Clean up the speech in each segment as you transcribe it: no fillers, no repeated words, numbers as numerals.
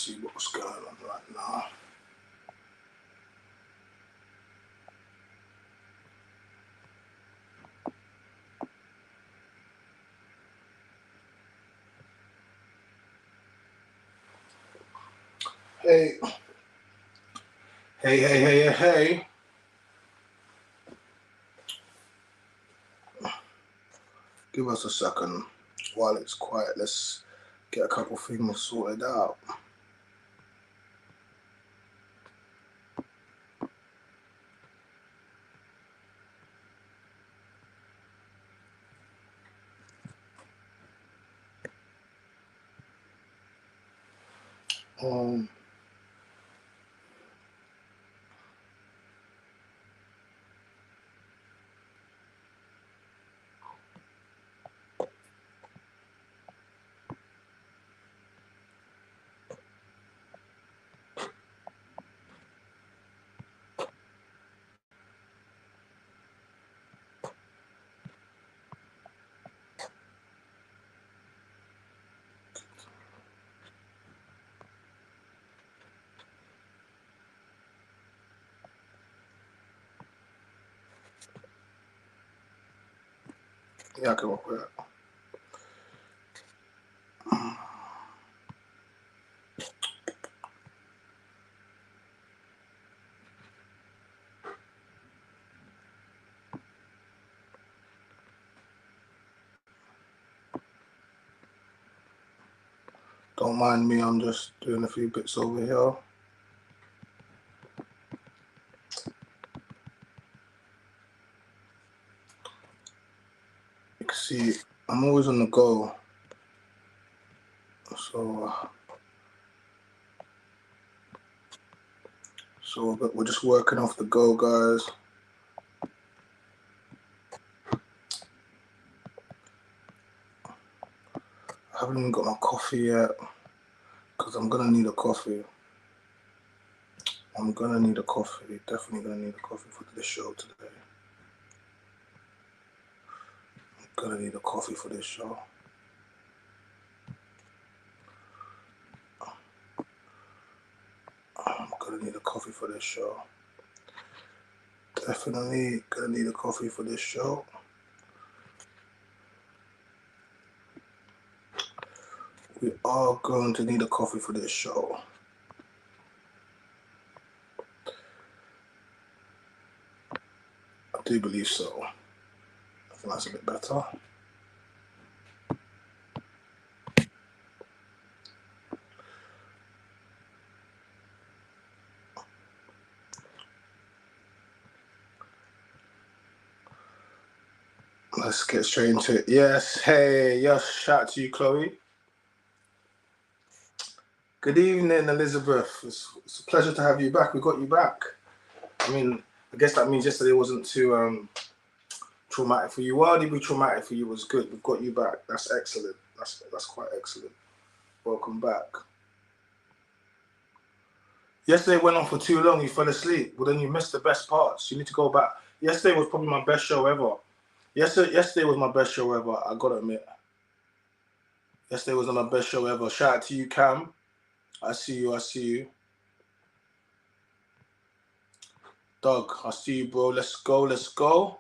see what's going on right now. Hey. Hey. Give us a second while it's quiet. Let's get a couple things sorted out. Yeah, I can work with that. Don't mind me, I'm just doing a few bits over here. You can see I'm always on the go. So we're just working off the go, guys. I haven't even got my coffee yet because I'm gonna need a coffee. I'm gonna need a coffee. Definitely gonna need a coffee for the show today. I'm gonna need a coffee for this show. I'm gonna need a coffee for this show. Definitely gonna need a coffee for this show. We are going to need a coffee for this show. I do believe so. I think that's a bit better. Let's get straight into it. Yes, hey, yes, shout out to you, Chloe. Good evening, Elizabeth. It's a pleasure to have you back. We got you back. I mean, I guess that means yesterday wasn't too traumatic for you. Well, did be traumatic for you was good. We've got you back. That's excellent. That's quite excellent. Welcome back. Yesterday went on for too long. You fell asleep. Well, then you missed the best parts. You need to go back. Yesterday was probably my best show ever. Yesterday was my best show ever. I gotta admit. Yesterday was my best show ever. Shout out to you, Cam. I see you. Doug, I see you, bro. Let's go.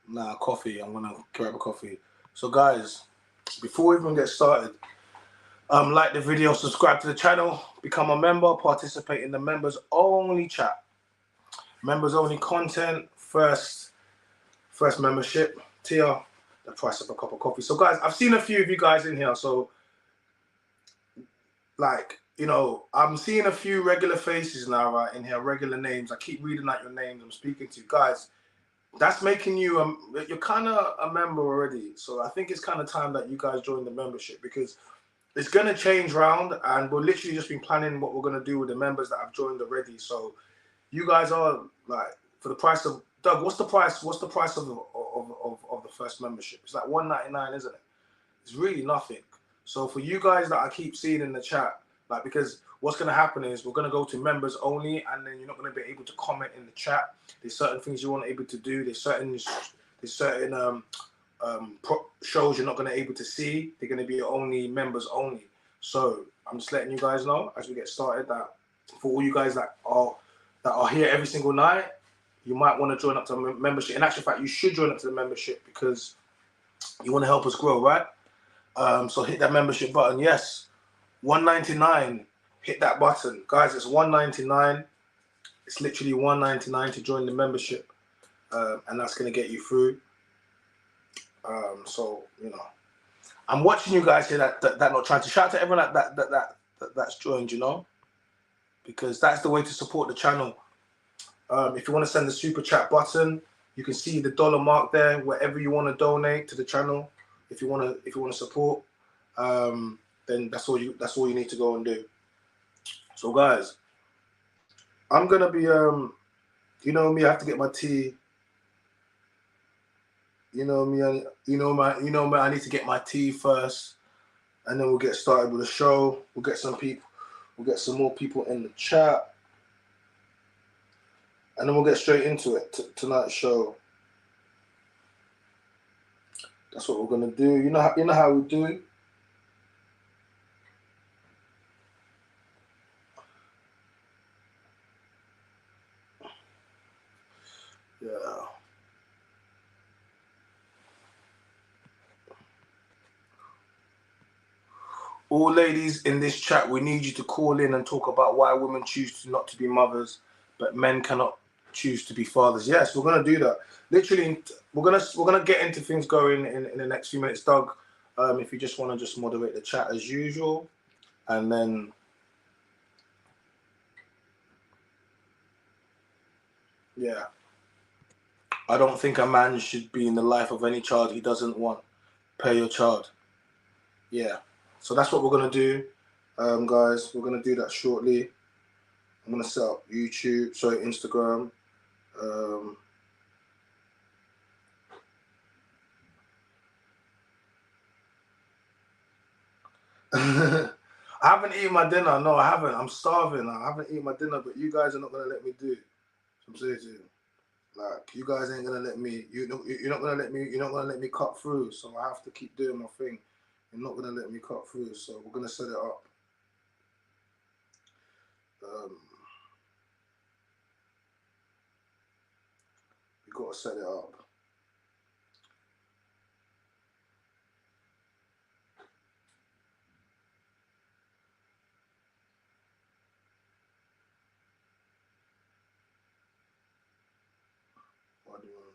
Nah, coffee. I'm gonna grab a coffee. So, guys, before we even get started, like the video, subscribe to the channel, become a member, participate in the members only chat, members only content, first membership tier, the price of a cup of coffee. So, guys, I've seen a few of you guys in here. So, like, you know, I'm seeing a few regular faces now, right, in here, regular names. I keep reading out your names. I'm speaking to you guys. That's making you, you're kind of a member already. So I think it's kind of time that you guys join the membership, because it's going to change round, and we're literally just been planning what we're going to do with the members that have joined already. So you guys are, like, for the price of, Doug, what's the price of the first membership? It's like $1.99, isn't it? It's really nothing. So for you guys that I keep seeing in the chat, like, because what's going to happen is we're going to go to members only, and then you're not going to be able to comment in the chat. There's certain things you want to be able to do. There's certain shows you're not going to be able to see. They're going to be only members only. So I'm just letting you guys know as we get started that for all you guys that are here every single night, you might want to join up to a membership. In actual fact, you should join up to the membership because you want to help us grow, right? So hit that membership button. Yes, $1.99. Hit that button, guys. It's $1.99. It's literally $1.99 to join the membership, and that's going to get you through. So you know, I'm watching you guys here that not trying to shout to everyone that's joined, you know, because that's the way to support the channel. If you want to send the super chat button, you can see the dollar mark there. Wherever you want to donate to the channel, if you want to support, then that's all you need to go and do. So guys, I'm gonna be you know me, I have to get my tea. You know me, I need to get my tea first, and then we'll get started with the show. We'll get some more people in the chat, and then we'll get straight into it. Tonight's show. That's what we're gonna do. You know how we do it. Yeah. All ladies in this chat, we need you to call in and talk about why women choose not to be mothers, but men cannot choose to be fathers. Yes, we're gonna do that. Literally, we're gonna get into things going in the next few minutes. Doug, if you just want to just moderate the chat as usual, and then yeah, I don't think a man should be in the life of any child he doesn't want. Pay your child. Yeah. So that's what we're gonna do, guys. We're gonna do that shortly. I'm gonna set up YouTube, sorry, Instagram. I haven't eaten my dinner. No, I haven't. I'm starving. I haven't eaten my dinner, but you guys are not gonna let me do it. I'm saying to you, like, you guys ain't gonna let me. You're not gonna let me. You're not gonna let me cut through. So I have to keep doing my thing. You're not gonna let me cut through. So we're gonna set it up. We gotta set it up. What do you want?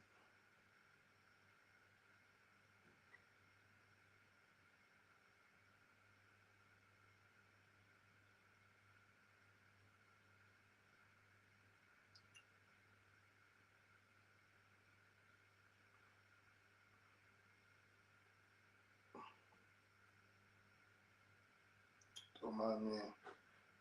Don't mind me.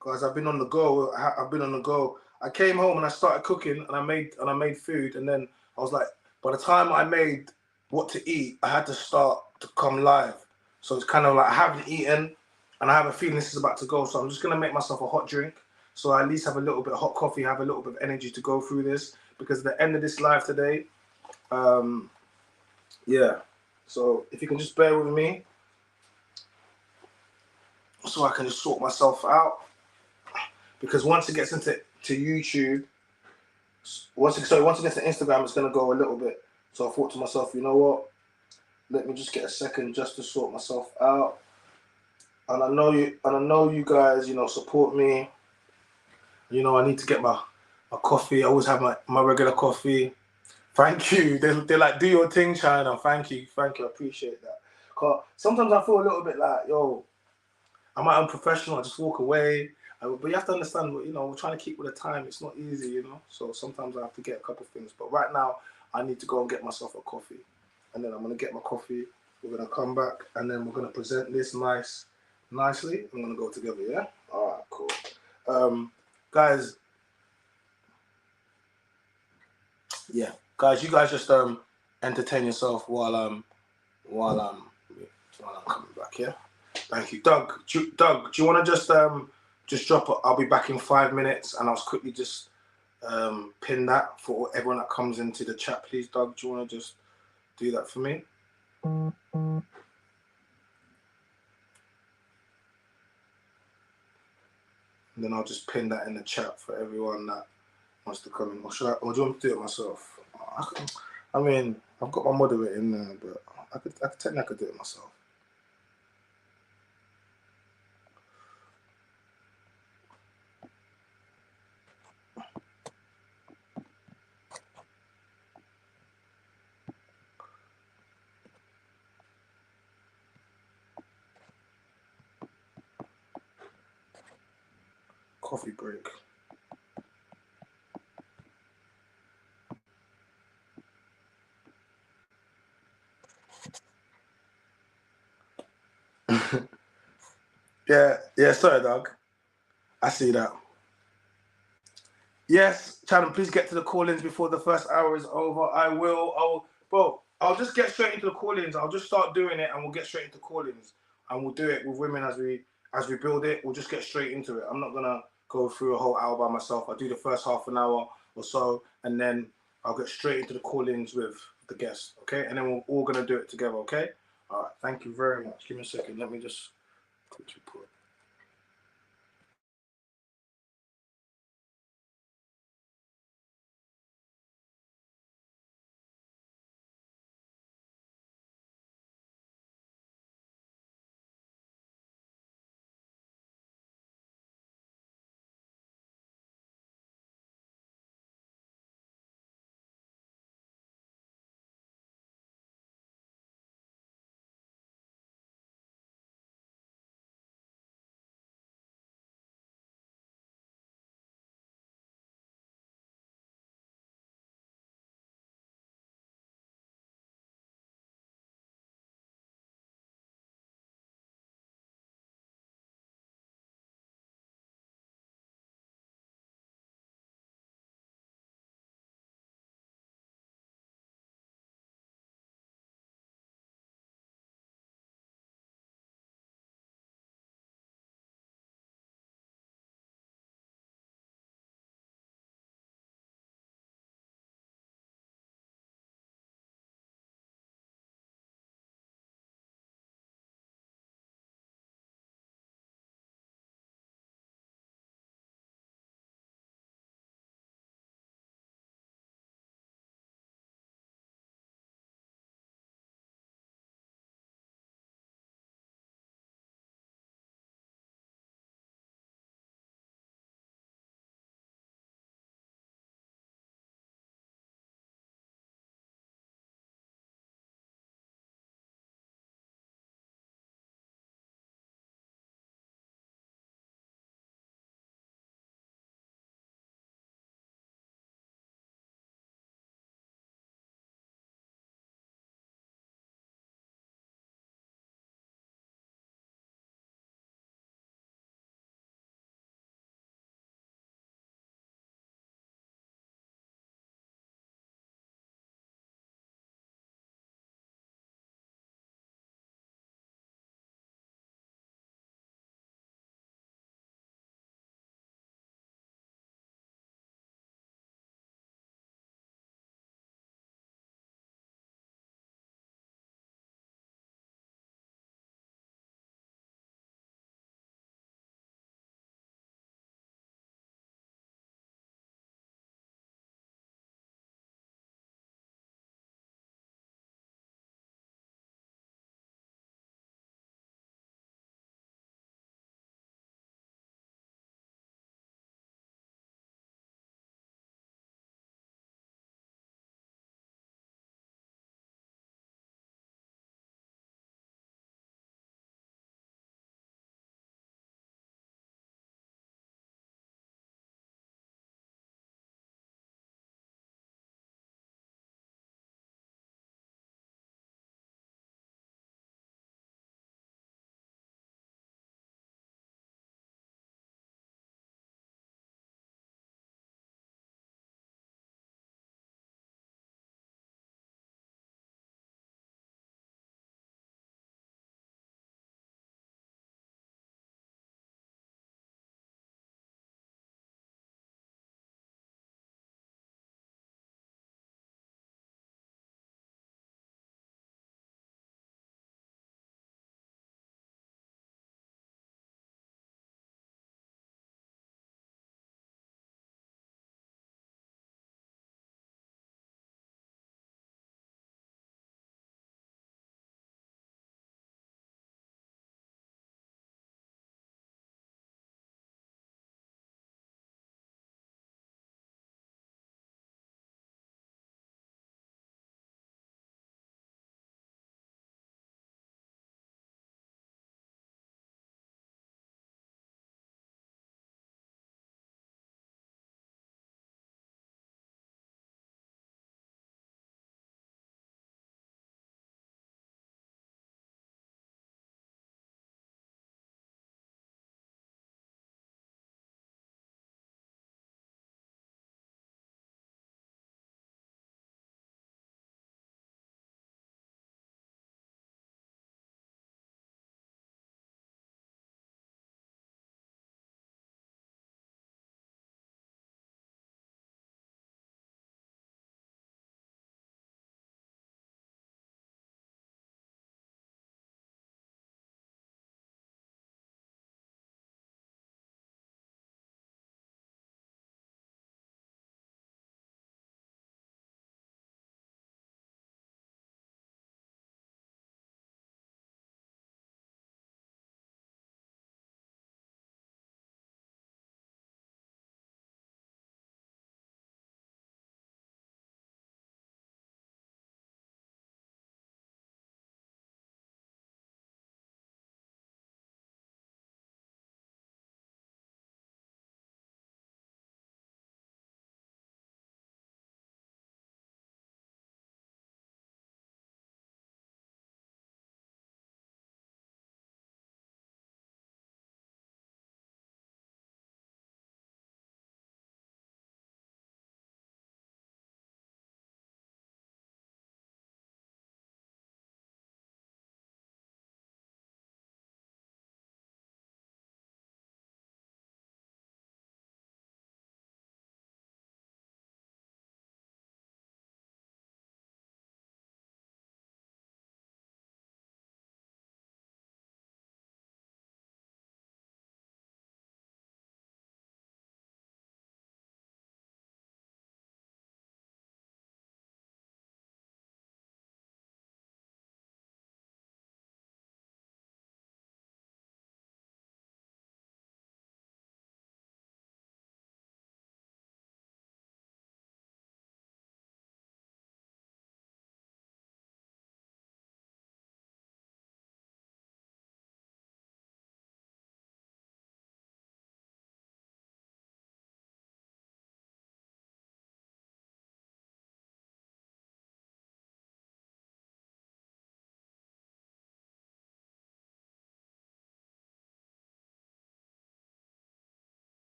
Guys, I've been on the go. I've been on the go. I came home and I started cooking and I made food, and then I was like, by the time I made what to eat, I had to start to come live. So it's kind of like I haven't eaten and I have a feeling this is about to go. So I'm just gonna make myself a hot drink. So I at least have a little bit of hot coffee, have a little bit of energy to go through this, because at the end of this live today, yeah. So if you can just bear with me so I can just sort myself out. Because once it gets into YouTube, once it gets to Instagram, it's gonna go a little bit. So I thought to myself, you know what? Let me just get a second just to sort myself out. And I know you guys, you know, support me. You know, I need to get my coffee. I always have my regular coffee. Thank you. They're like, do your thing, China. Thank you. I appreciate that. 'Cause sometimes I feel a little bit like, yo, am I unprofessional? I just walk away. But you have to understand, you know, we're trying to keep with the time. It's not easy, you know. So sometimes I have to get a couple of things. But right now, I need to go and get myself a coffee. And then I'm going to get my coffee. We're going to come back. And then we're going to present this nicely. I'm going to go together, yeah? All right, cool. Guys. Yeah. Guys, you guys just entertain yourself while I'm coming back, yeah? Thank you. Doug, do you want to just drop it? I'll be back in 5 minutes, and I'll quickly just pin that for everyone that comes into the chat, please. Doug, do you want to just do that for me? And then I'll just pin that in the chat for everyone that wants to come in. Or should I? Or do you want me to do it myself? I mean, I've got my moderator in there, but I could do it myself. Coffee break. Yeah, sorry, dog. I see that. Yes, Channel, please get to the call-ins before the first hour is over. I'll just get straight into the call-ins. I'll just start doing it and we'll get straight into call-ins. And we'll do it with women as we build it. We'll just get straight into it. I'm not gonna go through a whole hour by myself. I'll do the first half an hour or so, and then I'll get straight into the call-ins with the guests, okay? And then we're all gonna do it together, okay? All right, thank you very much. Give me a second. Let me just quickly put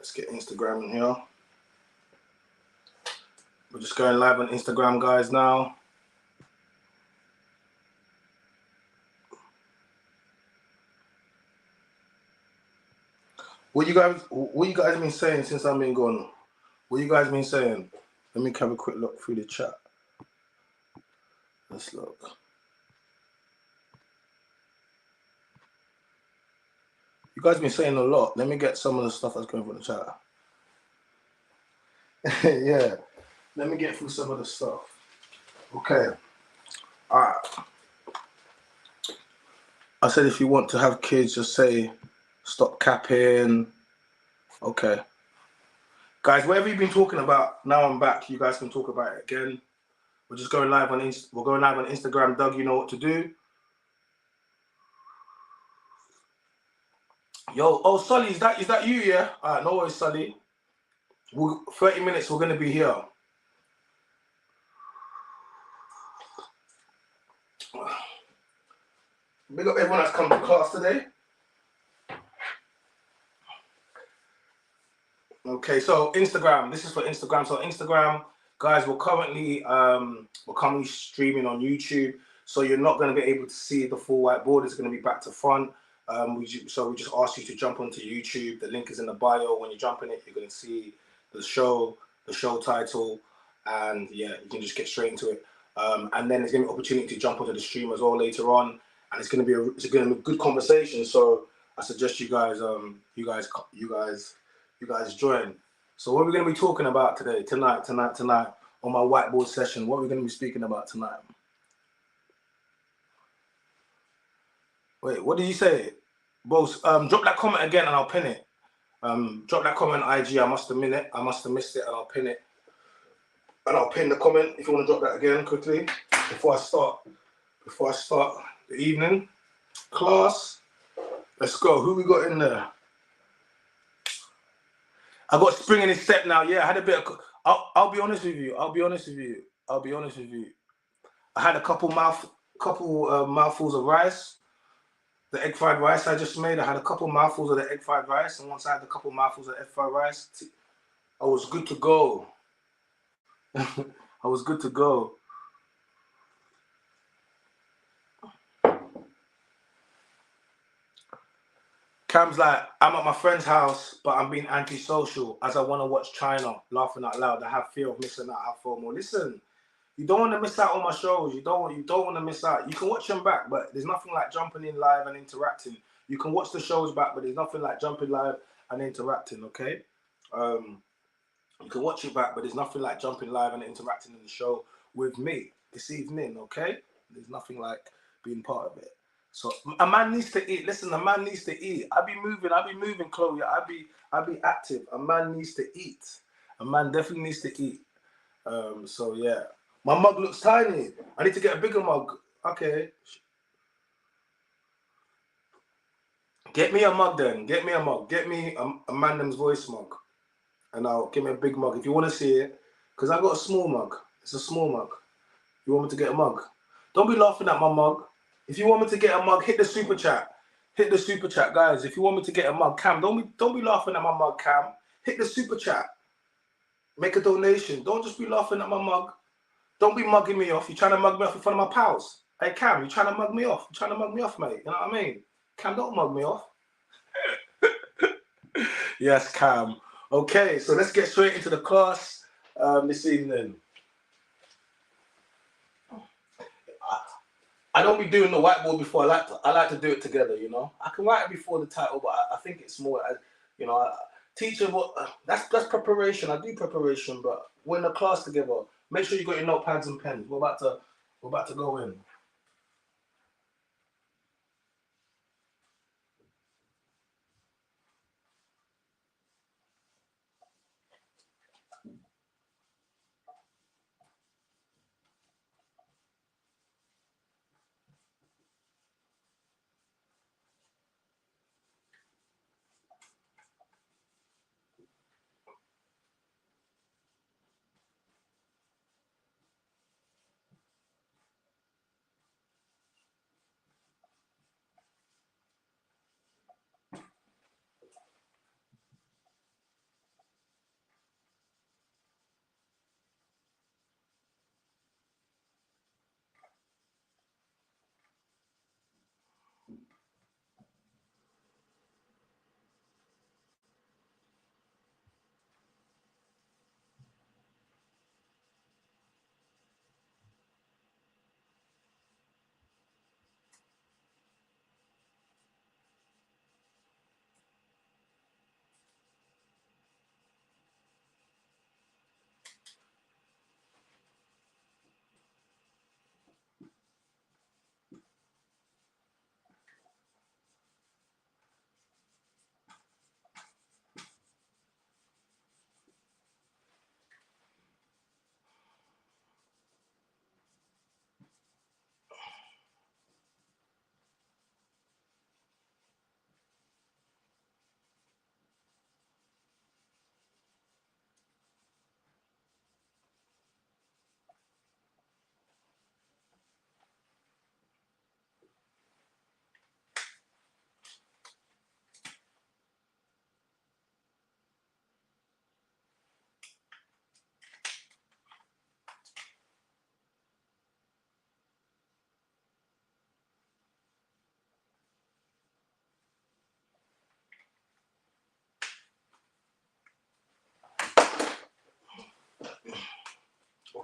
Let's get Instagram in here. We're just going live on Instagram, guys, now. What you guys been saying since I've been gone? What you guys been saying? Let me have a quick look through the chat. Let's look. You guys been saying a lot. Let me get some of the stuff that's going from the chat. Yeah. Let me get through some of the stuff. Okay. All right. I said if you want to have kids, just say stop capping. Okay. Guys, whatever you've been talking about, now I'm back. You guys can talk about it again. We're just going live on Instagram. Doug, you know what to do. Yo, oh Sully, is that you? Yeah. All right, no worries, Sully. 30 minutes. We're gonna be here. Big up everyone that's come to class today. Okay, so Instagram. This is for Instagram. So Instagram, guys, we're currently streaming on YouTube. So you're not going to be able to see the full whiteboard. It's going to be back to front. We just ask you to jump onto YouTube. The link is in the bio. When you jump in it, you're going to see the show title, and yeah, you can just get straight into it. And then there's going to be an opportunity to jump onto the stream as well later on, and it's going to be a good conversation. So I suggest you guys join. So what we're going to be talking about tonight on my whiteboard session, what we're going to be speaking about tonight. Wait, what did you say? Both, drop that comment again and I'll pin it. Drop that comment on IG. I must have missed it, and I'll pin it. And I'll pin the comment if you want to drop that again quickly before I start the evening class. Let's go. Who we got in there? I got Spring in his step now. Yeah, I had a bit of. I'll be honest with you. I had a couple mouthfuls of rice. The egg fried rice I just made. I had a couple mouthfuls of the egg fried rice, and once I had a couple mouthfuls of egg fried rice, I was good to go. I was good to go. Cam's like, I'm at my friend's house, but I'm being antisocial as I want to watch Chyna, laughing out loud. I have fear of missing out. I have FOMO. Listen, you don't want to miss out on my shows. You don't want to miss out. You can watch them back, but there's nothing like jumping in live and interacting. You can watch the shows back, but there's nothing like jumping live and interacting, okay? You can watch it back, but there's nothing like jumping live and interacting in the show with me this evening, okay? There's nothing like being part of it. So a man needs to eat. Listen, a man needs to eat. I be moving, Chloe. I be active. A man needs to eat. A man definitely needs to eat. So yeah. My mug looks tiny. I need to get a bigger mug. Okay. Get me a mug then. Get me a mug. Get me a Mandem's voice mug. And I'll give me a big mug if you want to see it. Because I got a small mug. It's a small mug. You want me to get a mug? Don't be laughing at my mug. If you want me to get a mug, hit the super chat. Hit the super chat, guys. If you want me to get a mug, Cam, don't be laughing at my mug, Cam. Hit the super chat. Make a donation. Don't just be laughing at my mug. Don't be mugging me off. You're trying to mug me off in front of my pals. Hey, Cam, you're trying to mug me off. You're trying to mug me off, mate. You know what I mean? Cam, don't mug me off. Yes, Cam. Okay, so let's get straight into the class this evening. I don't be doing the whiteboard before. I like to do it together, you know. I can write it before the title, but I think it's more, you know, teaching that's preparation. I do preparation, but we're in a class together. Make sure you got your notepads and pens. We're about to go in.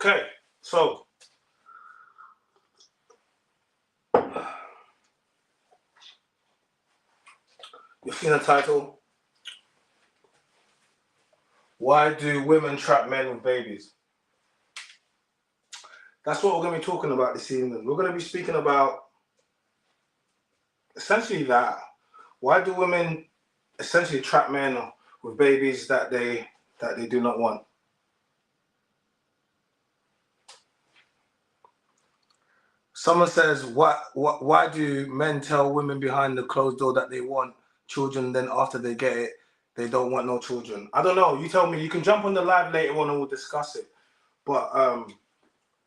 Okay, so you've seen the title. Why do women trap men with babies? That's what we're going to be talking about this evening. We're going to be speaking about essentially that. Why do women essentially trap men with babies that they do not want? Someone says, why do men tell women behind the closed door that they want children, then after they get it, they don't want no children? I don't know. You tell me. You can jump on the live later on and we'll discuss it. But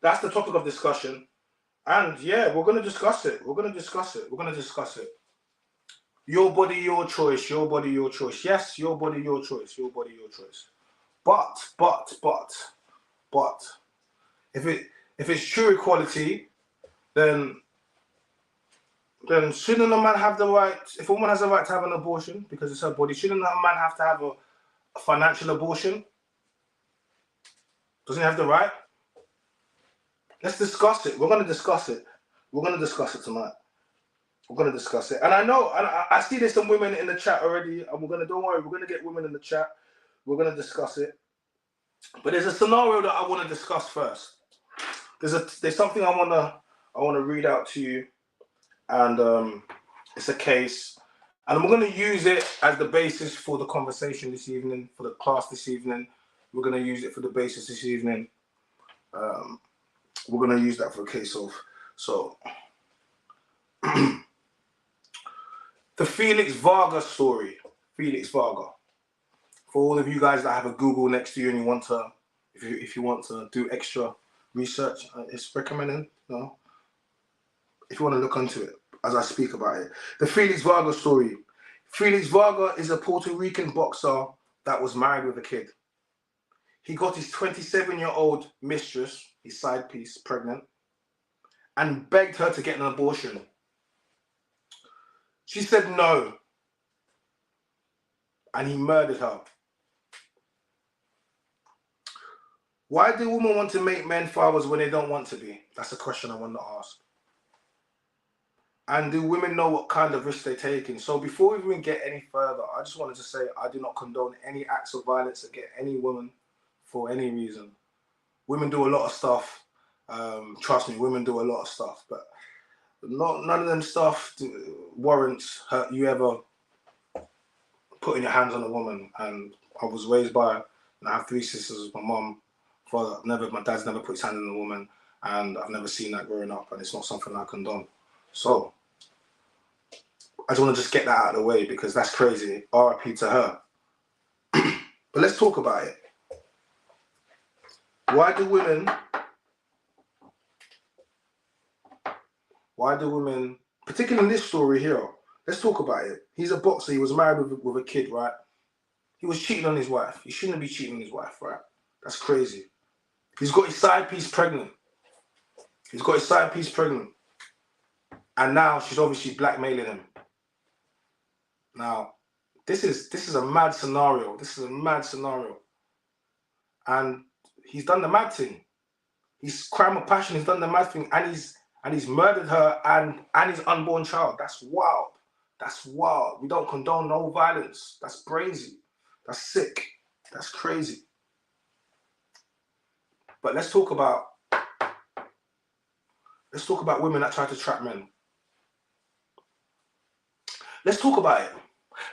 that's the topic of discussion. And yeah, we're going to discuss it. We're going to discuss it. We're going to discuss it. Your body, your choice. Your body, your choice. Yes, your body, your choice. Your body, your choice. But, if it's true equality, then shouldn't a man have the right, if a woman has the right to have an abortion because it's her body, shouldn't a man have to have a financial abortion? Doesn't he have the right? Let's discuss it. We're going to discuss it. We're going to discuss it tonight. We're going to discuss it. And I know, and I see there's some women in the chat already, and don't worry, we're going to get women in the chat. We're going to discuss it. But there's a scenario that I want to discuss first. There's something I want to read out to you, and it's a case, and we're going to use it as the basis for the conversation this evening, for the class this evening. We're going to use it for the basis this evening. We're going to use that for a case of, so the Felix Varga story. Felix Varga. For all of you guys that have a Google next to you and you want to, if you want to do extra research, it's recommended. No, if you want to look into it as I speak about it, the Felix Varga story. Felix Varga is a Puerto Rican boxer that was married with a kid. He got his 27-year-old mistress, his side piece, pregnant, and begged her to get an abortion. She said no, and he murdered her. Why do women want to make men fathers when they don't want to be? That's a question I want to ask. And do women know what kind of risk they're taking? So before we even get any further, I just wanted to say I do not condone any acts of violence against any woman for any reason. Women do a lot of stuff. Trust me, women do a lot of stuff, but none of them stuff warrants you ever putting your hands on a woman. And I was raised by, and I have 3 sisters, my mum, father, my dad's never put his hand on a woman, and I've never seen that growing up, and it's not something I condone. So I just want to just get that out of the way because that's crazy. RIP to her. But let's talk about it. Why do women, particularly in this story here, let's talk about it. He's a boxer. He was married with a kid, right? He was cheating on his wife. He shouldn't be cheating on his wife, right? That's crazy. He's got his side piece pregnant. And now she's obviously blackmailing him. Now, this is a mad scenario. And he's done the mad thing. He's crime of passion. He's done the mad thing, and he's murdered her and his unborn child. That's wild. We don't condone no violence. That's crazy. That's sick. That's crazy. But let's talk about women that try to trap men. Let's talk about it.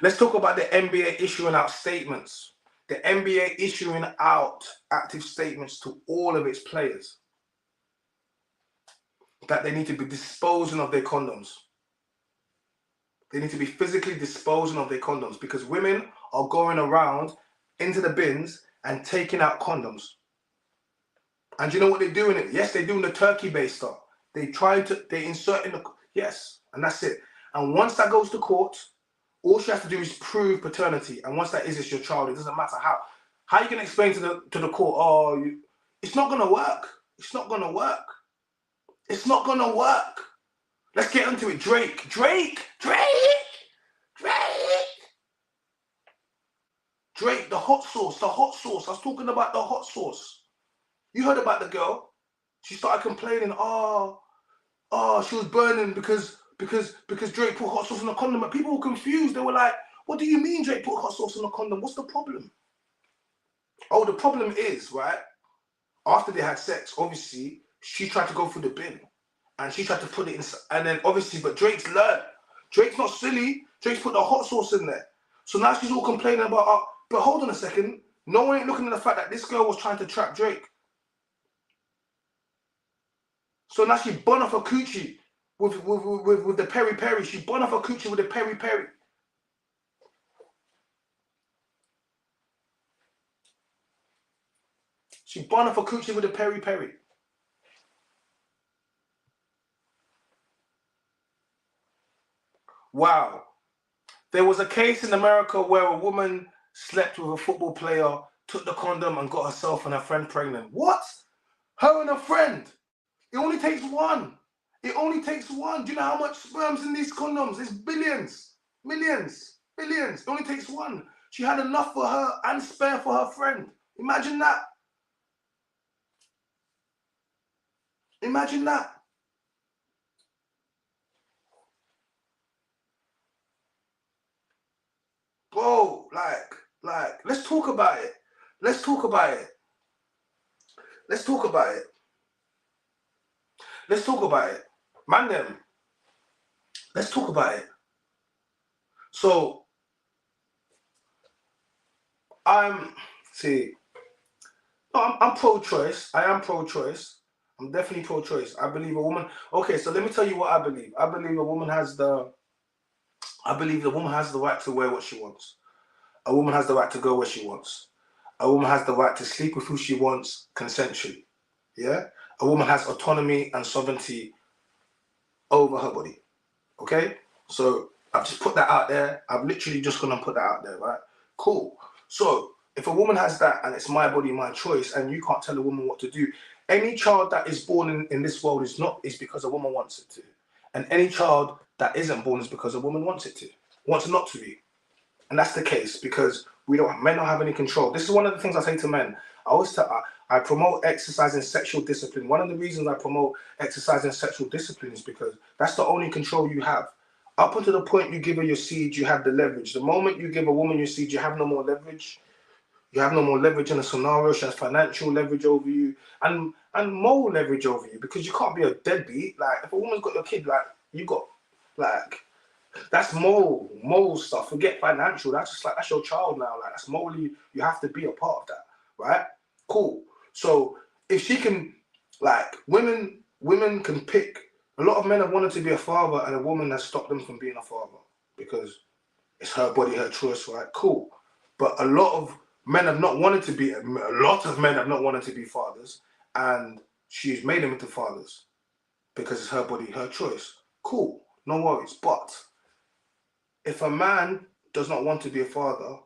Let's talk about the NBA issuing out statements. The NBA issuing out active statements to all of its players that they need to be disposing of their condoms. They need to be physically disposing of their condoms because women are going around into the bins and taking out condoms. And you know what they're doing? Yes, they're doing the turkey baster. They insert in the, yes, and that's it. And once that goes to court, all she has to do is prove paternity. And once that is, it's your child. It doesn't matter how you can explain to the court, it's not going to work. It's not going to work. Let's get into it. Drake. The hot sauce. I was talking about the hot sauce. You heard about the girl. She started complaining, she was burning because Drake put hot sauce on the condom. And people were confused. They were like, what do you mean Drake put hot sauce on the condom? What's the problem? Oh, the problem is, right, after they had sex, obviously, she tried to go through the bin. And she tried to put it in, and then obviously, but Drake's learned. Drake's not silly. Drake's put the hot sauce in there. So now she's all complaining about, but hold on a second. No one ain't looking at the fact that this girl was trying to trap Drake. So now she bun off her coochie with the peri-peri. She bun off her coochie with the peri-peri. She bun off her coochie with the peri-peri. Wow. There was a case in America where a woman slept with a football player, took the condom and got herself and her friend pregnant. What? Her and her friend. It only takes one. It only takes one. Do you know how much sperm's in these condoms? It's billions, millions, billions. It only takes one. She had enough for her and spare for her friend. Imagine that. Imagine that. Bro, like, let's talk about it. Let's talk about it. Let's talk about it. Let's talk about it. Man, them. Let's talk about it. So, I'm pro-choice. I am pro-choice. I'm definitely pro-choice. I believe a woman. Okay, so let me tell you what I believe. I believe the woman has the right to wear what she wants. A woman has the right to go where she wants. A woman has the right to sleep with who she wants consensually. Yeah? A woman has autonomy and sovereignty over her body. Okay? So I've just put that out there. I'm literally just going to put that out there, right? Cool. So if a woman has that and it's my body, my choice, and you can't tell a woman what to do, any child that is born in this world is because a woman wants it to. And any child that isn't born is because a woman wants it to, wants not to be. And that's the case because men don't have any control. This is one of the things I say to men. I promote exercising sexual discipline. One of the reasons I promote exercising sexual discipline is because that's the only control you have. Up until the point you give her your seed, you have the leverage. The moment you give a woman your seed, you have no more leverage. You have no more leverage in a scenario. She has financial leverage over you and moral leverage over you because you can't be a deadbeat. Like, if a woman's got your kid, like, you got, like, that's moral stuff. Forget financial. That's just like, that's your child now. Like, that's morally, you have to be a part of that, right? Cool. So if she can, like, women can pick. A lot of men have wanted to be a father, and a woman has stopped them from being a father because it's her body, her choice, right? Cool. But a lot of men have not wanted to be. A lot of men have not wanted to be fathers, and she's made them into fathers because it's her body, her choice. Cool. No worries. But if a man does not want to be a father,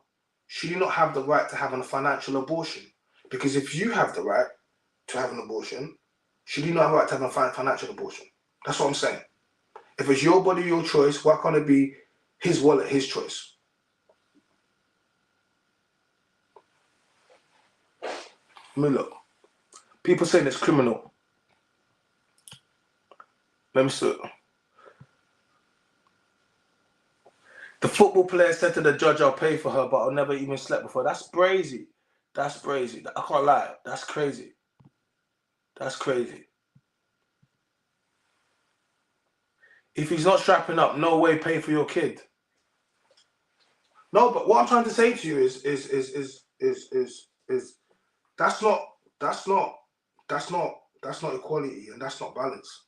should he not have the right to have a financial abortion? Because if you have the right to have an abortion, should he not have the right to have a financial abortion? That's what I'm saying. If it's your body, your choice, why can't it be his wallet, his choice? I mean, look, people saying it's criminal. Let me see. The football player said to the judge, I'll pay for her, but I'll never even slept with her. That's crazy. That's crazy. I can't lie. That's crazy. That's crazy. If he's not strapping up, no way pay for your kid. No, but what I'm trying to say to you is that's not equality and that's not balance.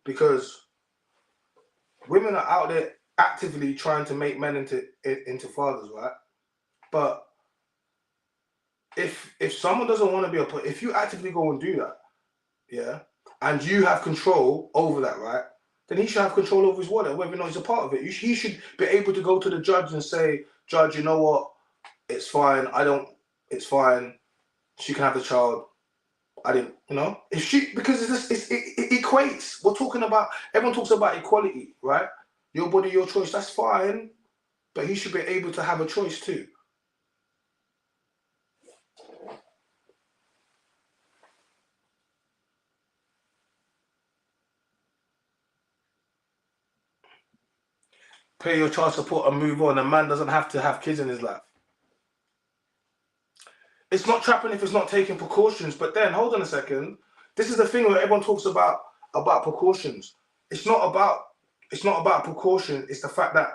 Because women are out there actively trying to make men into fathers, right? But if someone doesn't want to be if you actively go and do that, yeah, and you have control over that, right? Then he should have control over his wallet, whether or not he's a part of it. He should be able to go to the judge and say, Judge, you know what? It's fine. It's fine. She can have the child. I didn't, because it equates. We're talking about, everyone talks about equality, right? Your body, your choice, that's fine. But he should be able to have a choice too. pay your child support and move on. A man doesn't have to have kids in his life. It's not trapping if it's not taking precautions. But then, hold on a second. This is the thing where everyone talks about precautions. It's not about precaution. It's the fact that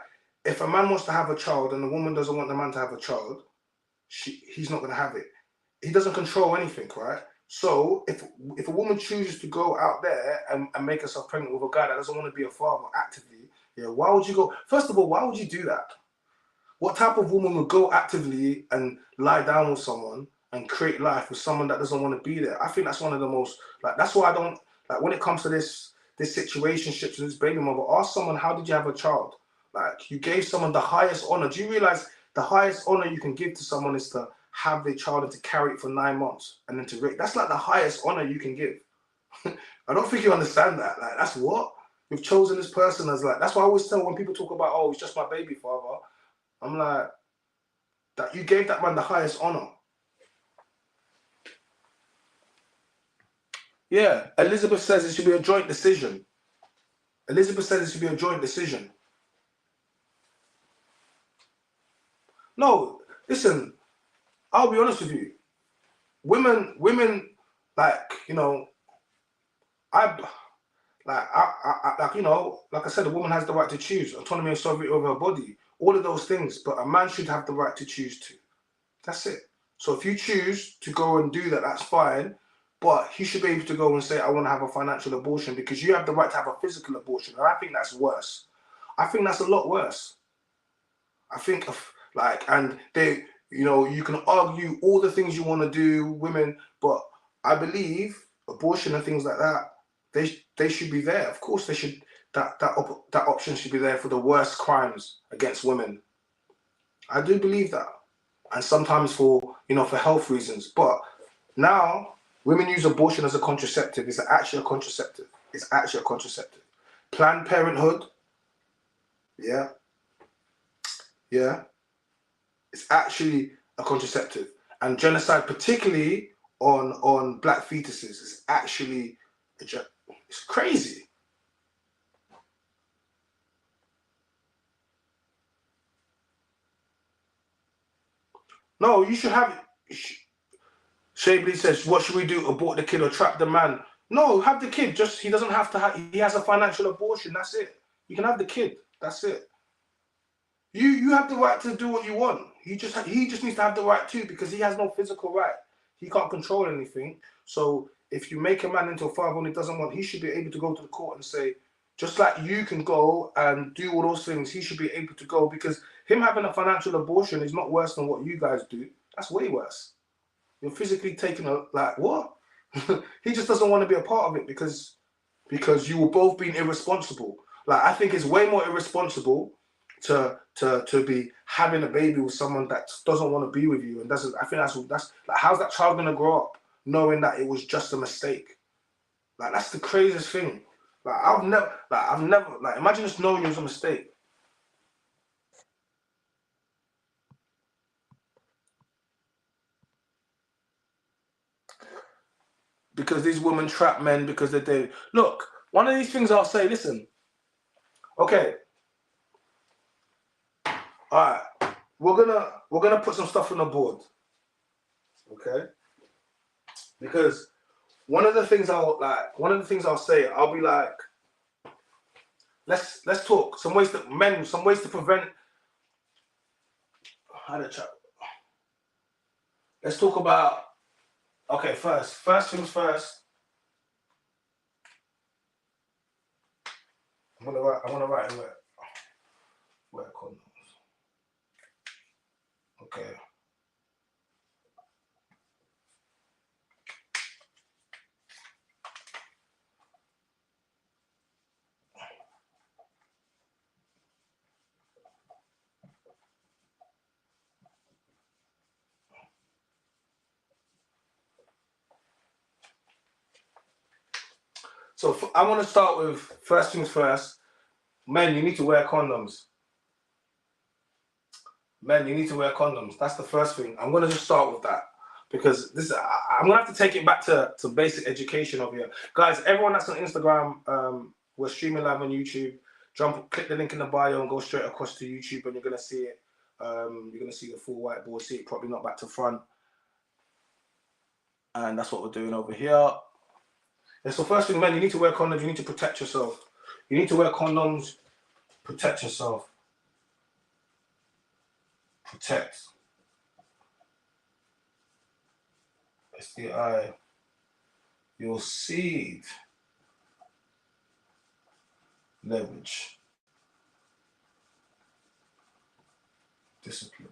if a man wants to have a child and the woman doesn't want the man to have a child, he's not going to have it. He doesn't control anything, right? So if a woman chooses to go out there and make herself pregnant with a guy that doesn't want to be a father actively, yeah, why would you go? First of all, why would you do that? What type of woman would go actively and lie down with someone and create life with someone that doesn't want to be there? I think that's one of the most, like, that's why I don't, like, when it comes to this situationships and this baby mother, ask someone, how did you have a child? Like, you gave someone the highest honor. Do you realize the highest honor you can give to someone is to have their child and to carry it for 9 months and then to rape? That's like the highest honor you can give. I don't think you understand that. Like, that's what? You've chosen this person as, like, that's why I always tell when people talk about, oh, he's just my baby father. I'm like, that you gave that man the highest honor. Yeah, Elizabeth says it should be a joint decision. Elizabeth says it should be a joint decision. No, listen, I'll be honest with you. Women, like, you know, like, you know, like I said, a woman has the right to choose, autonomy and sovereignty over her body, all of those things, but a man should have the right to choose to. That's it. So if you choose to go and do that, that's fine, but he should be able to go and say, I want to have a financial abortion, because you have the right to have a physical abortion, and I think that's worse. I think that's a lot worse. I think, like, and they, you know, you can argue all the things you want to do, women, but I believe abortion and things like that, they should be there. Of course, they should. That option should be there for the worst crimes against women. I do believe that, and sometimes for, you know, for health reasons. But now women use abortion as a contraceptive. It's actually a contraceptive. It's actually a contraceptive. Planned Parenthood, yeah, it's actually a contraceptive. And genocide, particularly on black fetuses, is actually it's crazy. No, you should have. Shabley says, what should we do? Abort the kid or trap the man? No, have the kid. Just, he doesn't have to have, he has a financial abortion. That's it. You can have the kid. That's it. You have the right to do what you want. He just needs to have the right to, because he has no physical right. He can't control anything. So if you make a man into a father and he doesn't want, he should be able to go to the court and say, just like you can go and do all those things, he should be able to go, because him having a financial abortion is not worse than what you guys do. That's way worse. You're physically taking a, like, what? He just doesn't want to be a part of it because you were both being irresponsible. Like, I think it's way more irresponsible to be having a baby with someone that doesn't want to be with you and doesn't. I think that's like, how's that child gonna grow up knowing that it was just a mistake? Like, that's the craziest thing. Like, I've never like, imagine just knowing it was a mistake. Because these women trap men because they look. One of these things I'll say. Listen, okay, all right, we're gonna put some stuff on the board, okay? Because one of the things I'll say, I'll be like, let's talk some ways to prevent. How to chat? Let's talk about. Okay, first things first. I wanna write where condoms. Okay. So I want to start with first things first. Men, you need to wear condoms. Men, you need to wear condoms. That's the first thing. I'm going to just start with that, because I'm going to have to take it back to basic education over here. Guys, everyone that's on Instagram, we're streaming live on YouTube. click the link in the bio and go straight across to YouTube, and you're gonna see it. You're gonna see the full whiteboard, see it probably not back to front, and that's what we're doing over here. And so first thing, man, you need to wear condoms. You need to protect yourself. You need to wear condoms. Protect yourself. Protect. SDI. Your seed. Leverage. Discipline.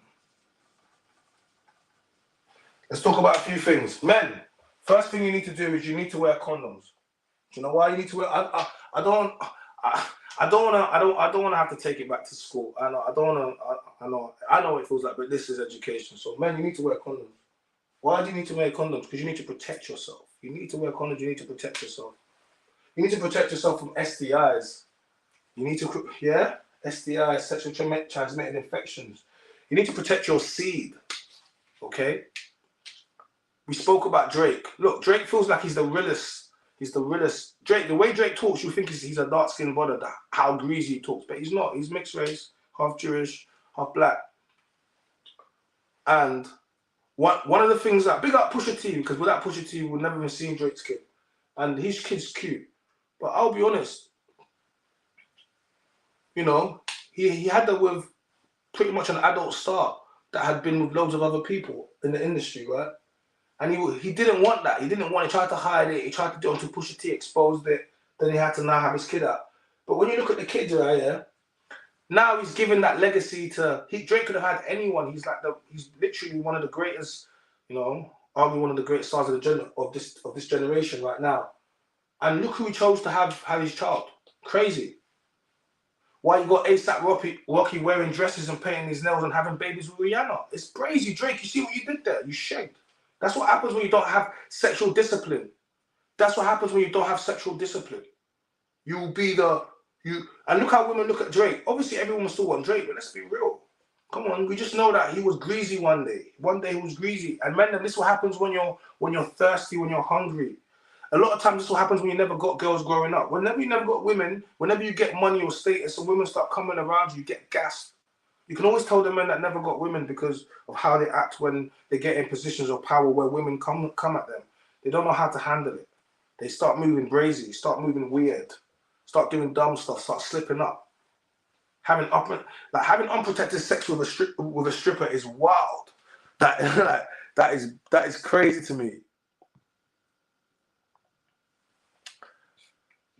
Let's talk about a few things. Men, first thing you need to do is you need to wear condoms. Do you know why you need to wear? I don't want to have to take it back to school. I know what it feels like, but this is education. So men, you need to wear condoms. Why do you need to wear condoms? Because you need to protect yourself. You need to wear condoms. You need to protect yourself. You need to protect yourself from STIs. You need to, STIs, sexually transmitted infections. You need to protect your seed. Okay. We spoke about Drake. Look, Drake feels like he's the realest. He's the realest. Drake, the way Drake talks, you think he's a dark-skinned brother, how greasy he talks, but he's not. He's mixed race, half Jewish, half black. And one of the things that, big up Pusha T, because without Pusha T, we've never even seen Drake's kid. And his kid's cute. But I'll be honest, you know, he had that with pretty much an adult star that had been with loads of other people in the industry, right? And he didn't want that. He didn't want it. He tried to hide it. He tried to do it until Pusha T exposed it. Then he had to now have his kid out. But when you look at the kids, right, yeah, now he's giving that legacy to. Drake could have had anyone. He's literally one of the greatest, you know, arguably one of the greatest stars of this generation right now. And look who he chose to have his child. Crazy. Why you got ASAP Rocky wearing dresses and painting his nails and having babies with Rihanna? It's crazy, Drake. You see what you did there? You shagged. That's what happens when you don't have sexual discipline. That's what happens when you don't have sexual discipline. And look how women look at Drake. Obviously, everyone will still want Drake, but let's be real. Come on, we just know that he was greasy one day. One day he was greasy. And men, this is what happens when you're thirsty, when you're hungry. A lot of times this is what happens when you never got girls growing up. Whenever you never got women, whenever you get money or status and women start coming around you get gassed. You can always tell the men that never got women because of how they act when they get in positions of power where women come at them. They don't know how to handle it. They start moving brazy, start moving weird, start doing dumb stuff, start slipping up. Having unprotected sex with a stripper is wild. That is crazy to me.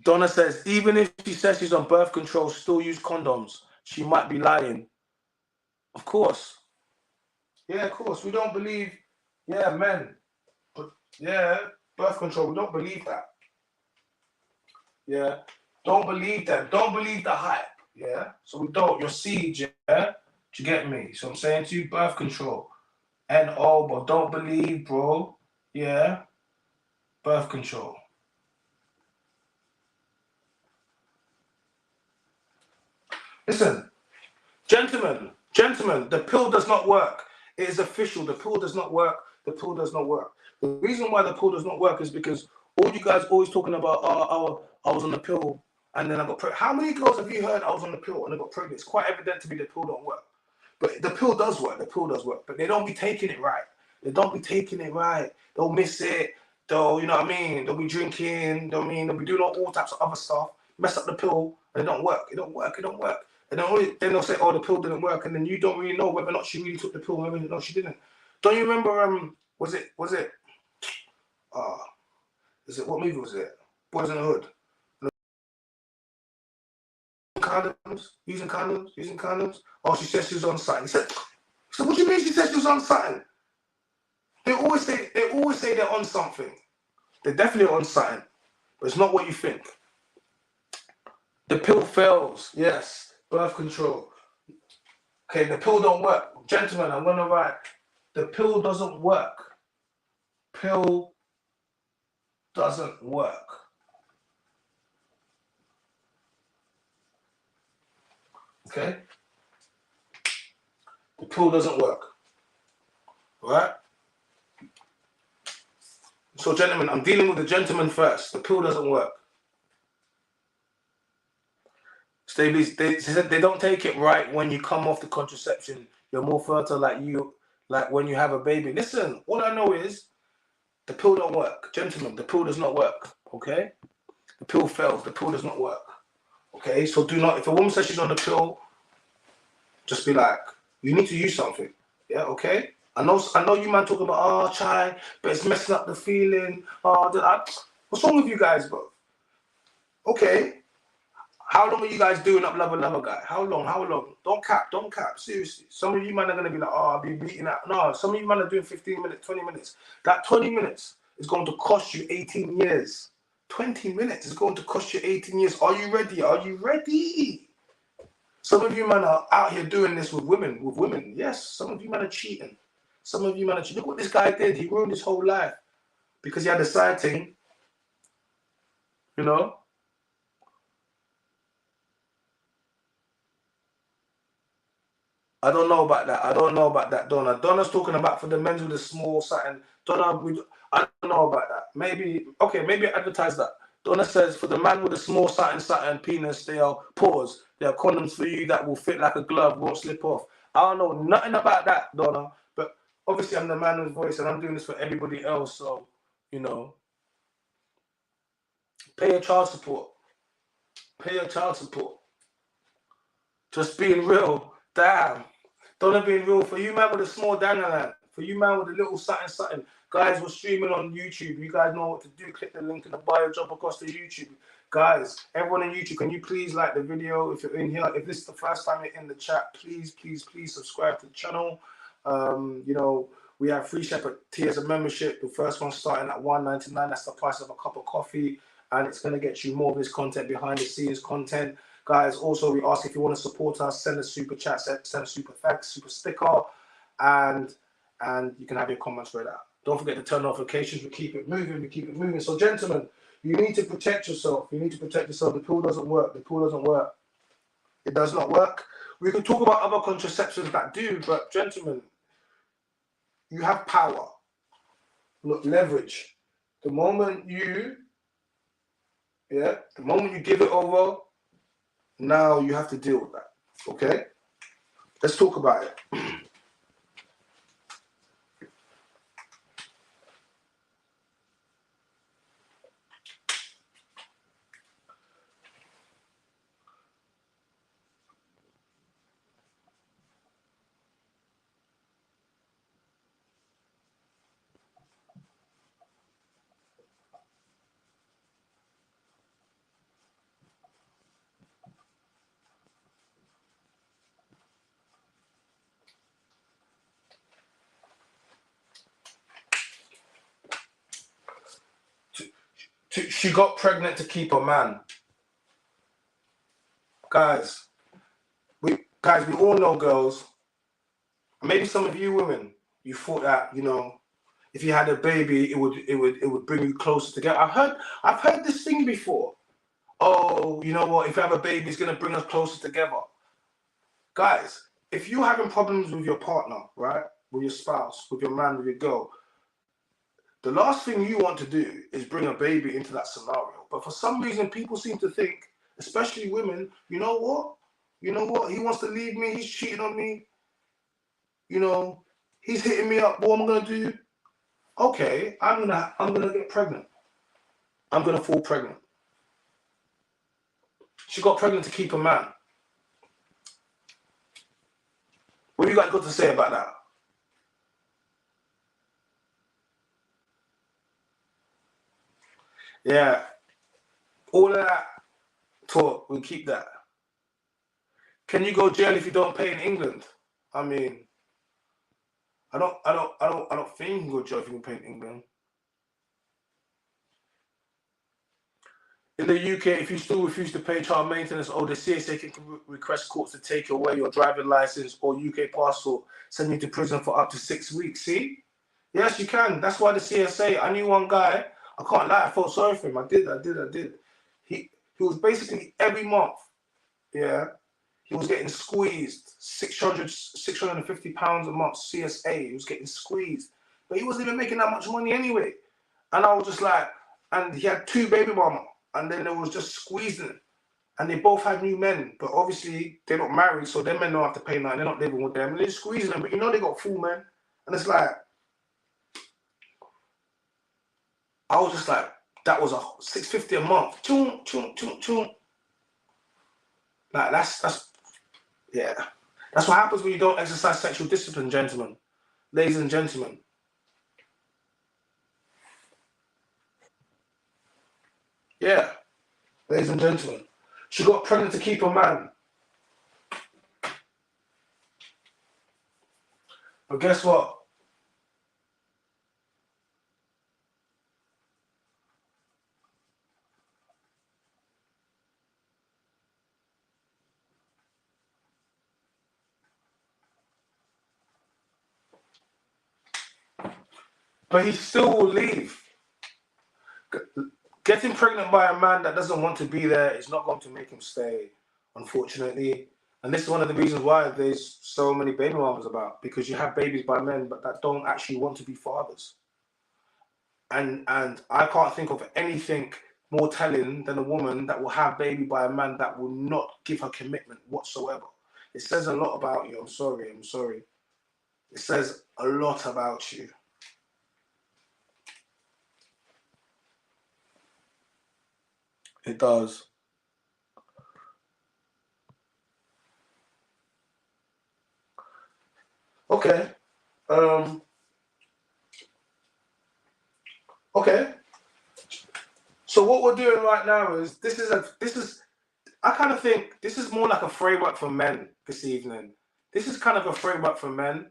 Donna says, even if she says she's on birth control, still use condoms. She might be lying. Of course. Yeah, of course. We don't believe, men. But birth control, we don't believe that. Yeah. Don't believe them. Don't believe the hype. Yeah. So we don't. Your seed, yeah. Do you get me? So I'm saying to you, birth control. NO, but don't believe, bro. Yeah. Birth control. Listen, gentlemen, the pill does not work. It is official. The pill does not work. The pill does not work. The reason why the pill does not work is because all you guys always talking about, I was on the pill and then I got pregnant. How many girls have you heard I was on the pill and I got pregnant? It's quite evident to me the pill don't work. But the pill does work. The pill does work. But they don't be taking it right. They don't be taking it right. They'll miss it. They'll, you know what I mean? They'll be drinking. They'll be doing all types of other stuff. Mess up the pill and it don't work. It don't work. It don't work. And then they'll say, oh, the pill didn't work. And then you don't really know whether or not she really took the pill, whether or not she didn't. Don't you remember, what movie was it? Boys in the Hood. Using condoms. Oh, she said she was on something. He said, so what do you mean she said she was on something? They always say they're on something. They're definitely on something. But it's not what you think. The pill fails. Yes. Birth control. Okay, the pill don't work. Gentlemen, I'm gonna write. The pill doesn't work. Pill doesn't work. Okay? The pill doesn't work. Alright? So gentlemen, I'm dealing with the gentleman first. The pill doesn't work. They said they don't take it right when you come off the contraception. You're more fertile like when you have a baby. Listen, all I know is the pill don't work. Gentlemen, the pill does not work. Okay? The pill fails. The pill does not work. Okay? So do not, if a woman says she's on the pill, just be like, you need to use something. Yeah, okay? I know you man talking about, oh, Chai, but it's messing up the feeling. Oh, what's wrong with you guys, bro? Okay. How long are you guys doing up Lover Guy? How long? Don't cap. Seriously. Some of you man are going to be like, oh, I'll be beating out. No, some of you man are doing 15 minutes, 20 minutes. That 20 minutes is going to cost you 18 years. 20 minutes is going to cost you 18 years. Are you ready? Are you ready? Some of you man are out here doing this with women. Yes, some of you man are cheating. Some of you man are cheating. Look what this guy did. He ruined his whole life because he had a side thing, you know? I don't know about that. Donna's talking about for the men with the small satin. I don't know about that. Maybe advertise that. Donna says for the man with the small satin penis, they are condoms for you that will fit like a glove, won't slip off. I don't know nothing about that, Donna. But obviously I'm the man with voice and I'm doing this for everybody else. So, you know, pay your child support. Just being real. Damn. Don't being real. For you man with a small dangling, for you man with a little satin. Guys, we're streaming on YouTube. You guys know what to do. Click the link in the bio, jump across to YouTube. Guys, everyone on YouTube, can you please like the video? If you're in here, if this is the first time you're in the chat, please subscribe to the channel. You know, we have 3 separate tiers of membership. The first one starting at $1.99. That's the price of a cup of coffee. And it's going to get you more of this content, behind the scenes content. Guys, also we ask if you want to support us, send a super chat, send a super thanks, super sticker, and you can have your comments read out. Don't forget to turn notifications. We keep it moving. So, gentlemen, you need to protect yourself. The pill doesn't work. It does not work. We can talk about other contraceptives that do, but gentlemen, you have power. Look, leverage. The moment you give it over, now you have to deal with that. Okay? Let's talk about it. She got pregnant to keep a man. Guys, we all know, girls. Maybe some of you women, you thought that, you know, if you had a baby, it would bring you closer together. I've heard this thing before. Oh, you know what? If you have a baby, it's gonna bring us closer together. Guys, if you're having problems with your partner, right, with your spouse, with your man, with your girl, the last thing you want to do is bring a baby into that scenario. But for some reason, people seem to think, especially women, you know what? He wants to leave me. He's cheating on me. You know, he's hitting me up. What am I gonna do? Okay, I'm gonna get pregnant. I'm gonna fall pregnant. She got pregnant to keep a man. What do you guys got to say about that? Yeah, all of that talk, we'll keep that. Can you go jail if you don't pay in England? I mean, I don't think you can go jail if you don't pay in England. In the UK, if you still refuse to pay child maintenance, or the CSA can request courts to take away your driving license or UK passport, send you to prison for up to 6 weeks. See? Yes, you can. That's why the CSA. I knew one guy. I can't lie. I felt sorry for him. I did. He was basically every month. Yeah. He was getting squeezed. 650 pounds a month. CSA. He was getting squeezed, but he wasn't even making that much money anyway. And I was just like, and he had 2 baby mamas. And then there was just squeezing. and they both had new men, but obviously they're not married, so their men don't have to pay nothing. They're not living with them, and they're squeezing them. But you know they got full men, and it's like, I was just like, that was a $650 a month. Choom, choom, choom, choom. Like that's yeah. That's what happens when you don't exercise sexual discipline, gentlemen, ladies and gentlemen. Yeah, ladies and gentlemen. She got pregnant to keep a man. But guess what? But he still will leave. Getting pregnant by a man that doesn't want to be there is not going to make him stay, unfortunately. And this is one of the reasons why there's so many baby mamas about, because you have babies by men but that don't actually want to be fathers. And I can't think of anything more telling than a woman that will have baby by a man that will not give her commitment whatsoever. It says a lot about you. I'm sorry. It says a lot about you. It does. Okay. Okay. So what we're doing right now is I kind of think this is more like a framework for men this evening. This is kind of a framework for men,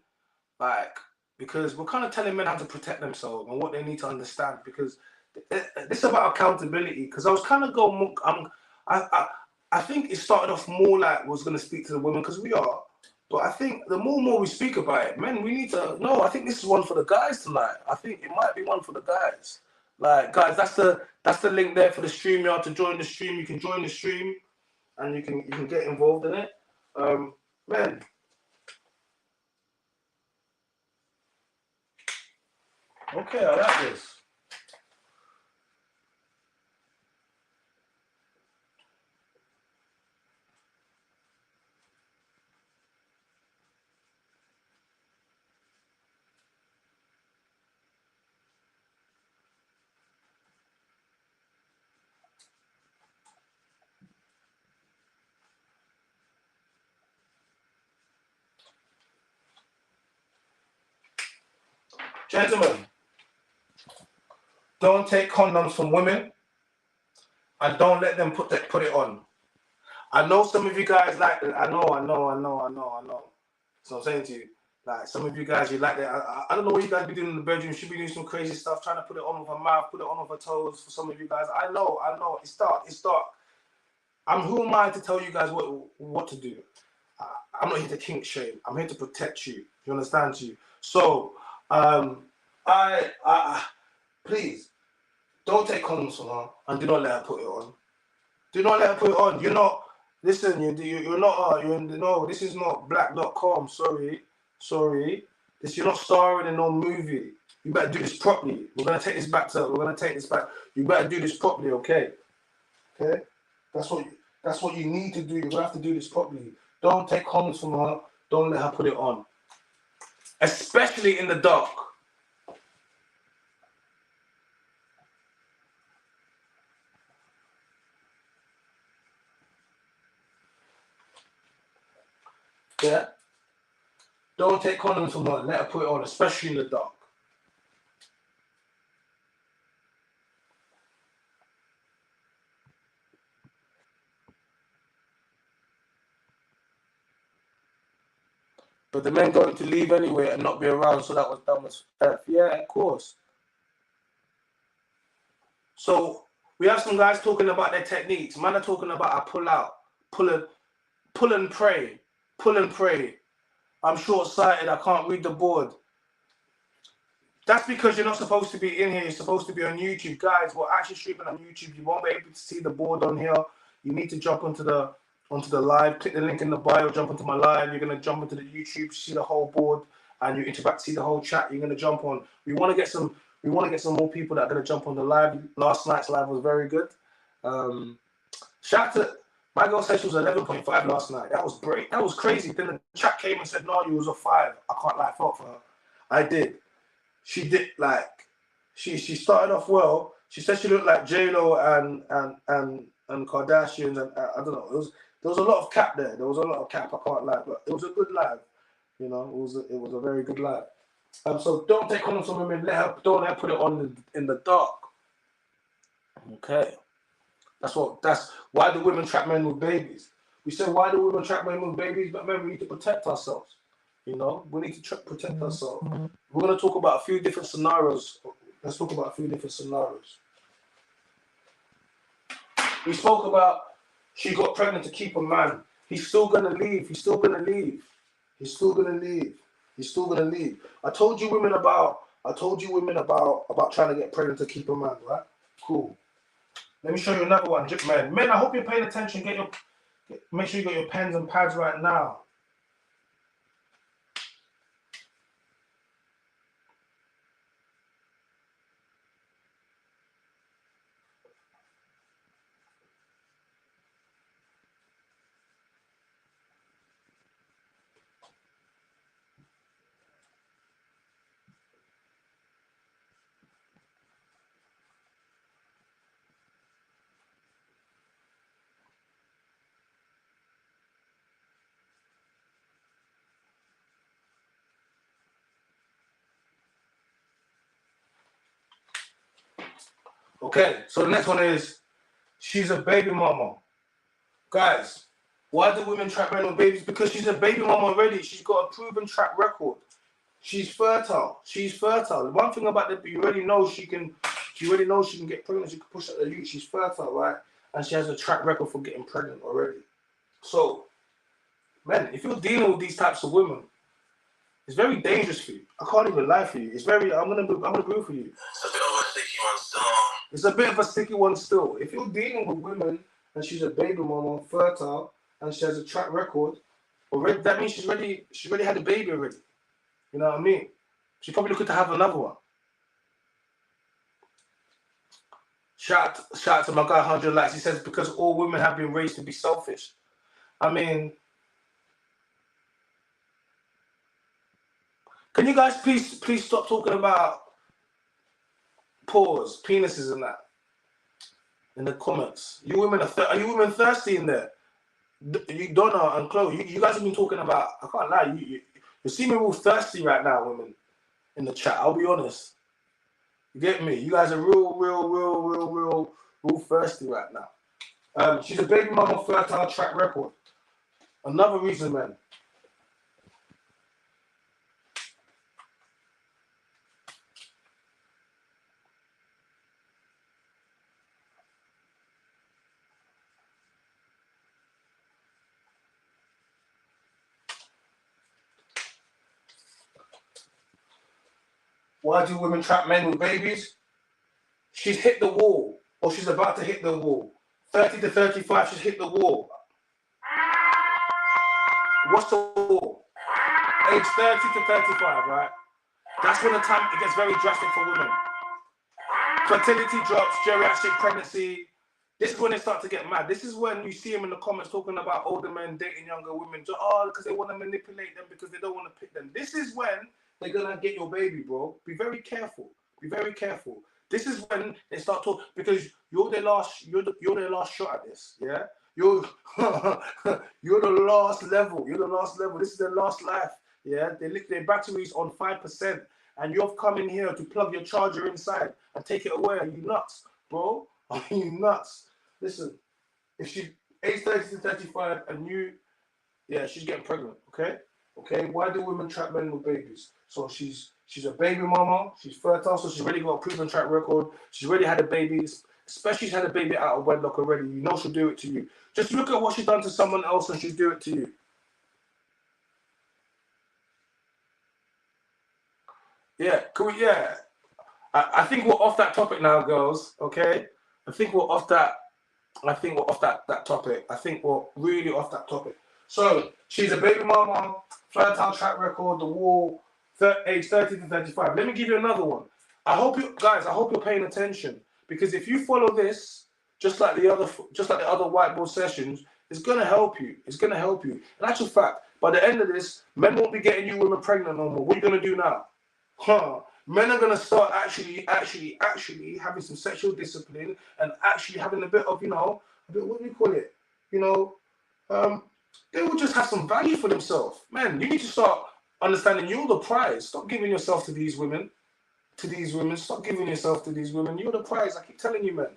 like, because we're kind of telling men how to protect themselves and what they need to understand. Because this is about accountability. Because I was kind of going, I think it started off more like was going to speak to the women because we are. But I think the more and more we speak about it, men, we need to know. I think this is one for the guys tonight. I think it might be one for the guys. Like, guys, that's the link there for the stream. You have to join the stream. You can join the stream, and you can get involved in it. Men. Okay, I like this. Gentlemen, don't take condoms from women and don't let them put it on. I know some of you guys like that. I know. So I'm saying to you, like, some of you guys, you like that. I don't know what you guys be doing in the bedroom. You should be doing some crazy stuff, trying to put it on with her mouth, put it on with her toes. For some of you guys, I know. It's dark. Who am I to tell you guys what to do? I'm not here to kink shame. I'm here to protect you. You understand? You. So, please don't take condoms from her and do not let her put it on. Do not let her put it on. You're not. Listen, you're not. No. This is not black.com. Sorry. You're not starring in no movie. You better do this properly. We're gonna take this back. You better do this properly, okay? Okay. That's what you need to do. You're gonna have to do this properly. Don't take condoms from her. Don't let her put it on, especially in the dark. Yeah. Don't take condoms from her. Let her put it on, especially in the dark. But the men going to leave anyway and not be around, so that was dumb as F. Yeah, of course. So we have some guys talking about their techniques. Man are talking about a pull out, pull and pray. I'm short-sighted. I can't read the board. That's because you're not supposed to be in here. You're supposed to be on YouTube. Guys, we're actually streaming on YouTube. You won't be able to see the board on here. You need to jump onto the live. Click the link in the bio. Jump onto my live. You're going to jump into the YouTube, see the whole board, and you interact, see the whole chat. You're going to jump on. We want to get some more people that are going to jump on the live. Last night's live was very good. Shout out to My girl said she was 11.5 last night. That was great. That was crazy. Then the chat came and said, no, you was a 5. I can't lie, felt for her. I did. She did, like, she started off well. She said she looked like J-Lo and Kardashians, and I don't know. There was a lot of cap there. There was a lot of cap, I can't lie, but it was a good live. You know, it was a very good live. So don't take condoms from women. Don't let her put it on in the dark. Okay. That's why do women trap men with babies? We say, why do women trap men with babies? But men, we need to protect ourselves. You know, we need to protect ourselves. We're going to talk about a few different scenarios. Let's talk about a few different scenarios. We spoke about she got pregnant to keep a man. He's still going to leave. He's still going to leave. He's still going to leave. He's still going to leave. I told you women about trying to get pregnant to keep a man, right? Cool. Let me show you another one, men. Men, I hope you're paying attention. Make sure you got your pens and pads right now. Okay, so the next one is, she's a baby mama. Guys, why do women trap men with babies? Because she's a baby mama already. She's got a proven track record. She's fertile. She's fertile. One thing about it, you already know she can get pregnant. She can push out the youth. She's fertile, right? And she has a track record for getting pregnant already. So, men, if you're dealing with these types of women, it's very dangerous for you. I can't even lie for you. It's very. I'm gonna agree for you. It's a bit of a sticky one still. If you're dealing with women and she's a baby mama, fertile, and she has a track record already, that means she's already had a baby already. You know what I mean? She's probably looking to have another one. Shout out to my guy 100 likes. He says, because all women have been raised to be selfish. I mean, can you guys please stop talking about pores, penises and that in the comments? You women are you women thirsty in there? You Donna and Chloe, you guys have been talking about, I can't lie, you see me real thirsty right now, women, in the chat. I'll be honest. You get me? You guys are real thirsty right now. She's a baby mama, fertile, track record. Another reason, man. Why do women trap men with babies? She's hit the wall, or she's about to hit the wall. 30 to 35, she's hit the wall. What's the wall? Age 30 to 35, right? That's when the time it gets very drastic for women. Fertility drops, geriatric pregnancy. This is when they start to get mad. This is when you see them in the comments talking about older men dating younger women. Because they want to manipulate them, because they don't want to pick them. This is when they're gonna get your baby, bro. Be very careful. Be very careful. This is when they start talking, because you're their last shot at this. Yeah, you're the last level. You're the last level. This is their last life. Yeah, they lick their batteries on 5%, and you've come in here to plug your charger inside and take it away. Are you nuts, bro? Are you nuts? Listen, if she's age 30 to 35 and she's getting pregnant. Okay, why do women trap men with babies? So she's a baby mama, she's fertile, so she's already got a proven track record. She's already had a baby, especially she's had a baby out of wedlock already. You know she'll do it to you. Just look at what she's done to someone else and she'll do it to you. Yeah, I think we're off that topic now, girls. Okay, I think we're off that topic. I think we're really off that topic. So she's a baby mama, fertile track record, the wall, age 30 to 35. Let me give you another one. I hope you're paying attention, because if you follow this, just like the other whiteboard sessions, It's gonna help you. It's gonna help you. In actual fact, by the end of this, men won't be getting you women pregnant no more. What are you gonna do now? Men are gonna start actually having some sexual discipline and actually having a bit of, what do you call it? They will just have some value for themselves. Man, you need to start understanding you're the prize. Stop giving yourself to these women. Stop giving yourself to these women. You're the prize. I keep telling you, man.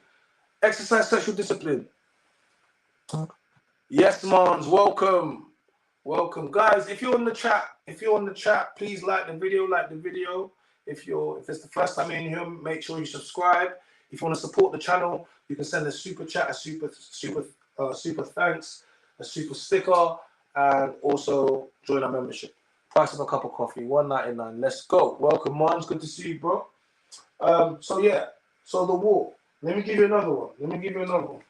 Exercise sexual discipline. Yes, mons. Welcome. Guys, if you're on the chat, please like the video. If it's the first time in here, make sure you subscribe. If you want to support the channel, you can send a super chat, a super thanks, a super sticker, and also join our membership. Price of a cup of coffee, $1.99. Let's go. Welcome, mons. Good to see you, bro. So the wall. Let me give you another one.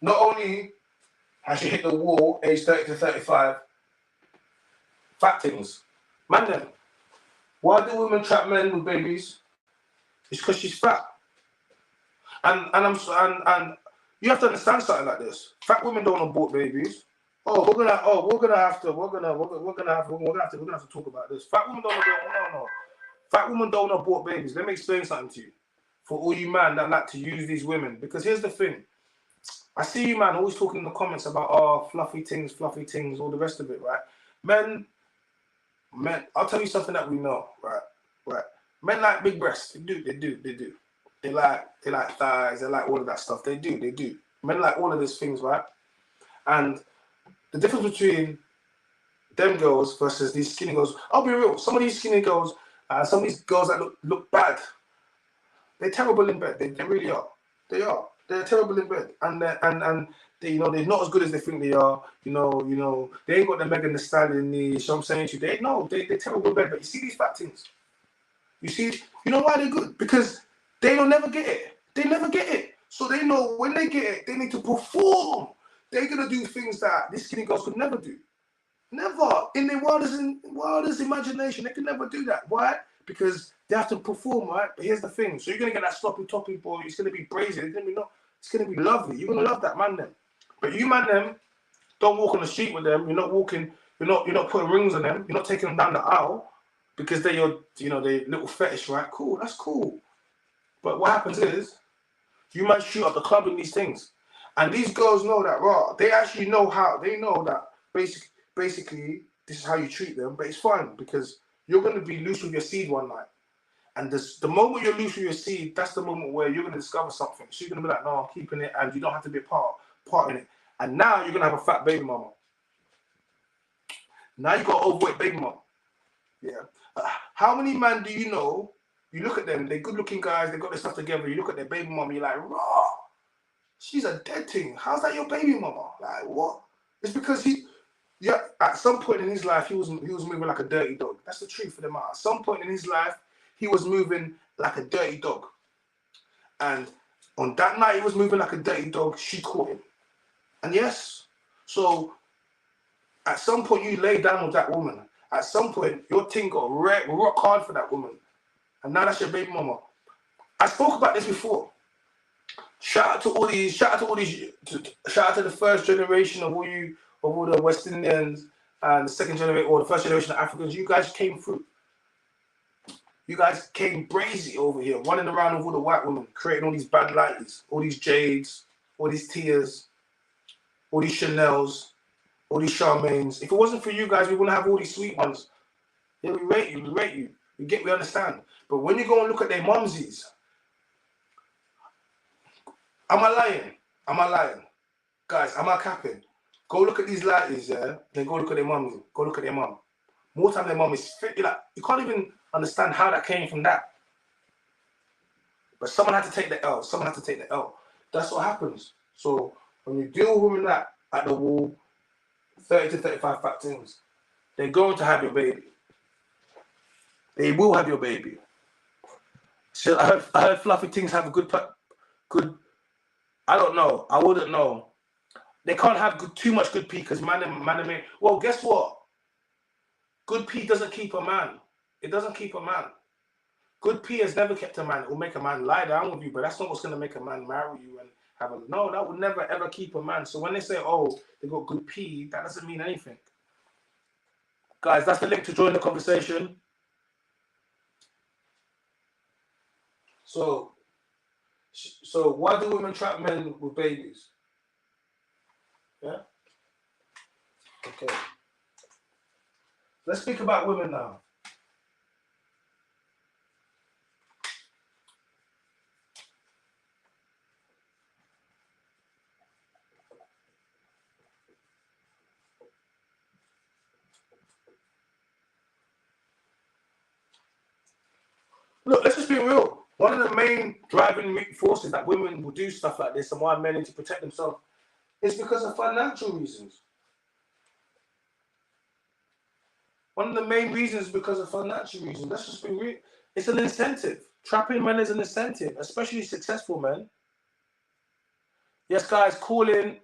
Not only has she hit the wall, age 30 to 35, fat things. Man, then, why do women trap men with babies? It's because she's fat. And you have to understand something like this. Fat women don't abort babies. We're gonna have to talk about this. Fat women don't abort babies. Let me explain something to you. For all you man that like to use these women, because here's the thing. I see you, man, always talking in the comments about fluffy things, all the rest of it, right? Men, I'll tell you something that we know, right? Men like big breasts. They do. They like thighs. They like all of that stuff. They do. Men like all of these things, right? And the difference between them girls versus these skinny girls, I'll be real. Some of these skinny girls, some of these girls that look bad, they're terrible in bed. They really are. They are. They're terrible in bed, and they, they're not as good as they think they are. They ain't got the Megan Thee Stallion knees. I'm saying to you, they're terrible in bed. But you see these fat things. You know why they're good? Because they will never get it. They never get it. So they know when they get it, they need to perform. They're gonna do things that these skinny girls could never do. Never in their wildest imagination, they could never do that. Why? Because they have to perform, right? But here's the thing. So you're gonna get that sloppy toppy boy. It's gonna be brazen. It's gonna be lovely. You're gonna love that man then. But you man them, don't walk on the street with them. You're not walking. You're not putting rings on them. You're not taking them down the aisle because they're your they little fetish, right? Cool. That's cool. But what happens is you might shoot up the club in these things, and these girls know that. They actually know how. They know that basically this is how you treat them. But it's fine because you're gonna be loose with your seed one night. And the moment you're loose with your seed, that's the moment where you're going to discover something. So you're going to be like, no, I'm keeping it, and you don't have to be a part in it. And now you're going to have a fat baby mama. Now you got an overweight baby mama. Yeah. How many men do you know? You look at them, they're good-looking guys, they got their stuff together. You look at their baby mama, you're like, raw. She's a dead thing. How's that your baby mama? Like what? It's because at some point in his life, he was moving like a dirty dog. That's the truth for the matter. At some point in his life, he was moving like a dirty dog. And on that night he was moving like a dirty dog, she caught him. And yes, so at some point you lay down with that woman. At some point, your thing got rock hard for that woman. And now that's your baby mama. I spoke about this before. Shout out to the first generation of all the West Indians and the second generation or the first generation of Africans. You guys came through. You guys came brazy over here, running around with all the white women, creating all these bad lighties, all these Jades, all these Tias, all these Chanels, all these Charmaines. If it wasn't for you guys, we wouldn't have all these sweet ones. Yeah, we rate you. We understand. But when you go and look at their mumsies, am I lying? Guys, am I capping? Go look at these lighties, yeah? Then go look at their mumsy. Go look at their mum. More time their mum is fit. You can't even understand how that came from that. But someone had to take the L. That's what happens. So when you deal with women that at the wall, 30 to 35 fat things, they're going to have your baby. They will have your baby. So I heard fluffy things have a good. I don't know. I wouldn't know. they can't have too much good pee because man. Well, guess what? Good pee doesn't keep a man. It doesn't keep a man. Good pee has never kept a man. It will make a man lie down with you, but that's not what's going to make a man marry you and have a... No, that would never, ever keep a man. So when they say, oh, they got good pee, that doesn't mean anything. Guys, that's the link to join the conversation. So why do women trap men with babies? Yeah? Okay. Let's speak about women now. Look, let's just be real. One of the main driving forces that women will do stuff like this and why men need to protect themselves is because of financial reasons. One of the main reasons is because of financial reasons. Let's just be real. It's an incentive. Trapping men is an incentive, especially successful men. Yes, guys, call in.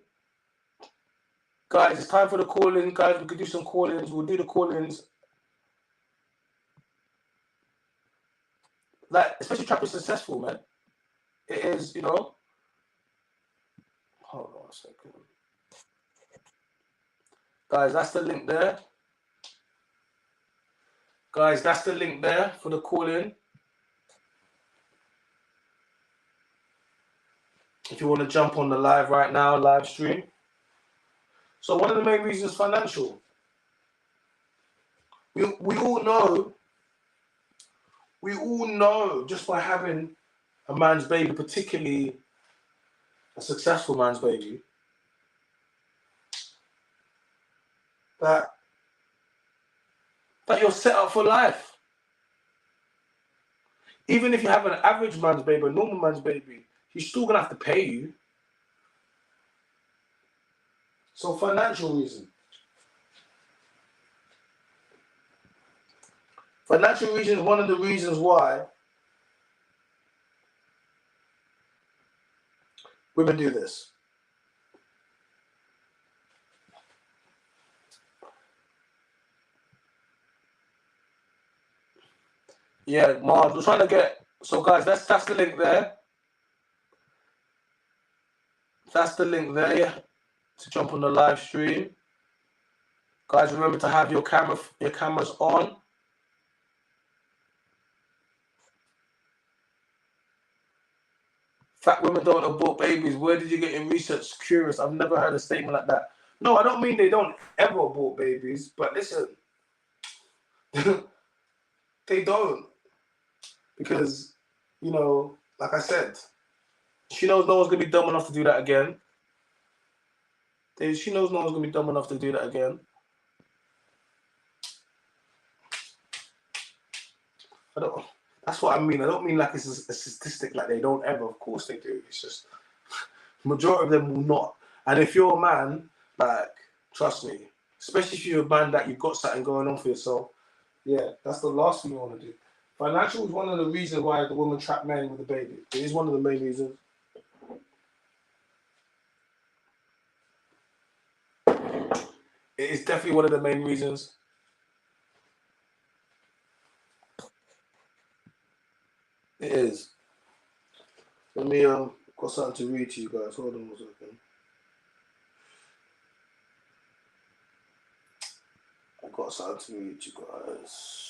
Guys, it's time for the call-in. Guys, we could do some call-ins. We'll do the call-ins. Like, especially trapping successful, man. It is, you know. Hold on a second. Guys, that's the link there. Guys, that's the link there for the call-in. If you want to jump on the live right now, live stream. So one of the main reasons is financial. We all know just by having a man's baby, particularly a successful man's baby, that you're set up for life. Even if you have an average man's baby, a normal man's baby, he's still going to have to pay you. So financial reason. Financial reason is one of the reasons why women do this. Yeah, Mars, we're trying to get... So guys, that's the link there. That's the link there, yeah, to jump on the live stream. Guys, remember to have your cameras on. Fat women don't abort babies. Where did you get your research? Curious. I've never heard a statement like that. No, I don't mean they don't ever abort babies, but listen, they don't. Because, you know, like I said, she knows no one's going to be dumb enough to do that again. She knows no one's going to be dumb enough to do that again. That's what I mean. I don't mean like it's a statistic like they don't ever. Of course they do. It's just majority of them will not. And if you're a man, like, trust me, especially if you're a man that you've got something going on for yourself, yeah, that's the last thing you want to do. Financial is one of the reasons why the woman trap men with a baby. It is one of the main reasons. It is definitely one of the main reasons. It is. Let me got something to read to you guys. Hold on a second. I got something to read to you guys.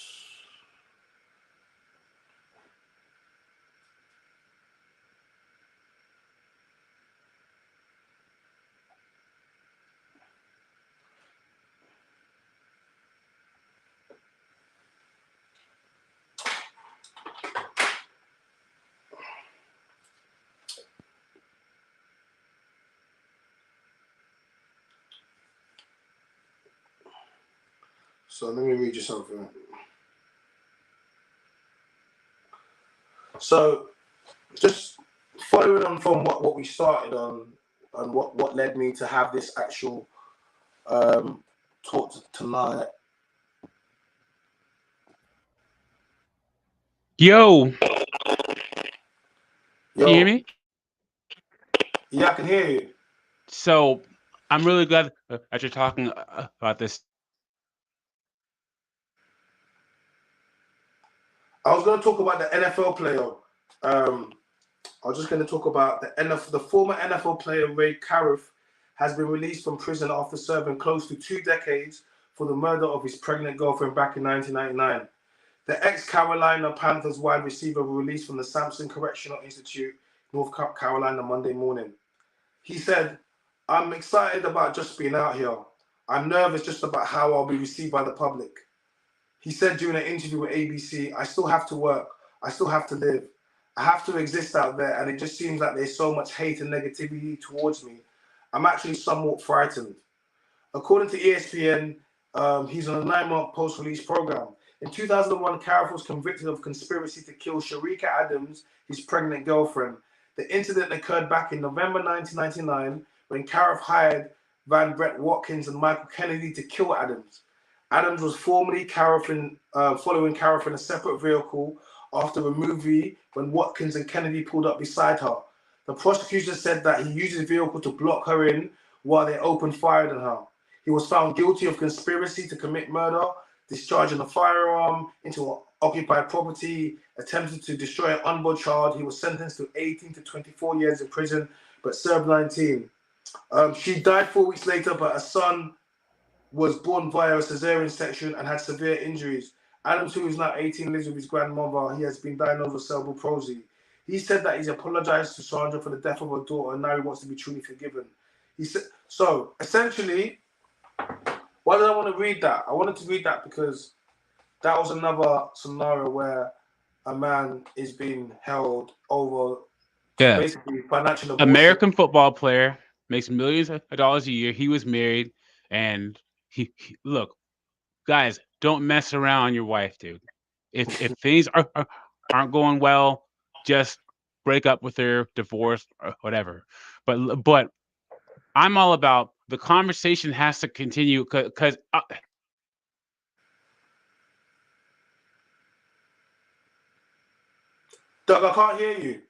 So let me read you something. So just following on from what we started on and what led me to have this actual talk tonight. Yo. Can you hear me? Yeah, I can hear you. So I'm really glad that you're talking about this. I was going to talk about the NFL player. Um, I was just going to talk about the former NFL player Ray Cariff has been released from prison after serving close to 2 decades for the murder of his pregnant girlfriend back in 1999. The ex-Carolina Panthers wide receiver was released from the Sampson Correctional Institute, North Carolina, Monday morning. He said, "I'm excited about just being out here. I'm nervous just about how I'll be received by the public." He said during an interview with ABC, "I still have to work. I still have to live. I have to exist out there, and it just seems like there's so much hate and negativity towards me. I'm actually somewhat frightened." According to ESPN, he's on a 9-month post-release program. In 2001, Cariff was convicted of conspiracy to kill Sharika Adams, his pregnant girlfriend. The incident occurred back in November 1999 when Cariff hired Van Brett Watkins and Michael Kennedy to kill Adams. Adams was formerly following Cariff in a separate vehicle after a movie when Watkins and Kennedy pulled up beside her. The prosecutor said that he used his vehicle to block her in while they opened fire on her. He was found guilty of conspiracy to commit murder, discharging a firearm into occupied property, attempted to destroy an unborn child. He was sentenced to 18 to 24 years in prison, but served 19. She died 4 weeks later, but her son was born via a cesarean section and had severe injuries. Adams, who is now 18, lives with his grandmother. He has been diagnosed with cerebral palsy. He said that he's apologized to Sandra for the death of her daughter and now he wants to be truly forgiven. He said, so essentially, why did I want to read that? I wanted to read that because that was another scenario where a man is being held over Yeah. basically financial abortion. American football player makes millions of dollars a year. He was married, and look, guys, don't mess around on your wife, dude. If things aren't going well, just break up with her, divorce, or whatever. But I'm all about the conversation has to continue because Doug, I can't hear you.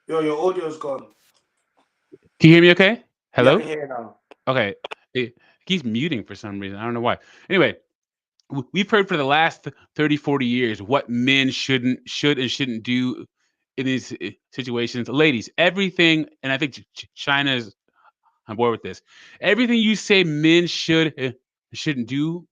Yo, your audio's gone. can you hear me? Okay, Yeah, I hello. can hear you now. Okay, it keeps muting for some reason. I don't know why. Anyway, we've heard for the last 30, 40 years what men should and shouldn't do in these situations. Ladies, everything, and I think China is on board with this. Everything you say men should shouldn't do,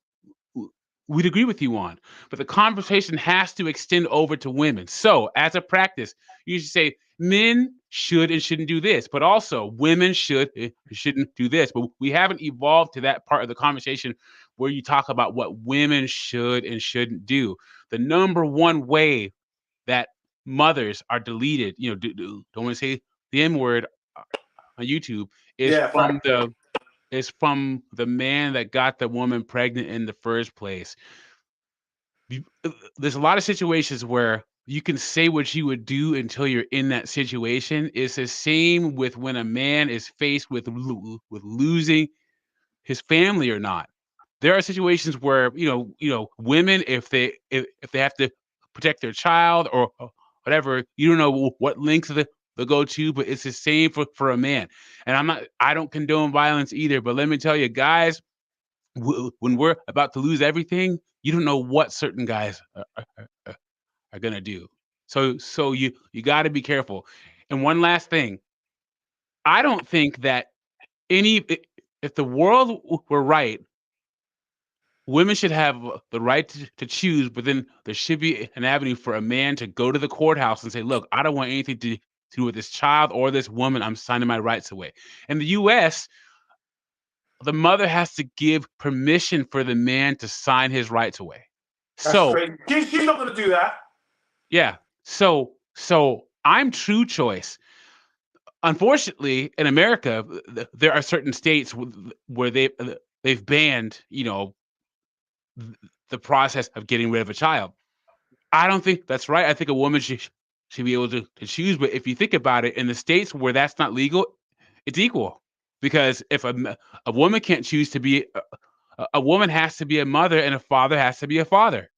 we'd agree with you on. But the conversation has to extend over to women. So, as a practice, you should say men should and shouldn't do this, but also women should shouldn't do this. But we haven't evolved to that part of the conversation where you talk about what women should and shouldn't do. The number one way that mothers are deleted, don't want to say the N word on YouTube, is Yeah, from fact. the man that got the woman pregnant in the first place. There's a lot of situations where you can say what you would do until you're in that situation. It's the same with when a man is faced with losing his family or not. There are situations where women, if they have to protect their child or whatever, you don't know what lengths they'll go to, but it's the same for a man. And I don't condone violence either, but let me tell you, guys, when we're about to lose everything, you don't know what certain guys are gonna do. So you got to be careful. And one last thing, I don't think that if the world were right, women should have the right to choose, but then there should be an avenue for a man to go to the courthouse and say, "Look, I don't want anything to do with this child or this woman. I'm signing my rights away." In the U.S., the mother has to give permission for the man to sign his rights away. That's So, crazy. She's not going to do that. yeah. So I'm true choice. Unfortunately, in America, there are certain states where they've banned, the process of getting rid of a child. I don't think that's right. I think a woman should be able to choose. But if you think about it, in the states where that's not legal, it's equal. Because if a woman can't choose to be a woman has to be a mother and a father has to be a father.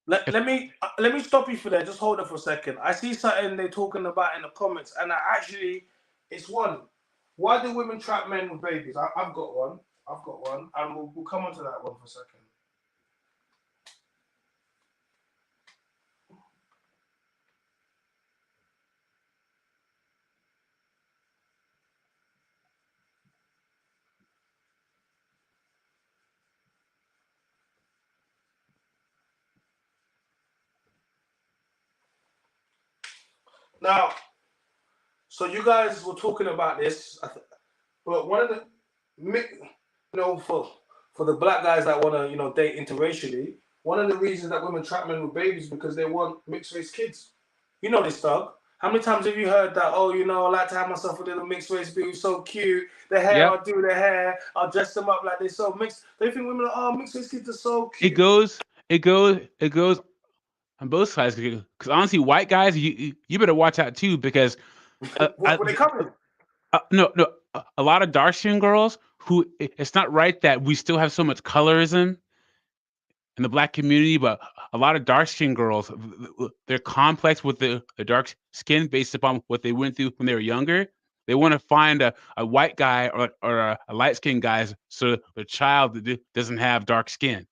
Let, If let me let me stop you for there. Just hold it for a second. I see something they're talking about in the comments, and I actually, it's one. Why do women trap men with babies? I've got one. I've got one, and we'll come on to that one for a second. Now, so you guys were talking about this, but one of the, for the black guys that want to, date interracially, one of the reasons that women trap men with babies is because they want mixed race kids. You know this, dog. How many times have you heard that? Oh, I like to have myself a little mixed race baby, so cute. The hair, Yep. I'll do the hair. I'll dress them up like they're so mixed. They think women are, oh, mixed race kids are so cute. It goes on both sides. Because honestly, white guys, you better watch out too, because When they come no, a lot of dark skinned girls who it's not right that we still have so much colorism in the black community, but a lot of dark skinned girls, they're complex with the dark skin based upon what they went through when they were younger. They want to find a white guy or a light skinned guy so the child doesn't have dark skin.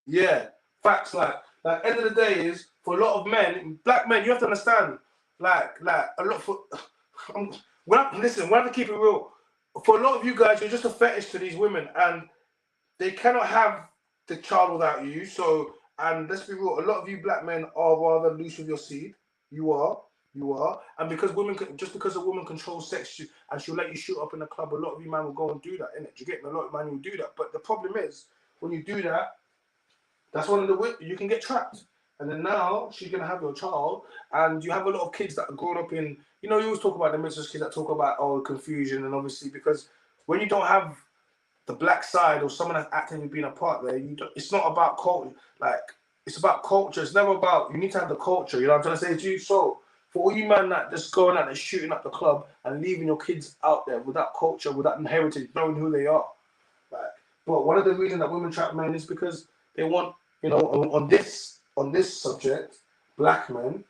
Yeah, facts. Like end of the day is for a lot of men, black men. You have to understand, like a lot for. Listen, we have to keep it real. For a lot of you guys, you're just a fetish to these women, and they cannot have the child without you. So, and let's be real, a lot of you black men are rather loose with your seed. You are, and because just because a woman controls sex and she'll let you shoot up in the club, a lot of you man will go and do that, innit? You get me? A lot of man will do that, but the problem is when you do that. That's one of the you can get trapped. And then now she's gonna have your child, and you have a lot of kids that are growing up in. You always talk about the mixed kids that talk about confusion, and obviously because when you don't have the black side or someone that's actively being a part there, it's not about culture. Like it's about culture. It's never about you need to have the culture. You know what I'm trying to say to you. So for all you man that just going out and shooting up the club and leaving your kids out there without culture, without heritage, knowing who they are, like. But one of the reasons that women trap men is because they want, on this subject, black men,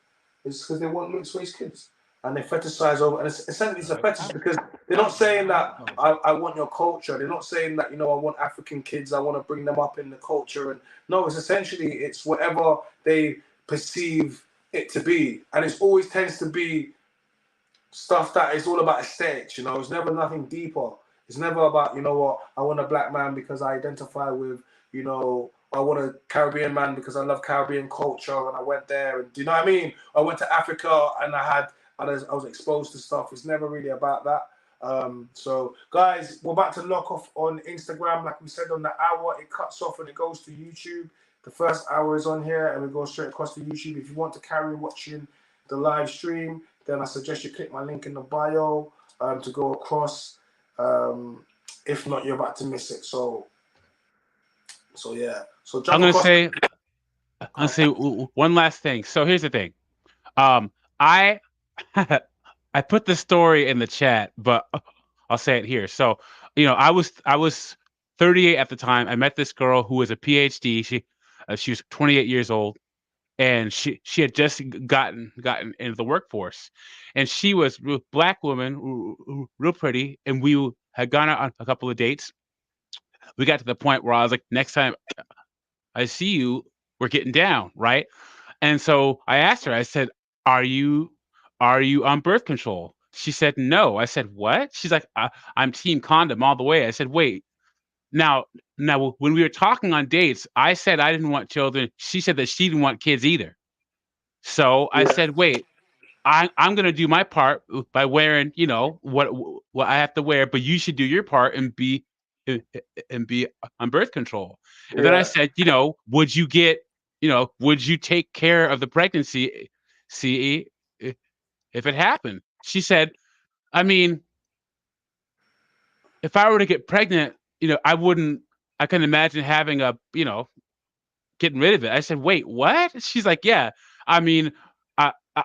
is because they want mixed race kids. And they fetishize over, and essentially it's a fetish because they're not saying that I want your culture. They're not saying that, I want African kids, I want to bring them up in the culture. And no, it's whatever they perceive it to be. And it always tends to be stuff that is all about aesthetics, it's never nothing deeper. It's never about, I want a black man because I identify with, I want a Caribbean man because I love Caribbean culture and I went there. And do you know what I mean? I went to Africa and I was exposed to stuff. It's never really about that. So guys, we're about to lock off on Instagram. Like we said, on the hour, it cuts off and it goes to YouTube. The first hour is on here and we go straight across to YouTube. If you want to carry watching the live stream, then I suggest you click my link in the bio to go across. If not, you're about to miss it. So yeah. So I'm gonna say one last thing. So here's the thing. I I put the story in the chat, but I'll say it here. So I was 38 at the time. I met this girl who was a PhD. She was 28 years old, and she had just gotten into the workforce, and she was a black woman, real pretty, and we had gone out on a couple of dates. We got to the point where I was like, next time I see you, we're getting down, right? And so I asked her, I said, are you on birth control? She said, no. I said, what? She's like, I'm team condom all the way. I said, wait, now when we were talking on dates, I said I didn't want children. She said that she didn't want kids either. So I said, wait, I'm going to do my part by wearing, what I have to wear, but you should do your part and be on birth control. And then I said, would you take care of the pregnancy, see, if it happened? She said, I mean, if I were to get pregnant, I can imagine having getting rid of it. I said, wait, what? She's like, yeah, I mean, I, I,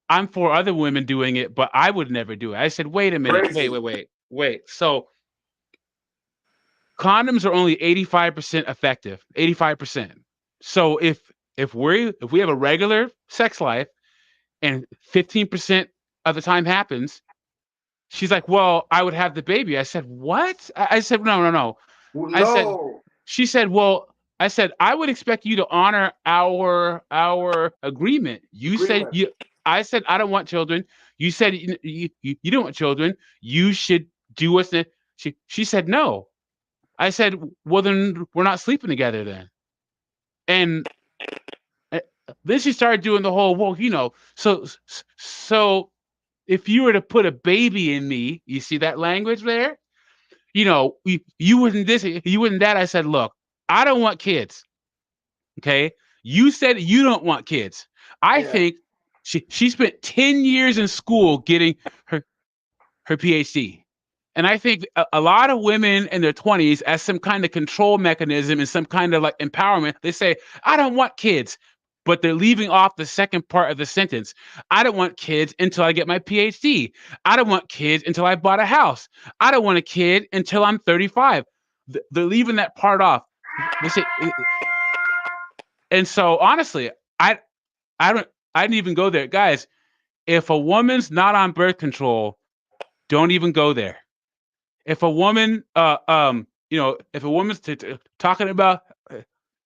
I'm for other women doing it, but I would never do it. I said, wait a minute, wait. So condoms are only 85% effective, 85%. So if we have a regular sex life and 15% of the time happens, she's like, well, I would have the baby. I said, what? I said, no. I said, No. she said, well, I said, I would expect you to honor our agreement. You said Agreement. you. I said, I don't want children. You said you don't want children. You should do what's the. She said no. I said, well, then we're not sleeping together then. And uh, then she started doing the whole, well, so if you were to put a baby in me, you see that language there? You wouldn't this, you wouldn't that. I said, look, I don't want kids. Okay. You said you don't want kids. I Yeah. think she spent 10 years in school getting her, her PhD. And I think a lot of women in their 20s, as some kind of control mechanism and some kind of like empowerment, they say, I don't want kids. But they're leaving off the second part of the sentence. I don't want kids until I get my PhD. I don't want kids until I bought a house. I don't want a kid until I'm 35. They're leaving that part off. They say, and so honestly, I I don't I didn't even go there. Guys, if a woman's not on birth control, don't even go there. If a woman if a woman's talking about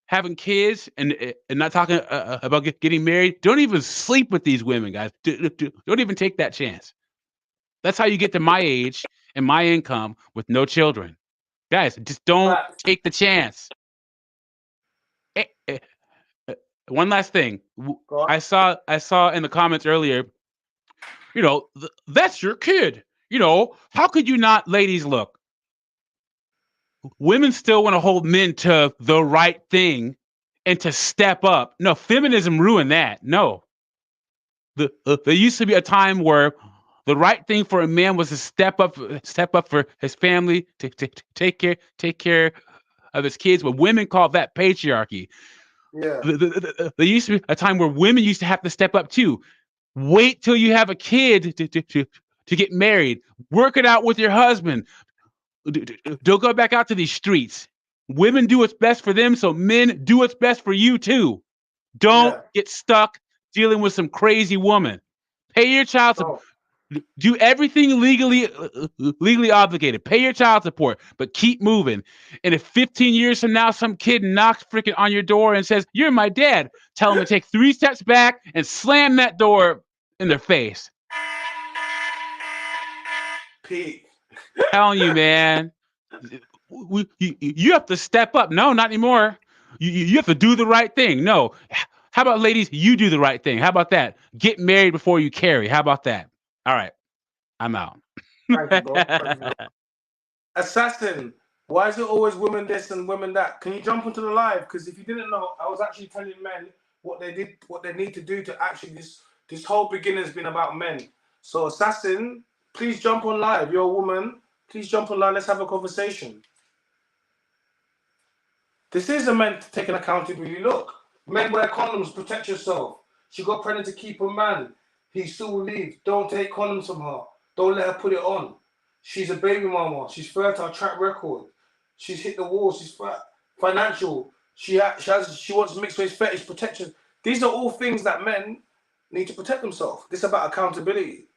having kids and not talking about getting married, don't even sleep with these women, guys. Don't even take that chance. That's how you get to my age and my income with no children. Guys, just don't Fact. take the chance. Eh, eh, One last thing. Go on. I saw in the comments earlier, that's your kid. How could you not, ladies, look, women still want to hold men to the right thing and to step up. No, feminism ruined that. No. There used to be a time where the right thing for a man was to step up for his family, to take care of his kids. But women call that patriarchy. Yeah. There used to be a time where women used to have to step up too. Wait till you have a kid to get married. Work it out with your husband. Don't go back out to these streets. Women do what's best for them, so men do what's best for you too. Don't Yeah. get stuck dealing with some crazy woman. Pay your child support. No. Do everything legally obligated. Pay your child support, but keep moving. And if 15 years from now some kid knocks freaking on your door and says, "You're my dad," tell them to take 3 steps back and slam that door in their face. Pete. Telling you, man, you have to step up. No, not anymore. You have to do the right thing. No. How about ladies? You do the right thing. How about that? Get married before you carry. How about that? All right. I'm out. Thank you, bro. Thank you. Assassin. Why is it always women this and women that? Can you jump into the live? Because if you didn't know, I was actually telling men what they need to do to actually this whole beginning has been about men. So Assassin, please jump on live. You're a woman. Please jump on live. Let's have a conversation. This is a man taking accountability. Look, men wear condoms, protect yourself. She got pregnant to keep a man. He still will leave. Don't take condoms from her. Don't let her put it on. She's a baby mama. She's fertile, track record. She's hit the wall. She's financial. She wants mixed race fetish protection. These are all things that men need to protect themselves. This is about accountability.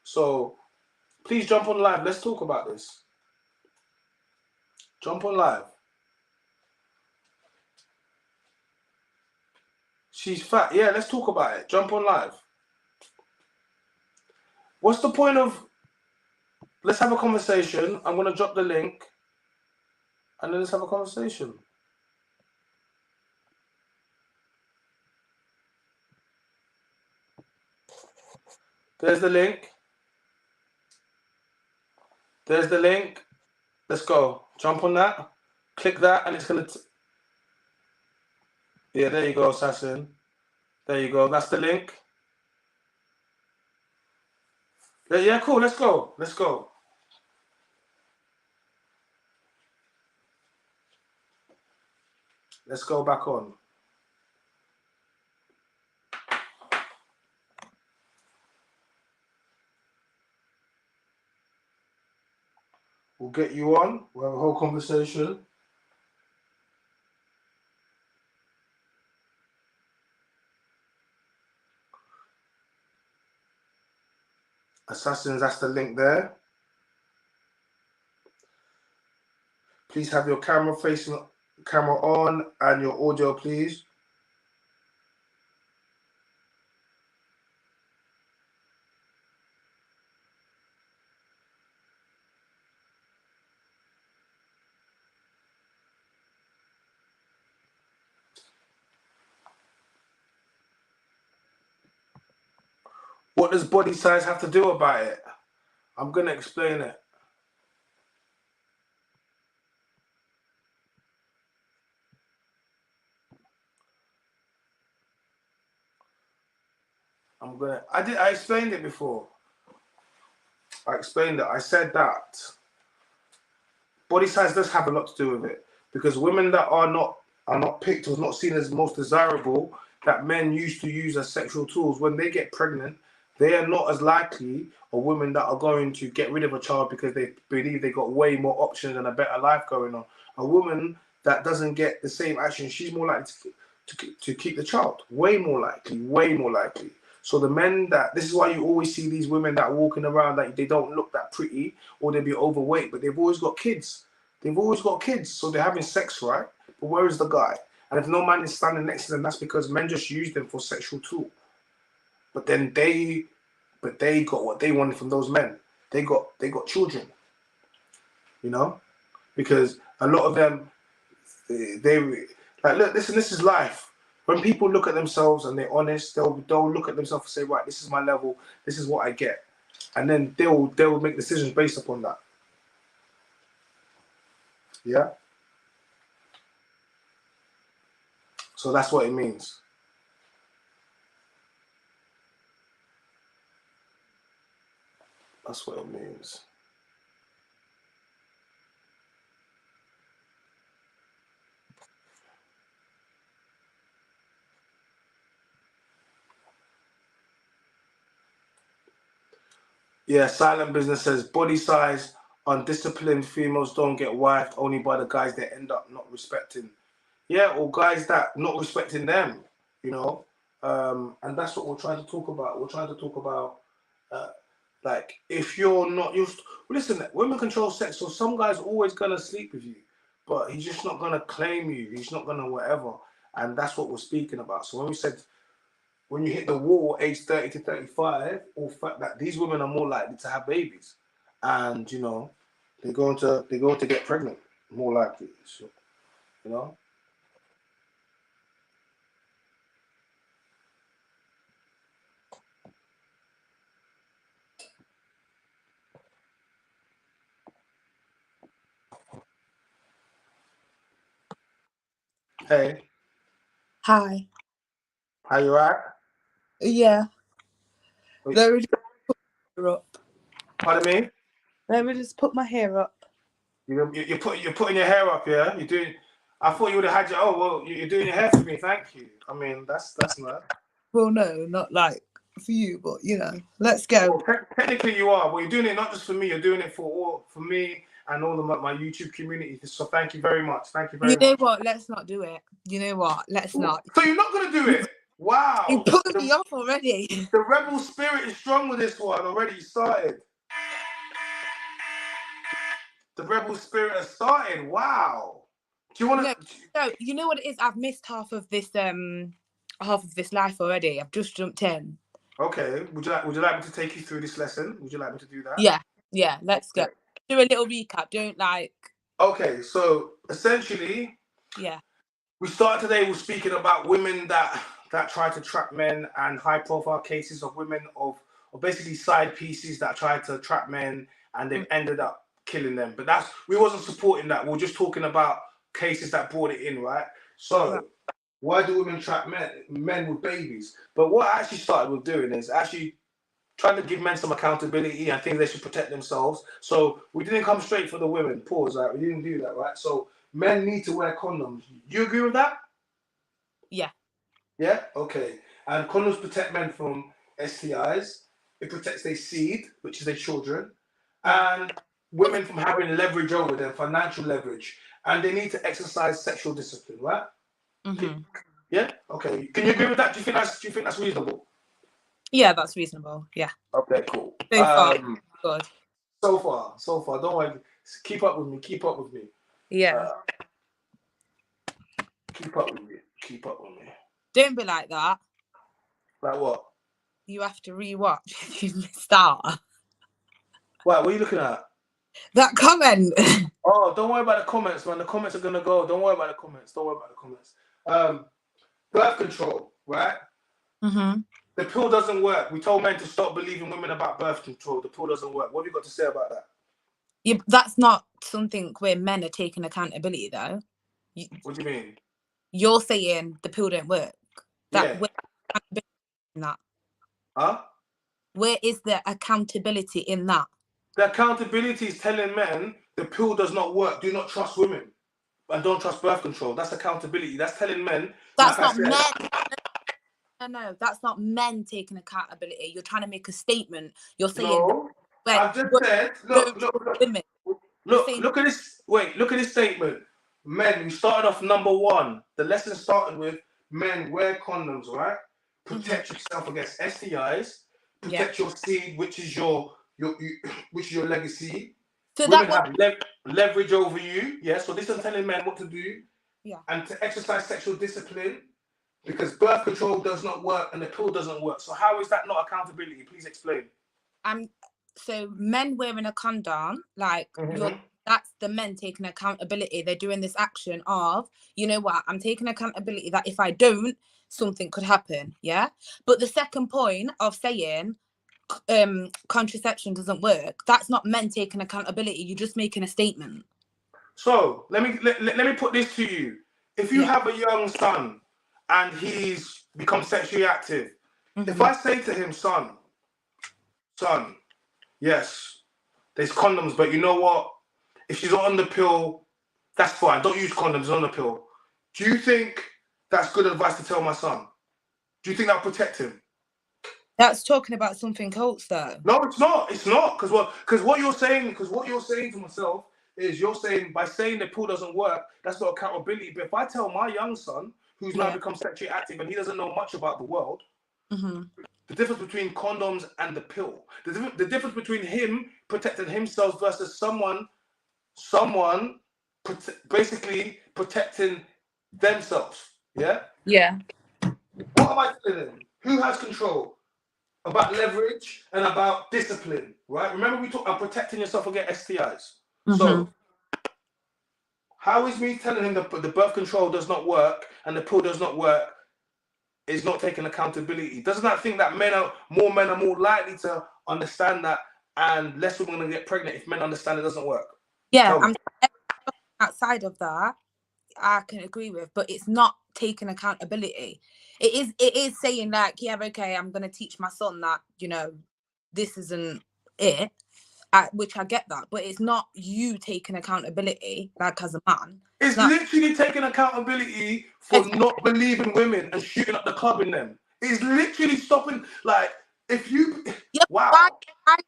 So please jump on live. Let's talk about this. Jump on live. She's fat. Yeah, let's talk about it. Jump on live. What's the point of... Let's have a conversation. I'm going to drop the link. And then let's have a conversation. There's the link. There's the link. Let's go. Jump on that. Click that and it's going to... Yeah, there you go, Assassin. There you go. That's the link. Yeah, cool. Let's go. Let's go. Let's go back on. We'll get you on. We'll have a whole conversation. Assassins, that's the link there. Please have your camera on and your audio, please. What does body size have to do about it? I'm going to explain it. I explained it before. I explained it. I said that body size does have a lot to do with it, because women that are not picked or not seen as most desirable, that men used to use as sexual tools, when they get pregnant, they are not as likely or women that are going to get rid of a child because they believe they got way more options and a better life going on. A woman that doesn't get the same action, she's more likely to keep the child. Way more likely, way more likely. So the men this is why you always see these women that are walking around that they don't look that pretty, or they be overweight, but they've always got kids. They've always got kids, so they're having sex, right? But where is the guy? And if no man is standing next to them, that's because men just use them for sexual tool. But then they got what they wanted from those men. They got children, you know, because a lot of them, they like, look, listen, this is life. When people look at themselves and they're honest, they'll look at themselves and say, right, this is my level, this is what I get, and then they'll make decisions based upon that. Yeah. So that's what it means. That's what it means. Yeah, Silent Business says body size, undisciplined females don't get wifed only by the guys they end up not respecting. Yeah, or guys that not respecting them, you know. And that's what we're trying to talk about. We're trying to talk about, like, if you're not used, listen, women control sex, so some guy's always gonna sleep with you, but he's just not gonna claim you. He's not gonna whatever, and that's what we're speaking about. So when we said, when you hit the wall, age 30 to 35, or fact that these women are more likely to have babies, and you know, they're going to get pregnant more likely. So, you know. Hey. Hi. How you at? Yeah. Wait. Let me just put my hair up. Pardon me? Let me just put my hair up. You're putting your hair up, yeah? You're doing. I thought you would have had your. Oh well, you're doing your hair for me. Thank you. I mean, that's nice. Well, no, not like for you, but you know, let's go. Well, technically you are, but you're doing it not just for me. You're doing it for me and all of my YouTube community. So thank you very much. Thank you very much. You know what? Let's not do it. You know what? Let's not. So you're not gonna do it? Wow. You put me off already. The rebel spirit is strong with this one already. Started. The rebel spirit has started. Wow. Do you want to? No, you know what it is? I've missed half of this life already. I've just jumped in. Okay. Would you like me to take you through this lesson? Would you like me to do that? Yeah. Let's go. Do a little recap. Don't like. Okay. So essentially, yeah. We started today. We're speaking about women that try to trap men, and high-profile cases of women of basically side pieces that try to trap men, and they've ended up killing them. But we wasn't supporting that. We're just talking about cases that brought it in, right? So why do women trap men with babies? But what I actually started with doing is actually trying to give men some accountability and think they should protect themselves. So we didn't come straight for the women. Pause, right? We didn't do that, right? So men need to wear condoms. You agree with that? Yeah. Yeah? Okay. And condoms protect men from STIs. It protects their seed, which is their children. And women from having leverage over them, financial leverage. And they need to exercise sexual discipline, right? Mm-hmm. Yeah? Okay. Can you agree with that? Do you think that's reasonable? Yeah, that's reasonable. Yeah. Okay, cool. So far, good. So far. Don't worry. Keep up with me. Yeah. Keep up with me. Keep up with me. Don't be like that. Like what? You have to rewatch. You missed out. What are you looking at? That comment. Oh, don't worry about the comments, man. The comments are gonna go. Don't worry about the comments. Don't worry about the comments. Birth control, right? Mm-hmm. The pill doesn't work. We told men to stop believing women about birth control. The pill doesn't work. What have you got to say about that? Yeah, that's not something where men are taking accountability, though. What do you mean? You're saying the pill don't work. Yeah. Where accountability in that? Huh? Where is the accountability in that? The accountability is telling men the pill does not work. Do not trust women and don't trust birth control. That's accountability. That's telling men. That's like not men. No, that's not men taking accountability. You're trying to make a statement. You're saying No. I've just said. women. Look at this. Wait. Look at this statement. Men. We started off number 1. The lesson started with men wear condoms, right? Protect yourself against STIs. Protect your seed, which is your legacy. So women have leverage over you. Yeah. So this is telling men what to do. Yeah. And to exercise sexual discipline, because birth control does not work and the pill doesn't work. So how is that not accountability? Please explain. So men wearing a condom, like that's the men taking accountability. They're doing this action of, you know what, I'm taking accountability that if I don't, something could happen. Yeah. But the second point of saying contraception doesn't work, that's not men taking accountability. You're just making a statement. So let me put this to you. If you have a young son and he's become sexually active, if I say to him, son, yes, there's condoms, but you know what? If she's on the pill, that's fine. Don't use condoms on the pill. Do you think that's good advice to tell my son? Do you think that'll protect him? That's talking about something else, though. No, it's not. It's not. Because what you're saying to myself is you're saying by saying the pill doesn't work, that's not accountability. But if I tell my young son, who's now become sexually active and he doesn't know much about the world, the difference between condoms and the pill, the difference between him protecting himself versus someone basically protecting themselves. Yeah? Yeah. What am I telling him? Who has control? About leverage and about discipline, right? Remember we talked about protecting yourself against STIs. So how is me telling him that the birth control does not work and the pill does not work is not taking accountability? Doesn't that think that more men are more likely to understand that and less women are going to get pregnant if men understand it doesn't work? Yeah, outside of that, I can agree with, but it's not taking accountability. It is saying like, yeah, okay, I'm going to teach my son that, you know, this isn't it, which I get that, but it's not you taking accountability, like as a man. It's literally taking accountability for not believing women and shooting up the club in them. It's literally stopping, like, if you, wow. I'm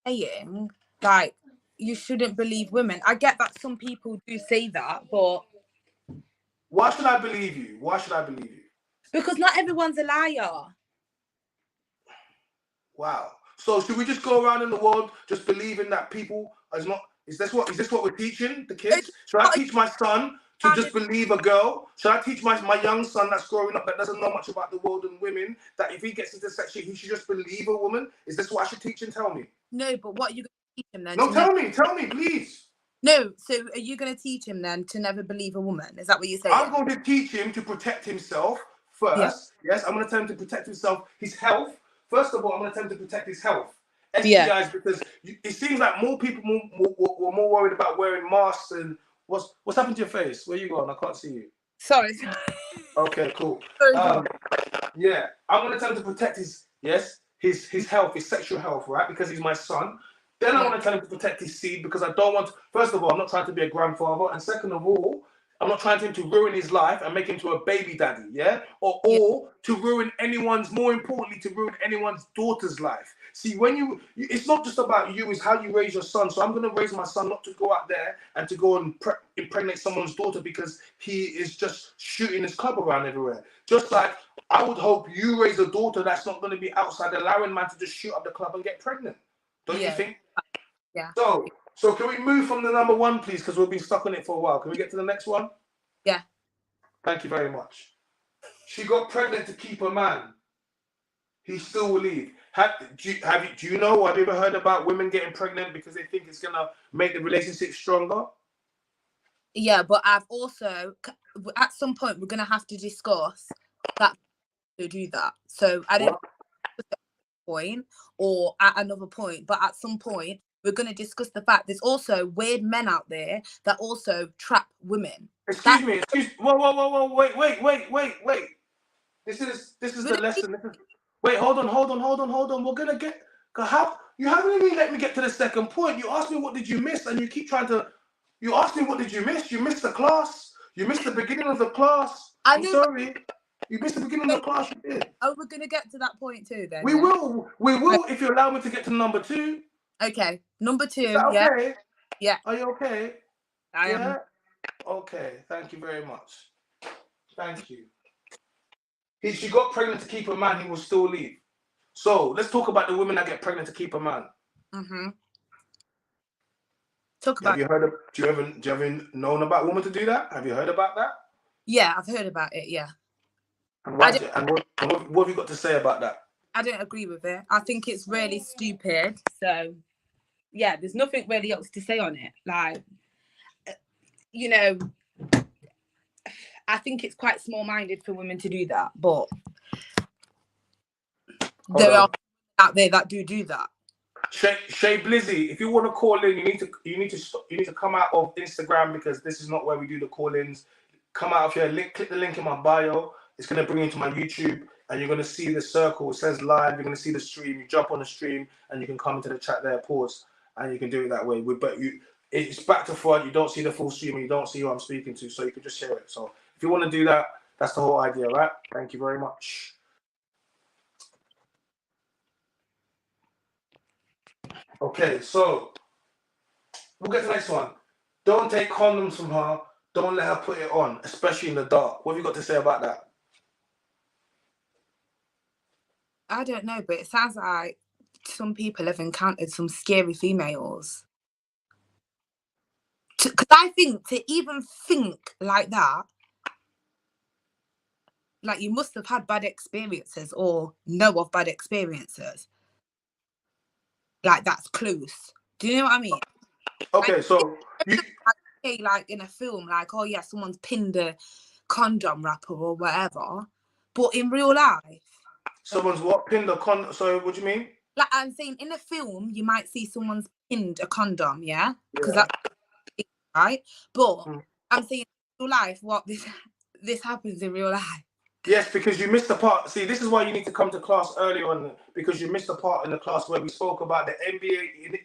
saying, like, you shouldn't believe women. I get that some people do say that, but why should I believe you? Why should I believe you? Because not everyone's a liar. Wow. So should we just go around in the world just believing that people is this what we're teaching the kids? Should I teach my son to just believe a girl? Should I teach my young son that's growing up that doesn't know much about the world and women, that if he gets into sex, he should just believe a woman? Is this what I should teach him? Tell me. No, but what are you going to teach him then? No, tell me, please. No, so are you going to teach him then to never believe a woman? Is that what you're saying? I'm going to teach him to protect himself first. Yeah. Yes, I'm going to tell him to protect himself, his health. First of all, I'm going to tell him to protect his health. STIs, because it seems like more people were more worried about wearing masks and what's happened to your face? Where you going? I can't see you. Sorry. Okay, cool. Yeah, I'm going to tell him to protect his health, his sexual health, right? Because he's my son. Then I want to tell him to protect his seed because I don't want, first of all, I'm not trying to be a grandfather. And second of all, I'm not trying to him to ruin his life and make him to a baby daddy, yeah? Or to ruin more importantly, to ruin anyone's daughter's life. See, when it's not just about you, it's how you raise your son. So I'm going to raise my son not to go out there and to go and impregnate someone's daughter because he is just shooting his club around everywhere. Just like I would hope you raise a daughter that's not going to be outside allowing man to just shoot up the club and get pregnant. Don't you think? Yeah. So So can we move from the number one, please? Because we've been stuck on it for a while. Can we get to the next one? Yeah. Thank you very much. She got pregnant to keep a man. He still will leave. Do you know, or have you ever heard about women getting pregnant because they think it's gonna make the relationship stronger? Yeah, but I've also, at some point, we're gonna have to discuss that to do that. So I don't know at that point or at another point, but at some point we're gonna discuss the fact there's also weird men out there that also trap women. Excuse me. Whoa. Wait. This is the lesson. Wait, hold on. We're gonna get. How you haven't even let me get to the second point. You asked me what did you miss, and you keep trying to. You asked me what did you miss. You missed the class. You missed the beginning of the class. I'm sorry. You missed the beginning of the class. You did. Oh, we're gonna get to that point too, then. We will. If you allow me to get to number 2. Okay, number 2. Is that okay? Yeah. Are you okay? I am. Okay. Thank you very much. Thank you. She got pregnant to keep a man. He will still leave. So let's talk about the women that get pregnant to keep a man. Talk about. Have you heard of? Do you ever known about women to do that? Have you heard about that? Yeah, I've heard about it. Yeah. And what have you got to say about that? I don't agree with it. I think it's really stupid. So, yeah, there's nothing really else to say on it. Like, you know, I think it's quite small-minded for women to do that, but there are out there that do that. Shay Blizzy, if you want to call in, you need to come out of Instagram because this is not where we do the call-ins. Come out of here, click the link in my bio. It's going to bring you to my YouTube, and you're going to see the circle. It says live. You're going to see the stream. You jump on the stream, and you can come into the chat there, pause, and you can do it that way. But it's back to front. You don't see the full stream, and you don't see who I'm speaking to, so you can just share it. So if you want to do that, that's the whole idea, right? Thank you very much. Okay, so we'll get to the next one. Don't take condoms from her. Don't let her put it on, especially in the dark. What have you got to say about that? I don't know, but it sounds like some people have encountered some scary females. Because I think to even think like that, like you must have had bad experiences or know of bad experiences. Like that's close. Do you know what I mean? Okay, like, so you say like in a film, like, oh yeah, someone's pinned a condom wrapper or whatever, but in real life, someone's what pinned a condom? Sorry, what do you mean? Like I'm saying, in a film, you might see someone's pinned a condom, yeah, because that's right. But I'm saying in real life, what this happens in real life. Yes, because you missed the part. See, this is why you need to come to class early on, because you missed the part in the class where we spoke about the NBA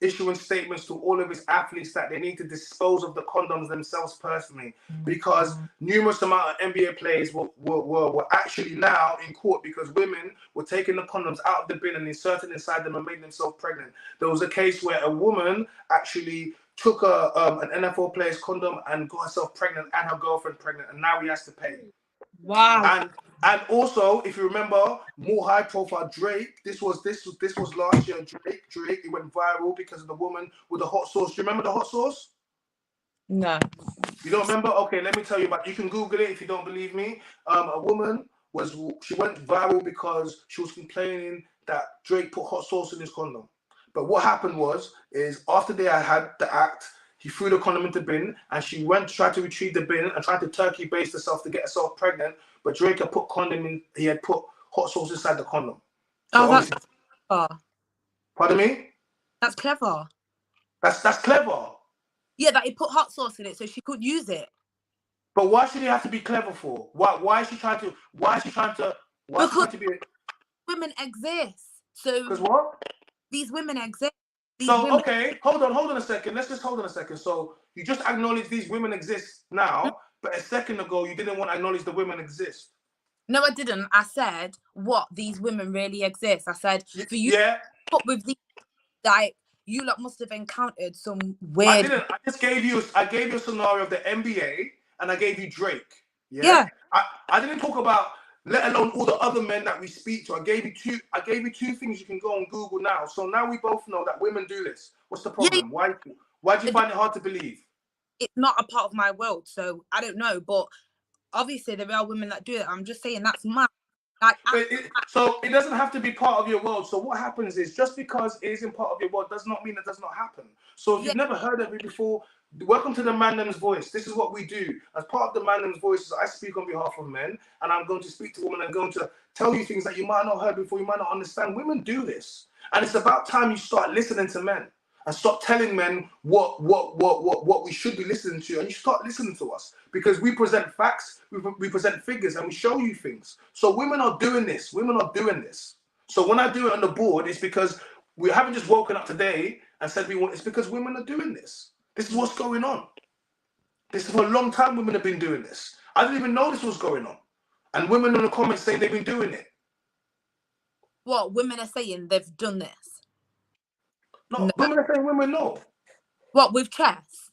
issuing statements to all of its athletes that they need to dispose of the condoms themselves personally, because numerous amount of NBA players were actually now in court because women were taking the condoms out of the bin and inserting inside them and made themselves pregnant. There was a case where a woman actually took an NFL player's condom and got herself pregnant and her girlfriend pregnant, and now he has to pay. Wow. And also, if you remember, more high profile Drake. This was last year. Drake. It went viral because of the woman with the hot sauce. Do you remember the hot sauce? No. You don't remember? Okay, let me tell you about. You can Google it if you don't believe me. A woman she went viral because she was complaining that Drake put hot sauce in his condom. But what happened is after they had the act, he threw the condom into the bin, and she went to try to retrieve the bin and tried to turkey baste herself to get herself pregnant. But Drake had put condom in. He had put hot sauce inside the condom. So that's clever. Pardon me? That's clever. That's clever. Yeah, that he put hot sauce in it so she could use it. But why should he have to be clever for? Why is she trying to? Because women exist. So because what? These women exist. Okay, hold on a second. Let's just hold on a second. So you just acknowledge these women exist now, but a second ago you didn't want to acknowledge the women exist. No, I didn't. I said what these women really exist. I said for you, but with these, like you lot must have encountered some weird. I didn't. I gave you a scenario of the NBA, and I gave you Drake. Yeah. I didn't talk about let alone all the other men that we speak to. I gave you two things you can go on Google now. So now we both know that women do this. What's the problem? Yeah. Why do you find it hard to believe? It's not a part of my world, so I don't know. But obviously there are women that do it. I'm just saying that's mad. Like, so it doesn't have to be part of your world. So what happens is, just because it isn't part of your world does not mean it does not happen. So if you've never heard of it before, welcome to the Mynameischyna's Voice. This is what we do. As part of the Mynameischyna's Voice, I speak on behalf of men, and I'm going to speak to women and going to tell you things that you might not have heard before, you might not understand. Women do this. And it's about time you start listening to men and stop telling men what we should be listening to, and you start listening to us, because we present facts, we present figures, and we show you things. So women are doing this. Women are doing this. So when I do it on the board, it's because we haven't just woken up today and said we want. It's because women are doing this. This is what's going on. This is for a long time. Women have been doing this. I didn't even know this was going on, and women in the comments saying they've been doing it. What women are saying they've done this? No, women are saying women know. What, with chest?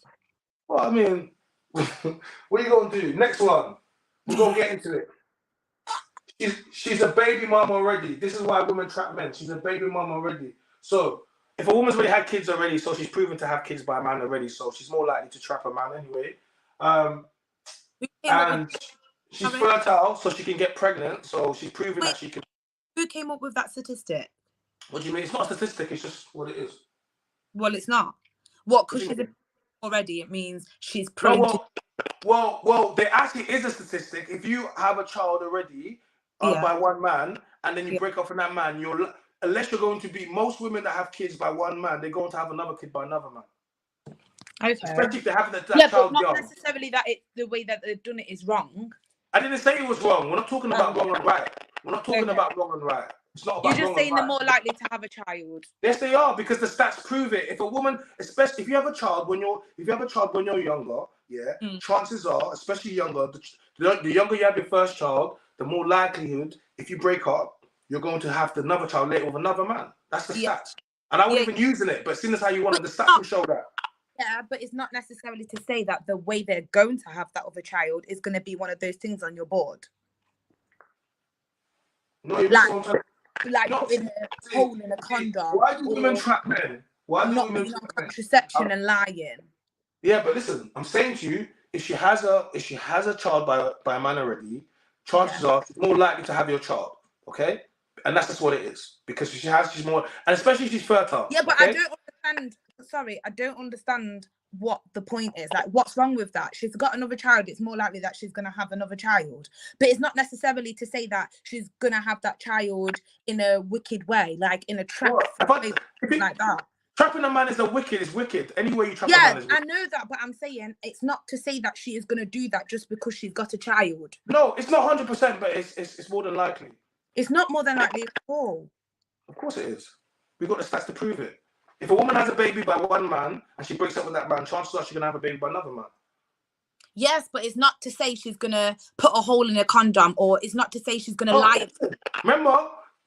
Well, I mean, what are you going to do? Next one. We're going to get into it. She's a baby mom already. This is why women trap men. She's a baby mom already. So if a woman's already had kids already, so she's proven to have kids by a man already, so she's more likely to trap a man anyway. And she's fertile, so she can get pregnant. So she's proven that she can. Who came up with that statistic? What do you mean? It's not a statistic. It's just what it is. Well, it's not. What? Because she's already, it means she's prone to. Well, there actually is a statistic. If you have a child already by one man, and then you break up from that man, unless you're going to be, most women that have kids by one man, they're going to have another kid by another man. Okay. Especially if they have that but child not young. necessarily that the way that they've done it is wrong. I didn't say it was wrong. We're not talking about wrong and right. We're not talking about wrong and right. It's not about. You're just saying they're more likely to have a child. Yes, they are, because the stats prove it. If a woman, especially if you have a child when you're younger, chances are, especially younger, the younger you have your first child, the more likelihood, if you break up, you're going to have another child later with another man. That's the stats. And I wasn't even using it, but seeing as how you wanted, the stats will show that. Yeah, but it's not necessarily to say that the way they're going to have that other child is going to be one of those things on your board. No, like putting a hole in a condom. Why do women trap men? Why do not women being on trap men? contraception and lying? Yeah, but listen, I'm saying to you, if she has a child by a man already, chances are she's more likely to have your child. Okay, and that's just what it is, because she's more, and especially if she's fertile. Yeah, but I don't understand. Sorry, I don't understand what the point is. Like, what's wrong with that? She's got another child. It's more likely that she's going to have another child. But it's not necessarily to say that she's going to have that child in a wicked way, like in a trap way, like that. Trapping a man is wicked. Any way you trap a man is wicked. I know that, but I'm saying it's not to say that she is going to do that just because she's got a child. No, it's not 100%, but it's more than likely. It's not more than likely at all. Of course it is. We've got the stats to prove it. If a woman has a baby by one man and she breaks up with that man, chances are she's going to have a baby by another man. Yes, but it's not to say she's going to put a hole in a condom, or it's not to say she's going to lie.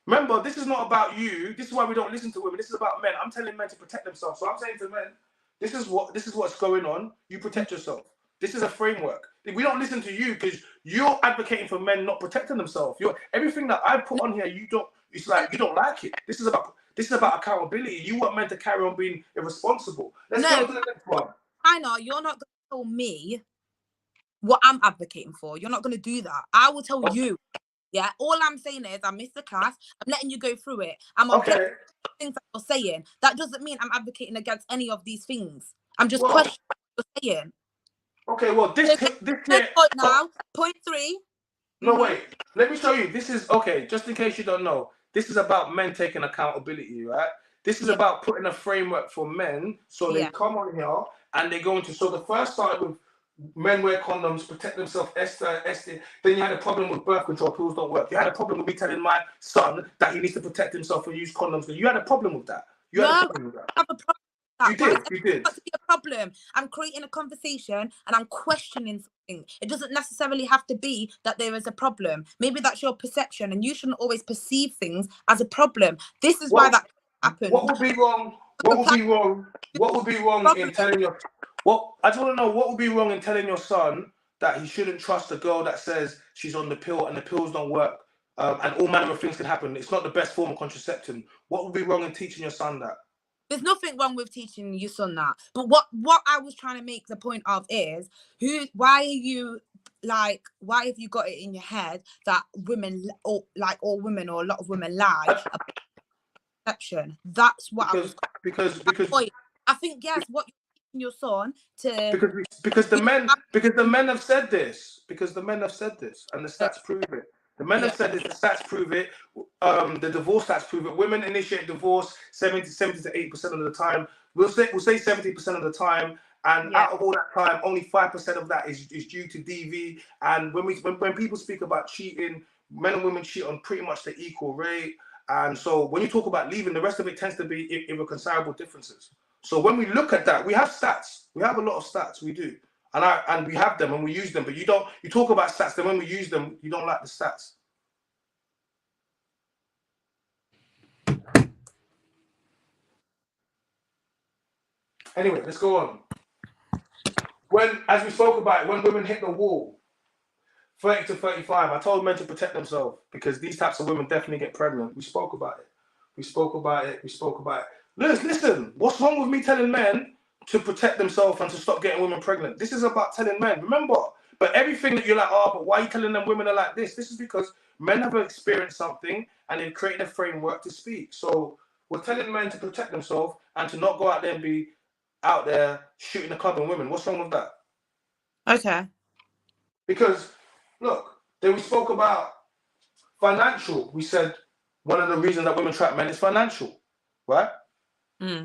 Remember, this is not about you. This is why we don't listen to women. This is about men. I'm telling men to protect themselves. So I'm saying to men, this is what's going on. You protect yourself. This is a framework. We don't listen to you because you're advocating for men not protecting themselves. Everything that I put on here, it's like you don't like it. This is about accountability. You want men to carry on being irresponsible. Let's go to the next one. I know you're not going to tell me what I'm advocating for. You're not going to do that. I will tell you. Yeah, all I'm saying is I missed the class. I'm letting you go through it. I'm objecting to things that you're saying. That doesn't mean I'm advocating against any of these things. I'm just questioning what you're saying. Okay, well, this point now. Point 3. No, wait. Let me show you. This is okay. Just in case you don't know, this is about men taking accountability, right? This is about putting a framework for men, so they come on here and they go into. So the first started with men wear condoms, protect themselves, Esther. Then you had a problem with birth control, pills don't work. You had a problem with me telling my son that he needs to protect himself and use condoms. You had a problem with that. You had a problem with that. I have a problem with that. You did. That's a problem. I'm creating a conversation and I'm questioning something. It doesn't necessarily have to be that there is a problem. Maybe that's your perception, and you shouldn't always perceive things as a problem. This is why that happens. What would be wrong? What would be wrong in telling your? I just want to know what would be wrong in telling your son that he shouldn't trust a girl that says she's on the pill and the pills don't work, and all manner of things can happen. It's not the best form of contraception. What would be wrong in teaching your son that? There's nothing wrong with teaching your son that. But what I was trying to make the point of is, why have you got it in your head that women, or like all women or a lot of women lie about perception? That's what because I think, yes, what you're teaching your son to, because the men have said this, and the stats prove it. The men have said this, the stats prove it. The divorce stats prove it. Women initiate divorce 70 to 80% of the time. We'll say 70% of the time, and out of all that time, only 5% of that is due to DV. And when people speak about cheating, men and women cheat on pretty much the equal rate. And so when you talk about leaving, the rest of it tends to be irreconcilable differences. So when we look at that, we have stats. We have a lot of stats. We do. And we have them and we use them. But you talk about stats, then when we use them, you don't like the stats. Anyway, let's go on. As we spoke about it, when women hit the wall, 30 to 35, I told men to protect themselves because these types of women definitely get pregnant. We spoke about it. Listen, what's wrong with me telling men to protect themselves and to stop getting women pregnant? This is about telling men, remember. But everything that you're like, but why are you telling them women are like this? This is because men have experienced something and they've created a framework to speak. So we're telling men to protect themselves and to not go out there and be out there shooting the club and women. What's wrong with that? Okay. Because, look, then we spoke about financial. We said one of the reasons that women trap men is financial, right?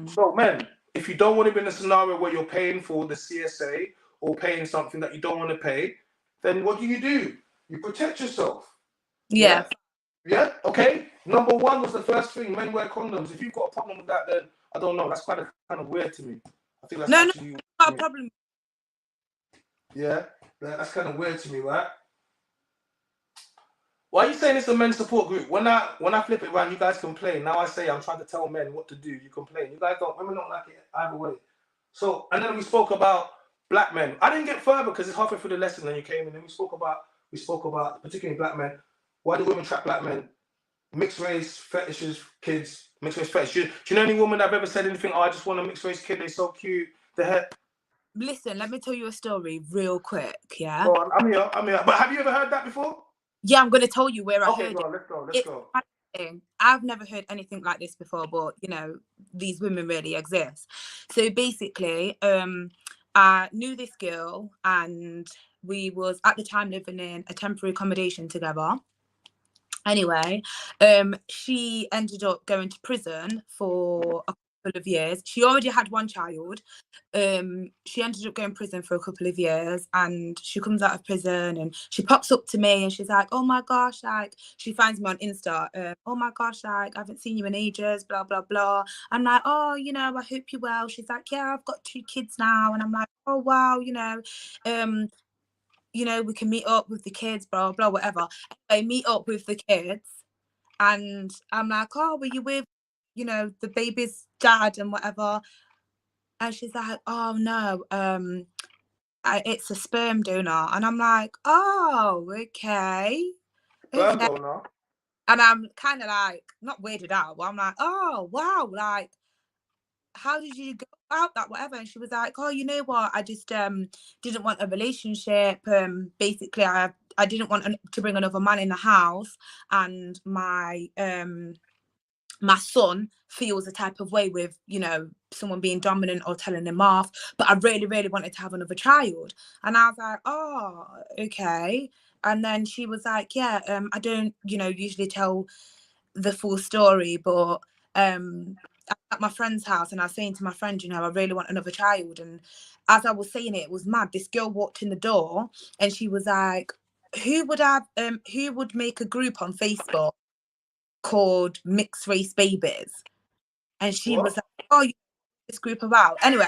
So, men, if you don't want to be in a scenario where you're paying for the CSA or paying something that you don't want to pay, then what do? You protect yourself. Yeah. Okay. Number one was the first thing. Men wear condoms. If you've got a problem with that, then I don't know. That's kind of weird to me. I think that's not a problem. Yeah, that's kind of weird to me, right? Why are you saying it's a men's support group? When I flip it around, you guys complain. Now I say I'm trying to tell men what to do. You complain. You guys don't. Women don't like it either way. So, and then we spoke about black men. I didn't get further because it's halfway through the lesson and you came in and we spoke about particularly black men. Why do women trap black men? Mixed race fetishes, kids, mixed race fetish. Do you know any woman that have ever said anything? Oh, I just want a mixed race kid. They're so cute. Listen, let me tell you a story real quick. Yeah. Oh, I'm here. But have you ever heard that before? Yeah, I'm going to tell you where I heard it. Let's go. I've never heard anything like this before, but these women really exist. So basically, I knew this girl and we was at the time living in a temporary accommodation together. Anyway, she ended up going to prison for a couple of years. She already had one child. She ended up going to prison for a couple of years and she comes out of prison and she pops up to me and she's like, oh my gosh, like, she finds me on Insta. Oh my gosh, like, I haven't seen you in ages, blah, blah, blah. I'm like, oh, I hope you're well. She's like, yeah, I've got 2 kids now. And I'm like, oh, wow, we can meet up with the kids, blah, blah, whatever. I meet up with the kids and I'm like, oh, were you with, the baby's dad and whatever? And she's like, oh, no, it's a sperm donor. And I'm like, oh, okay. Sperm donor? And I'm kind of like, not weirded out, but I'm like, oh, wow, like, how did you go about that, whatever? And she was like, oh, you know what, I just didn't want a relationship. Basically I didn't want to bring another man in the house, and my son feels a type of way with someone being dominant or telling him off, but I really, really wanted to have another child. And I was like, oh, okay. And then she was like, yeah, I don't usually tell the full story, but at my friend's house and I was saying to my friend, I really want another child. And as I was saying it was mad. This girl walked in the door and she was like, who would make a group on Facebook called Mixed Race Babies? And she was like, oh, you know this group about? Anyway,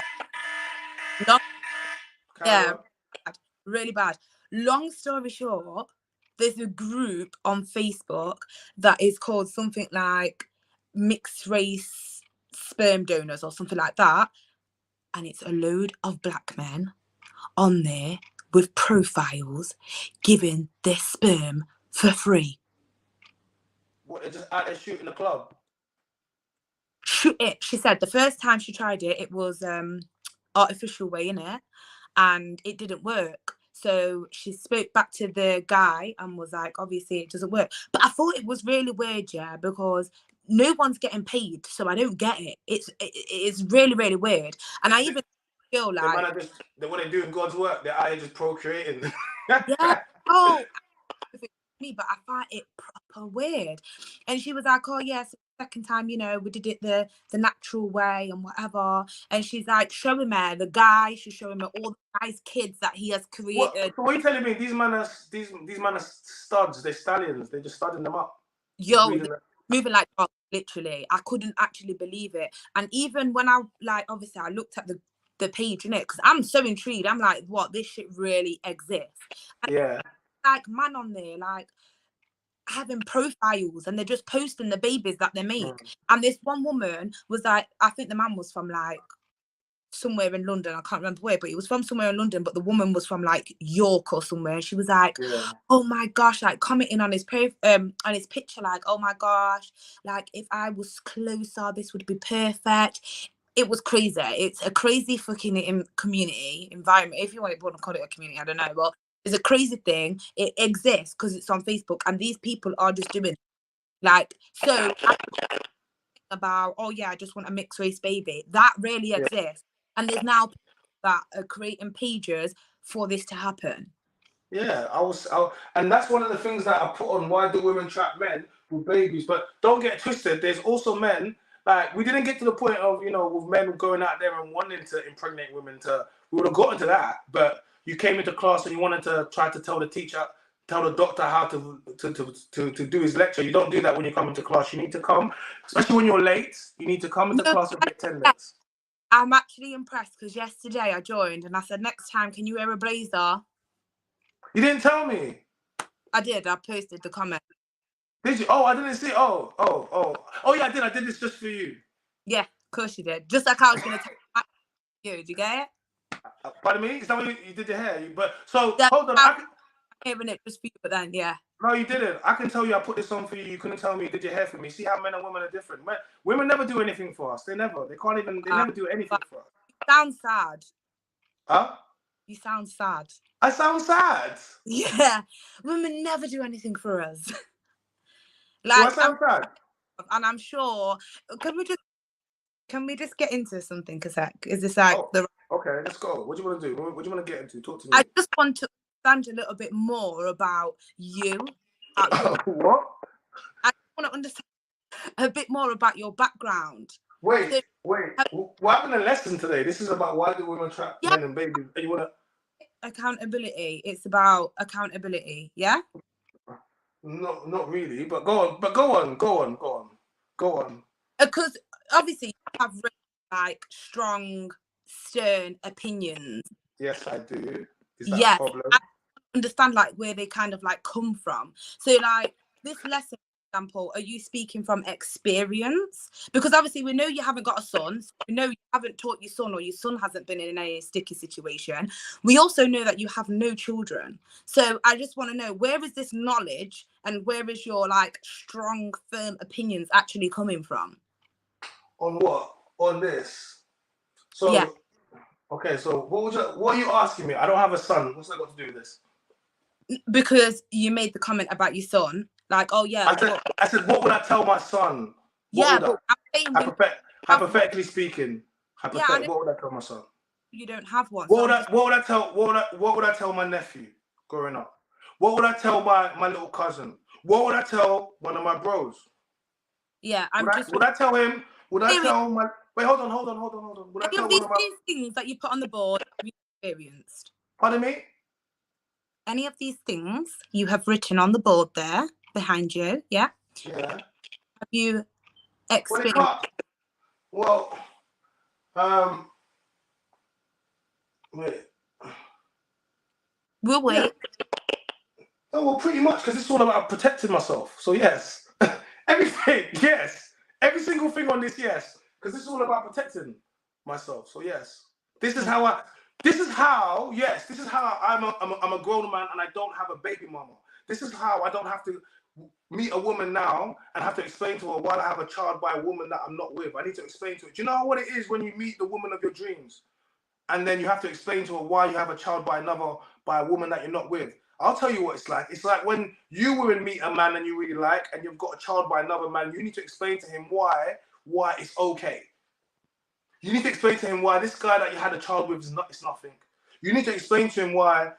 really bad. Long story short, there's a group on Facebook that is called something like Mixed Race Sperm Donors or something like that, and it's a load of black men on there with profiles giving their sperm for free. What, they're just out there shooting the club? Shoot it. She said the first time she tried it, it was artificial way in it, and it didn't work. So she spoke back to the guy and was like, obviously it doesn't work. But I thought it was really weird, yeah, because no one's getting paid, so I don't get it. It's really, really weird. And I even feel like the man are just, what they do in God's work, they're out here just procreating. yeah. Oh, me, but I find it proper weird. And she was like, oh yes, second time, you know, we did it the natural way and whatever. And she's like showing me the guy, she's showing me all the guy's kids that he has created. What are you telling me? These men are studs, they're stallions, they're just studding them up. Yo, moving like dogs, literally. I couldn't actually believe it. And even when I like, obviously I looked at the page in it, because I'm so intrigued. I'm like, what, this shit really exists? And yeah. Like man on there, like having profiles, and they're just posting the babies that they make. And this one woman was like, I think the man was from like somewhere in London, I can't remember where, but he was from somewhere in London, but the woman was from like York or somewhere. And she was like, oh my gosh, like commenting on his picture, like, oh my gosh, like if I was closer, this would be perfect. It was crazy. It's a crazy fucking community environment, if you want to call it a community, I don't know, but it's a crazy thing. It exists because it's on Facebook, and these people are just doing like, so about, oh yeah, I just want a mixed race baby. That really exists. And there's now people that are creating pages for this to happen. Yeah, and that's one of the things that I put on why do women trap men with babies. But don't get twisted, there's also men, like, we didn't get to the point of, you know, with men going out there and wanting to impregnate women. We would have gotten to that, but you came into class and you wanted to try to tell the teacher, tell the doctor how to do his lecture. You don't do that when you come into class. You need to come, especially when you're late, you need to come into class and get attendance. I'm actually impressed because yesterday I joined and I said, next time, can you wear a blazer? You didn't tell me. I did. I posted the comment. Did you? Oh, I didn't see. Oh, yeah, I did. I did this just for you. Yeah, of course you did. Just like I was going to tell you. Did you get it? Pardon me? Is that what you did your hair? Hold on. I'm hearing it just for you, but then, yeah. No, you didn't. I can tell you I put this on for you. You couldn't tell me you did your hair for me. See how men and women are different. Women never do anything for us. They never do anything for us. You sound sad. Huh? You sound sad. I sound sad. Yeah. Women never do anything for us. Like, do I sound sad? And I'm sure, can we just get into something, Kasek? Is this like okay, let's go. What do you want to do? What do you want to get into? Talk to me. I just want to understand a little bit more about you. What? I want to understand a bit more about your background. Wait. We're having a lesson today. This is about why do women trap men and babies. And you want to... Accountability. It's about accountability, yeah? No, not really, but go on. Because obviously you have really, like, strong, stern opinions. Yes, I do. Is that a problem? I understand like where they kind of like come from. So like this lesson, for example, are you speaking from experience? Because obviously we know you haven't got a son. So we know you haven't taught your son, or your son hasn't been in a sticky situation. We also know that you have no children. So I just want to know, where is this knowledge and where is your like strong, firm opinions actually coming from? On what? On this? So yeah. Okay, so what are you asking me? I don't have a son. What's that got to do with this? Because you made the comment about your son. Like, oh yeah. I said, what would I tell my son? But I'm saying hypothetically speaking, what would I tell my son? You don't have one. What would I tell my nephew growing up? What would I tell my little cousin? What would I tell one of my bros? Yeah, would I tell him? Would I tell my... Wait, hold on. Would I tell one of these things that you put on the board have you experienced? Pardon me? Any of these things you have written on the board there behind you, yeah? Yeah. Have you experienced? Well, wait. We'll wait. Yeah. Oh, well, pretty much, because it's all about protecting myself. So yes. Everything, yes. Every single thing on this, yes. Because this is all about protecting myself. So yes. This is how This is how, yes, this is how I'm a grown man and I don't have a baby mama. This is how I don't have to meet a woman now and have to explain to her why I have a child by a woman that I'm not with. I need to explain to her. Do you know what it is when you meet the woman of your dreams? And then you have to explain to her why you have a child by a woman that you're not with. I'll tell you what it's like. It's like when you women meet a man and you really like, and you've got a child by another man, you need to explain to him why it's okay. You need to explain to him why this guy that you had a child with it's nothing. You need to explain to him why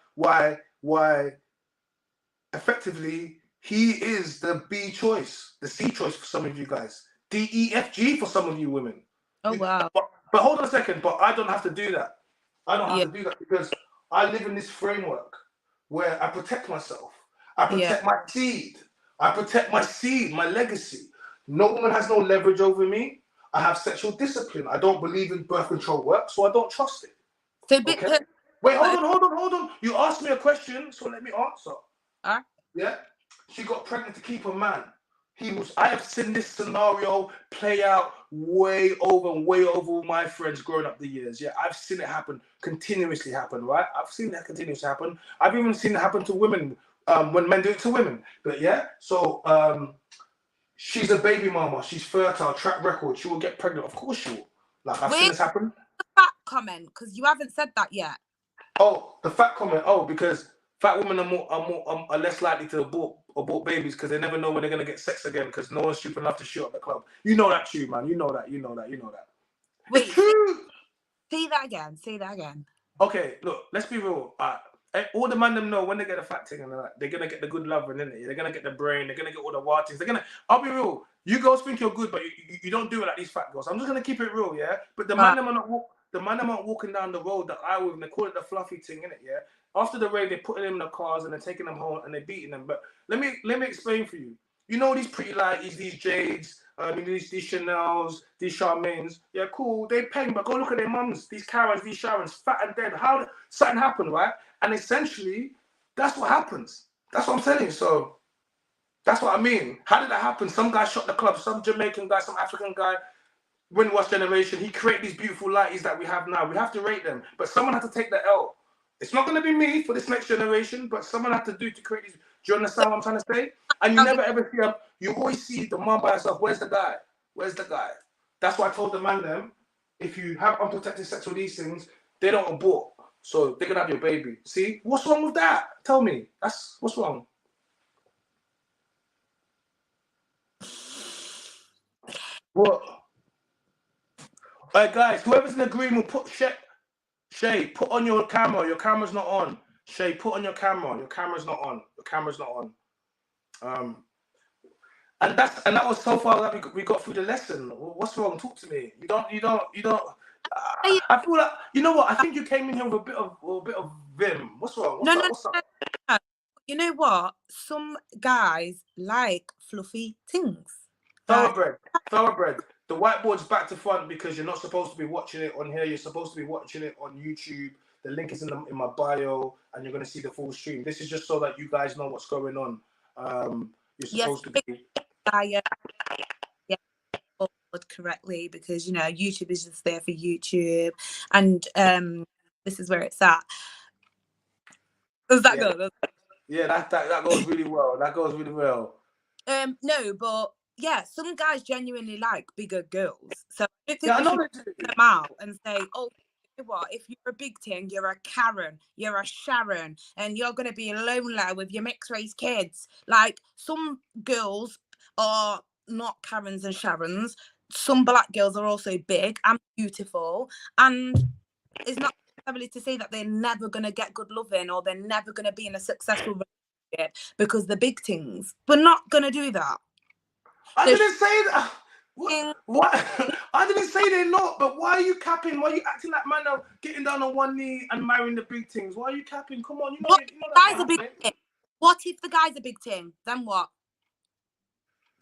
effectively he is the B choice, the C choice for some of you guys, D, E, F, G for some of you women. Oh wow. But hold on a second, but I don't have to do that. I don't have Yeah. to do that because I live in this framework where I protect myself. I protect my seed. I protect my seed, my legacy. No woman has no leverage over me. I have sexual discipline. I don't believe in birth control work, so I don't trust it. So Okay? Wait, hold on. You asked me a question, so let me answer. Yeah? She got pregnant to keep a man. I have seen this scenario play out way over my friends growing up the years. Yeah, I've seen it continuously happen, right? I've seen that continuously happen. I've even seen it happen to women when men do it to women. But yeah, so she's a baby mama. She's fertile, track record. She will get pregnant. Of course she will. Like, I've seen this happen. Fat comment, because you haven't said that yet. Oh, the fat comment. Oh, because fat women are less likely to abort babies because they never know when they're gonna get sex again because no one's stupid enough to shoot up the club. You know that, too, man. You know that. Wait, it's true. Say that again. Okay, look. Let's be real. All the man them know when they get a fat thing and they're gonna get the good love and they're gonna get the brain. They're gonna get all the wartings. I'll be real. You girls think you're good, but you don't do it like these fat girls. I'm just gonna keep it real, yeah. But the man them are not. The man them aren't walking down the road that I would, and they call it the fluffy thing, innit? Yeah. After the rain, they're putting them in the cars and they're taking them home and they're beating them. But let me explain for you. You know these pretty lighties, these Jades, these Chanels, these Charmaines. Yeah, cool. They paying, but go look at their mums. These Karens, these Sharons, fat and dead. How something happened, right? And essentially, that's what happens. That's what I'm telling you. So that's what I mean. How did that happen? Some guy shot the club. Some Jamaican guy, some African guy. Windwash generation, he created these beautiful lighties that we have now. We have to rate them, but someone had to take the L. It's not going to be me for this next generation, but someone had to create these. Do you understand what I'm trying to say? And you never ever see you always see the mom by herself. Where's the guy? That's why I told the man them, if you have unprotected sex with these things, they don't abort. So they're going to have your baby. See? What's wrong with that? Tell me. What's wrong? What? All right, guys, whoever's in agreement, put Shay, put on your camera. Your camera's not on. Shay, put on your camera. Your camera's not on. And that was so far that we got through the lesson. What's wrong? Talk to me. You don't. I feel like, you know what? I think you came in here with a bit of vim. What's wrong? What's up? No. You know what? Some guys like fluffy things. Thoroughbred. The whiteboard's back to front because you're not supposed to be watching it on here. You're supposed to be watching it on YouTube. The link is in my bio, and you're going to see the full stream. This is just so that you guys know what's going on. You're supposed to be. Correctly, because YouTube is just there for YouTube, and this is where it's at. Does that go? Yeah, that goes really well. No, but yeah, some guys genuinely like bigger girls. So I don't think I know we should put them out and say, oh, you know what? If you're a big thing, you're a Karen, you're a Sharon, and you're going to be lonely with your mixed race kids. Like, some girls are not Karens and Sharons. Some black girls are also big and beautiful, and it's not necessarily to say that they're never going to get good loving or they're never going to be in a successful relationship because they're big things. We're not going to do that. I didn't say that. What? I didn't say they're not, but why are you capping? Why are you acting like man now, getting down on one knee and marrying the big things? Why are you capping? Come on, you know guy's a big thing. What if the guy's a big thing? Then what?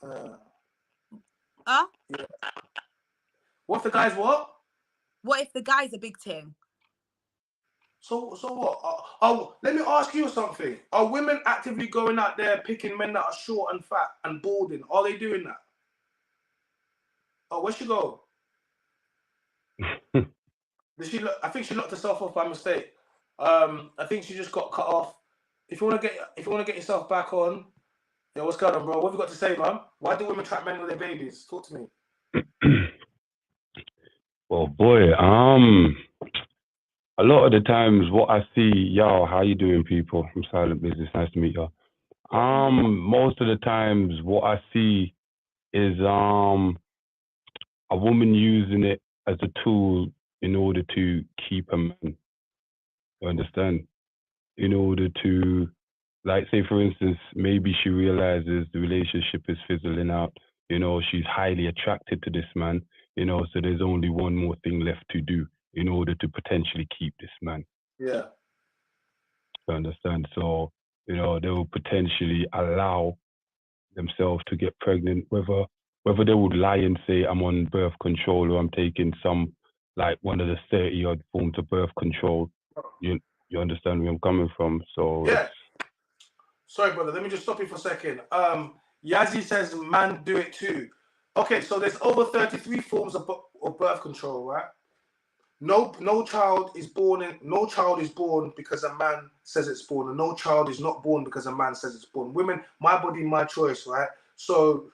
Yeah. What if the guy's what? What if the guy's a big thing? So what? Let me ask you something. Are women actively going out there picking men that are short and fat and balding? Are they doing that? Oh, where she go? I think she locked herself off by mistake. I think she just got cut off. If you want to get yourself back on, yo, what's going on, bro? What have you got to say, man? Why do women trap men with their babies? Talk to me. Well, boy, a lot of the times what I see, yo, how you doing, people? I'm Silent Business. Nice to meet you. Most of the times what I see is a woman using it as a tool in order to keep a man. You understand? In order to, like, say for instance, maybe she realizes the relationship is fizzling out. You know, she's highly attracted to this man. You know, so there's only one more thing left to do in order to potentially keep this man. Yeah. You understand? So, you know, they will potentially allow themselves to get pregnant, whether they would lie and say I'm on birth control or I'm taking some, like, one of the 30-odd forms of birth control. You understand where I'm coming from? So yeah. Sorry, brother. Let me just stop you for a second. Yazzie says man do it too. Okay, so there's over 33 forms of birth control, right? No child is born because a man says it's born, and no child is not born because a man says it's born. Women, my body, my choice, right? So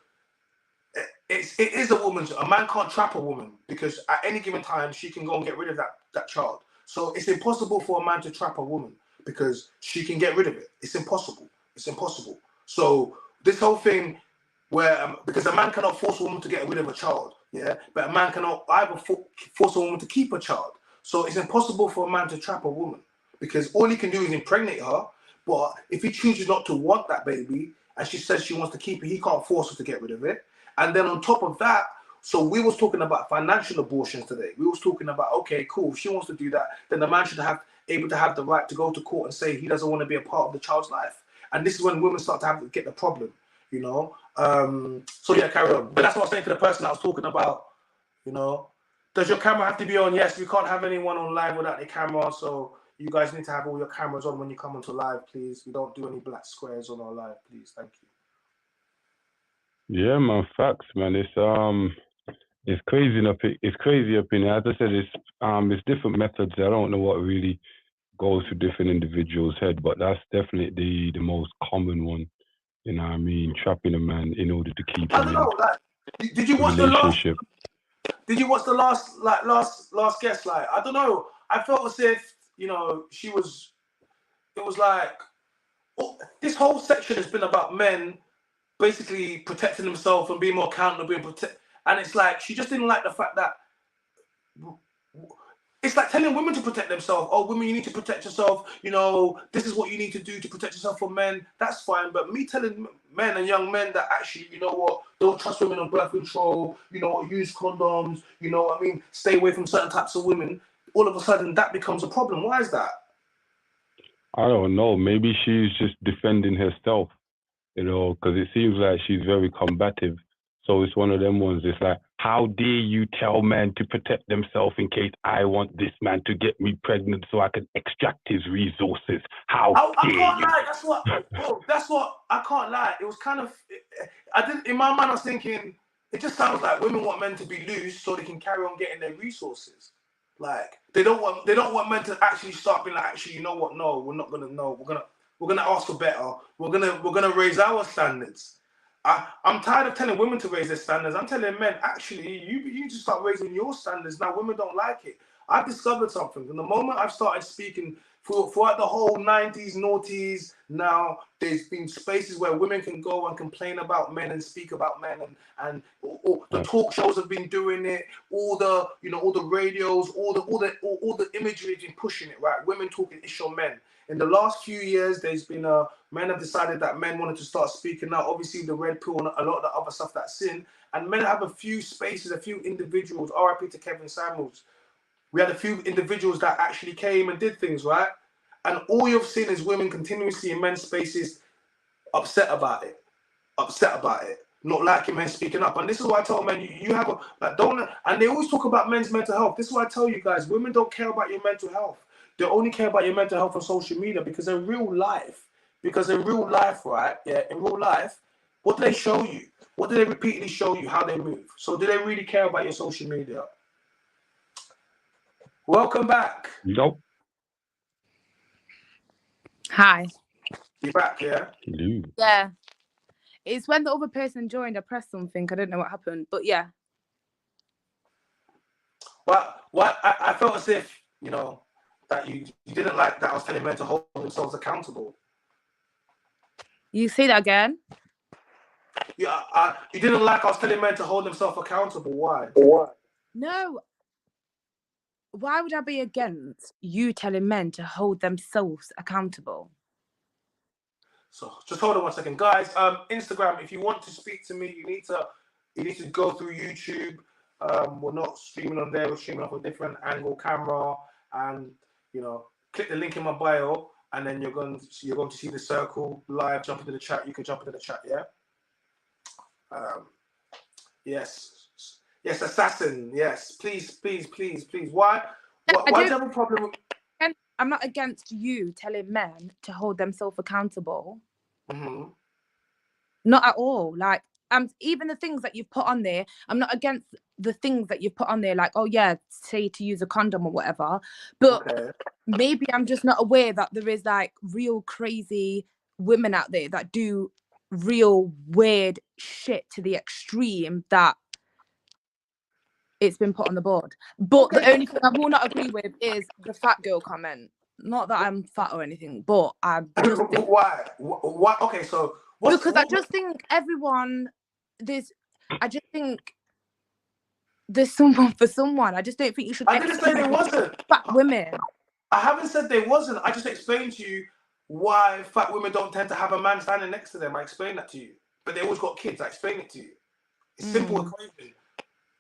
it is a man can't trap a woman because at any given time she can go and get rid of that child. So it's impossible for a man to trap a woman because she can get rid of it. It's impossible. So this whole thing where because a man cannot force a woman to get rid of a child, yeah, but a man cannot either force a woman to keep a child. So it's impossible for a man to trap a woman because all he can do is impregnate her. But if he chooses not to want that baby and she says she wants to keep it, he can't force her to get rid of it. And then on top of that, so we was talking about financial abortions today. We was talking about, okay, cool, if she wants to do that, then the man should able to have the right to go to court and say he doesn't want to be a part of the child's life. And this is when women start to get the problem, you know. So yeah, carry on. But that's what I was saying to the person I was talking about, you know. Does your camera have to be on? Yes, we can't have anyone on live without the camera. So you guys need to have all your cameras on when you come onto live, please. We don't do any black squares on our live, please. Thank you. Yeah, man, facts, man. It's crazy up. It's crazy up in here. As I said, it's different methods. I don't know what really goes through different individuals' head, but that's definitely the most common one. You know what I mean? Trapping a man in order to keep him in did you watch relationship. Did you watch the last guest? Like, I don't know. I felt as if, you know, it was like, this whole section has been about men basically protecting themselves and being more accountable and it's like she just didn't like the fact that it's like telling women to protect themselves. Oh, women, you need to protect yourself. You know, this is what you need to do to protect yourself from men. That's fine. But me telling men and young men that actually, you know what, don't trust women on birth control, you know, use condoms, you know what I mean, stay away from certain types of women, all of a sudden that becomes a problem. Why is that? I don't know. Maybe she's just defending herself, you know, because it seems like she's very combative. So it's one of them ones. It's like, how dare you tell men to protect themselves in case I want this man to get me pregnant so I can extract his resources? How dare you? I can't lie. That's what I can't lie. It was kind of, in my mind I was thinking, it just sounds like women want men to be loose so they can carry on getting their resources. Like they don't want men to actually start being like, actually, you know what? No, we're not gonna. No, we're gonna ask for better. We're gonna raise our standards. I'm tired of telling women to raise their standards. I'm telling men, actually, you just start raising your standards. Now, women don't like it. I've discovered something. From the moment I've started speaking throughout the whole 90s, noughties, now there's been spaces where women can go and complain about men and speak about men, and the talk shows have been doing it. All the radios, all the imagery has been pushing it. Right, women talking issue men. In the last few years, there's been men have decided that men wanted to start speaking out. Obviously, the red pill and a lot of the other stuff that's in, and men have a few spaces, a few individuals. RIP to Kevin Samuels. We had a few individuals that actually came and did things, right? And all you've seen is women continuously in men's spaces upset about it, not liking men speaking up. And this is why I tell men, you have and they always talk about men's mental health. This is why I tell you guys, women don't care about your mental health. They only care about your mental health on social media because in real life, right? Yeah, in real life, what do they show you? What do they repeatedly show you? How they move. So do they really care about your social media? Welcome back. Nope. Hi. You're back, yeah? Hello. Yeah. It's when the other person joined, I pressed something. I don't know what happened, but yeah. Well, I felt as if, you know, that you didn't like that I was telling men to hold themselves accountable. You say that again? Yeah, you didn't like I was telling men to hold themselves accountable. Why? No. Why would I be against you telling men to hold themselves accountable? So just hold on 1 second, guys. Instagram. If you want to speak to me, you need to go through YouTube. We're not streaming on there. We're streaming off a different angle camera, and you know, click the link in my bio, and then you're going to see the circle live. Jump into the chat. You can jump into the chat. Yeah. Yes, assassin. Yes, please. Why? Why do you have a problem with... I'm not against you telling men to hold themselves accountable. Mm-hmm. Not at all. Like, even the things that you've put on there, I'm not against the things that you've put on there, like, oh yeah, say to use a condom or whatever. But maybe I'm just not aware that there is like real crazy women out there that do real weird shit to the extreme that it's been put on the board. But the only thing I will not agree with is the fat girl comment. Not that I'm fat or anything, but I just think... Why? Okay, so because I just think I just think there's someone for someone. I just don't think you should... I didn't say there wasn't. Fat women. I haven't said there wasn't. I just explained to you why fat women don't tend to have a man standing next to them. I explained that to you. But they always got kids. I explained it to you. It's simple equation.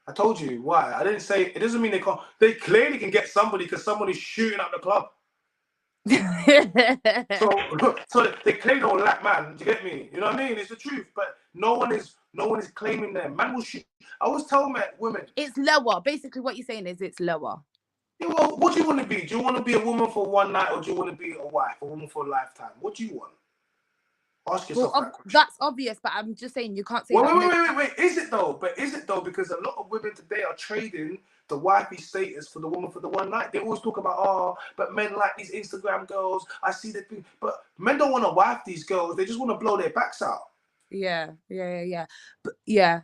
I told you why. I didn't say... It doesn't mean they can't... They clearly can get somebody because somebody's shooting up the club. so they clearly don't lack man. Do you get me? You know what I mean? It's the truth. But no one is claiming them. Man will shoot. I always tell women... It's lower. Basically what you're saying is it's lower. Yeah, well, what do you want to be? Do you want to be a woman for one night, or do you want to be a wife, a woman for a lifetime? What do you want? Ask yourself that question. That's obvious, but I'm just saying you can't say... Wait. Is it though? But is it though? Because a lot of women today are trading the wifey status for the woman for the one night. They always talk about, but men like these Instagram girls. I see the thing, but men don't want to wife these girls. They just want to blow their backs out. Yeah. But yeah,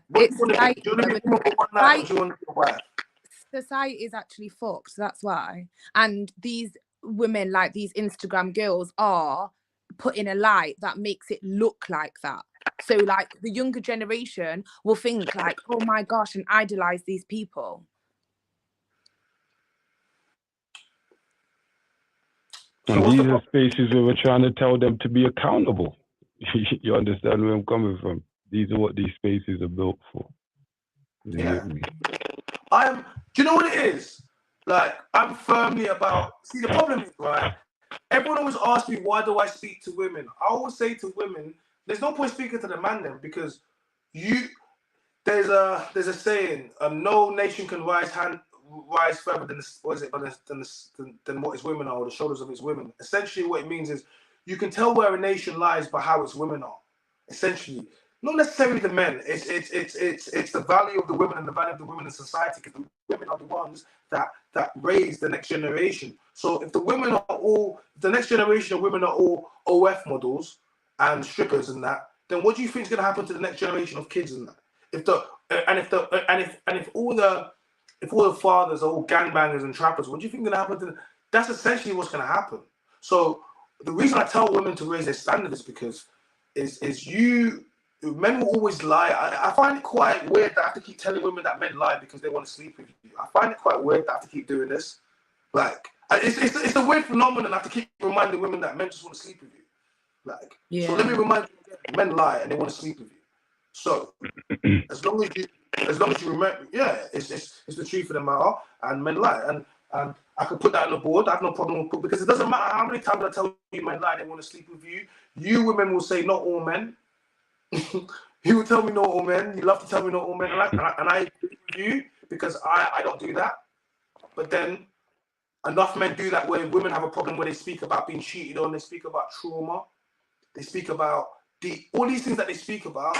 society is actually fucked. That's why. And these women, like these Instagram girls, are put in a light that makes it look like that. So like the younger generation will think like, oh my gosh, and idolize these people. And these are spaces where we're trying to tell them to be accountable. You understand where I'm coming from? These are what these spaces are built for. Yeah. Do you know what it is? Like, I'm firmly about... See, the problem is, right? Everyone always asks me, why do I speak to women? I always say to women, there's no point speaking to the man then, because there's a saying, no nation can rise further than what its women are, or the shoulders of its women. Essentially, what it means is you can tell where a nation lies by how its women are. Essentially, not necessarily the men. It's the value of the women and the value of the women in society, because the women are the ones that raise the next generation. So if the next generation of women are all OF models and strippers and that, then what do you think is going to happen to the next generation of kids and that? If all the fathers are all gangbangers and trappers, what do you think is going to happen to them? That's essentially what's going to happen. So the reason I tell women to raise their standard is because men will always lie. I find it quite weird that I have to keep telling women that men lie because they want to sleep with you. I find it quite weird that I have to keep doing this. Like, it's a weird phenomenon. I have to keep reminding women that men just want to sleep with you. Like, so let me remind you, men lie and they want to sleep with you. So as long as you remember, it's the truth of the matter, and men lie, and I can put that on the board. I have no problem with, because it doesn't matter how many times I tell you men lie, they want to sleep with you. You women will say not all men. You will tell me not all men. You love to tell me not all men, and I agree with you, because I don't do that. But then enough men do that where women have a problem where they speak about being cheated on, they speak about trauma, they speak about all these things that they speak about.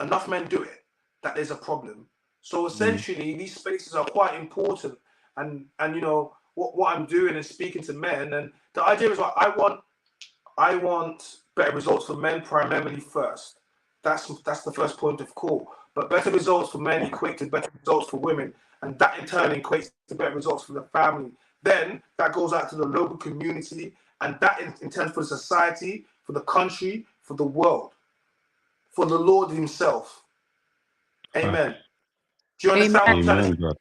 Enough men do it that there's a problem. So essentially, these spaces are quite important. and you know what I'm doing and speaking to men. And the idea is like I want better results for men primarily first. That's the first point of call. But better results for men equate to better results for women, and that in turn equates to better results for the family. Then that goes out to the local community, and that in turn for the society, for the country, for the world, for the Lord Himself. Amen. Do you understand what I'm trying to say? Brother.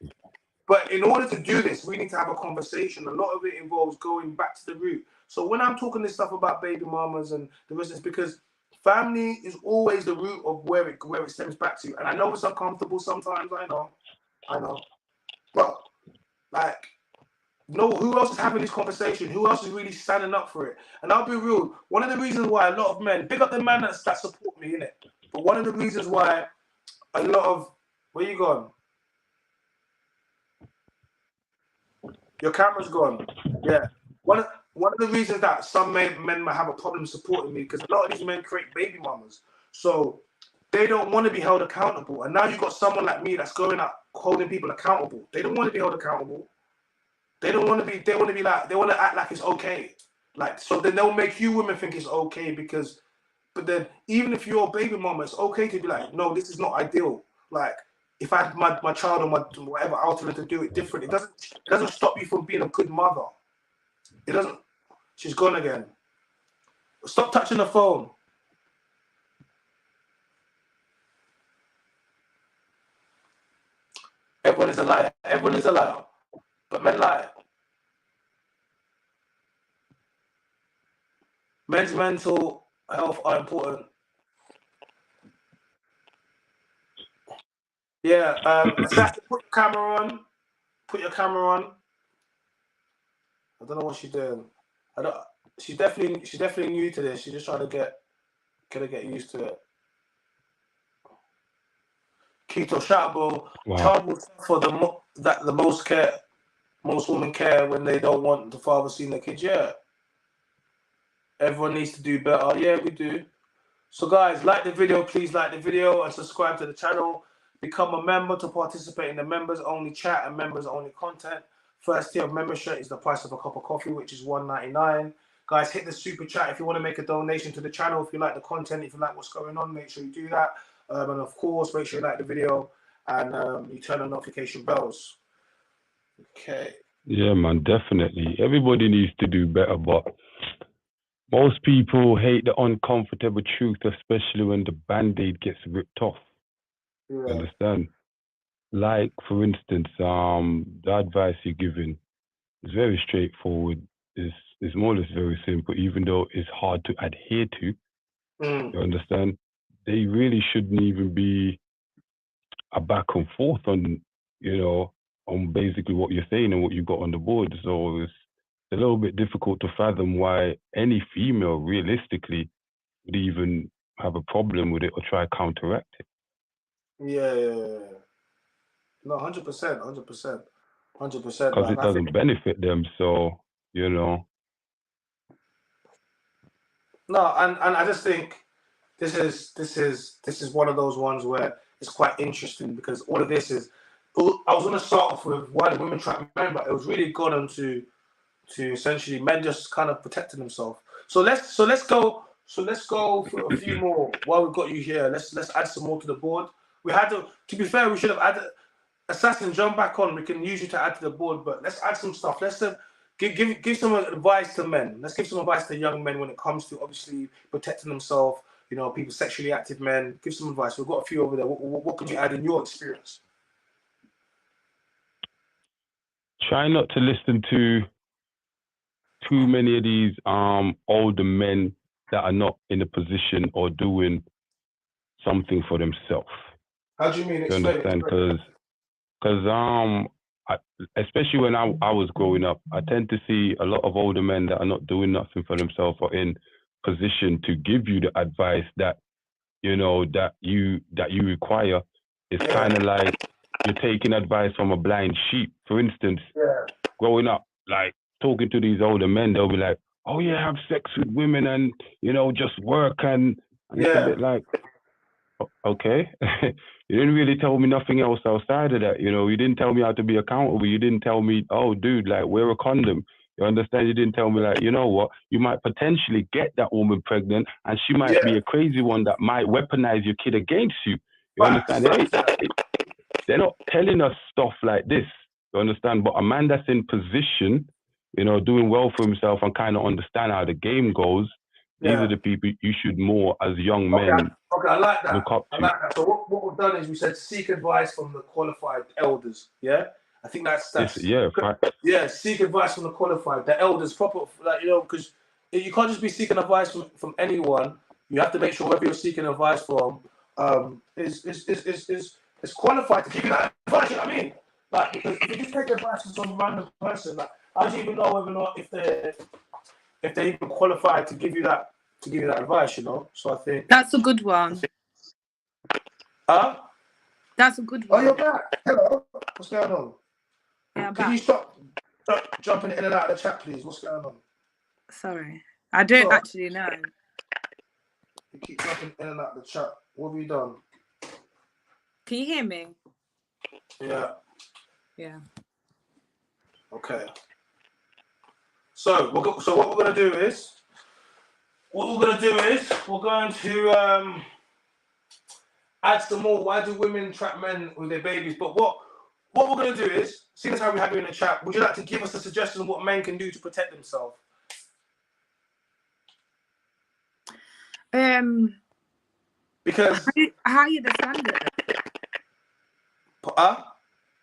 But in order to do this, we need to have a conversation. A lot of it involves going back to the root. So when I'm talking this stuff about baby mamas and the rest, it's because family is always the root of where it stems back to. And I know it's uncomfortable sometimes. I know. But like, no, who else is having this conversation? Who else is really standing up for it? And I'll be real. One of the reasons why a lot of men, big up the man that support me, innit? But one of the reasons why a lot of, where you gone? Your camera's gone. Yeah. One of the reasons that some men might have a problem supporting me, because a lot of these men create baby mamas. So they don't want to be held accountable. And now you've got someone like me that's going out holding people accountable. They don't want to be held accountable. They want to act like it's okay. Like, so then they'll make you women think it's okay but then even if you're a baby mama, it's okay to be like, no, this is not ideal. Like, if I had my child or my whatever, I'll tell her to do it different. It doesn't stop you from being a good mother. It doesn't. She's gone again. Stop touching the phone. Everyone is a liar. Everyone is a liar. But men lie. Men's mental health are important. Yeah, Assassin, put your camera on. Put your camera on. I don't know what she's doing. She's definitely new to this. She's just trying to get used to it. Keto Shatbo, child will for the most care. Most women care when they don't want the father seeing their kids. Yeah. Everyone needs to do better. Yeah, we do. So guys, like the video, please like the video and subscribe to the channel. Become a member to participate in the members only chat and members only content. First tier of membership is the price of a cup of coffee, which is $1.99. Guys, hit the super chat if you want to make a donation to the channel. If you like the content, if you like what's going on, make sure you do that. And of course, make sure you like the video and you turn on notification bells. Okay. Yeah, man, definitely. Everybody needs to do better, but most people hate the uncomfortable truth, especially when the band-aid gets ripped off. Yeah. You understand? Like, for instance, the advice you're giving is very straightforward. It's more or less very simple, even though it's hard to adhere to. You understand? They really shouldn't even be a back and forth on, on basically what you're saying and what you got on the board. So it's a little bit difficult to fathom why any female realistically would even have a problem with it or try to counteract it. Yeah. No, 100%, 100%. Because it doesn't benefit them, so, No, and I just think this is one of those ones where it's quite interesting because all of this is. I was going to start off with why the women try to remember. It was really gone on to essentially men just kind of protecting themselves. So let's go for a few more while we've got you here. Let's add some more to the board. We had to be fair, we should have added Assassin, jump back on. We can use you to add to the board, but let's add some stuff. Let's give some advice to men. Let's give some advice to young men when it comes to obviously protecting themselves. People sexually active men. Give some advice. We've got a few over there. What could you add in your experience? Try not to listen to too many of these older men that are not in a position or doing something for themselves. How do you mean? You understand? Because especially when I was growing up, I tend to see a lot of older men that are not doing nothing for themselves or in position to give you the advice that that you require. It's kind of like you're taking advice from a blind sheep. For instance, growing up, like talking to these older men, they'll be like, "Oh yeah, have sex with women and just work," and it's a bit like, Okay. You didn't really tell me nothing else outside of that. You know, you didn't tell me how to be accountable. You didn't tell me, oh, dude, like, wear a condom. You understand? You didn't tell me, like, you know what? You might potentially get that woman pregnant, and she might be Yeah. a crazy one that might weaponize your kid against you. You Facts, understand? facts. They're not telling us stuff like this. You understand? But a man that's in position, you know, doing well for himself and kind of understand how the game goes, these Yeah. are the people you should more, as young Okay, men, okay, I like that. look up I to. like that. So what we've done is we said seek advice from the qualified elders. Yeah, I think Yeah, facts. yeah. Seek advice from the qualified, the elders, proper, like, you know, because you can't just be seeking advice from anyone. You have to make sure whoever you're seeking advice from is qualified to give you that advice. You know what I mean? Like, because if you just take advice from some random person, like, how do you even know whether or not if they're even qualified to give you that advice? You know. So I think That's a good one. Huh? That's a good Oh, one. you're back. Hello. What's going on? Yeah, Can you stop jumping in and out of the chat, please? What's going on? Sorry, I don't actually know. You keep jumping in and out of the chat. What have you done? Can you hear me? Yeah. Yeah. Okay. So what we're gonna do is we're going to add some more. Why do women trap men with their babies? But what we're going to do is, seeing as how we have you in the chat, would you like to give us a suggestion of what men can do to protect themselves? Because higher the standards.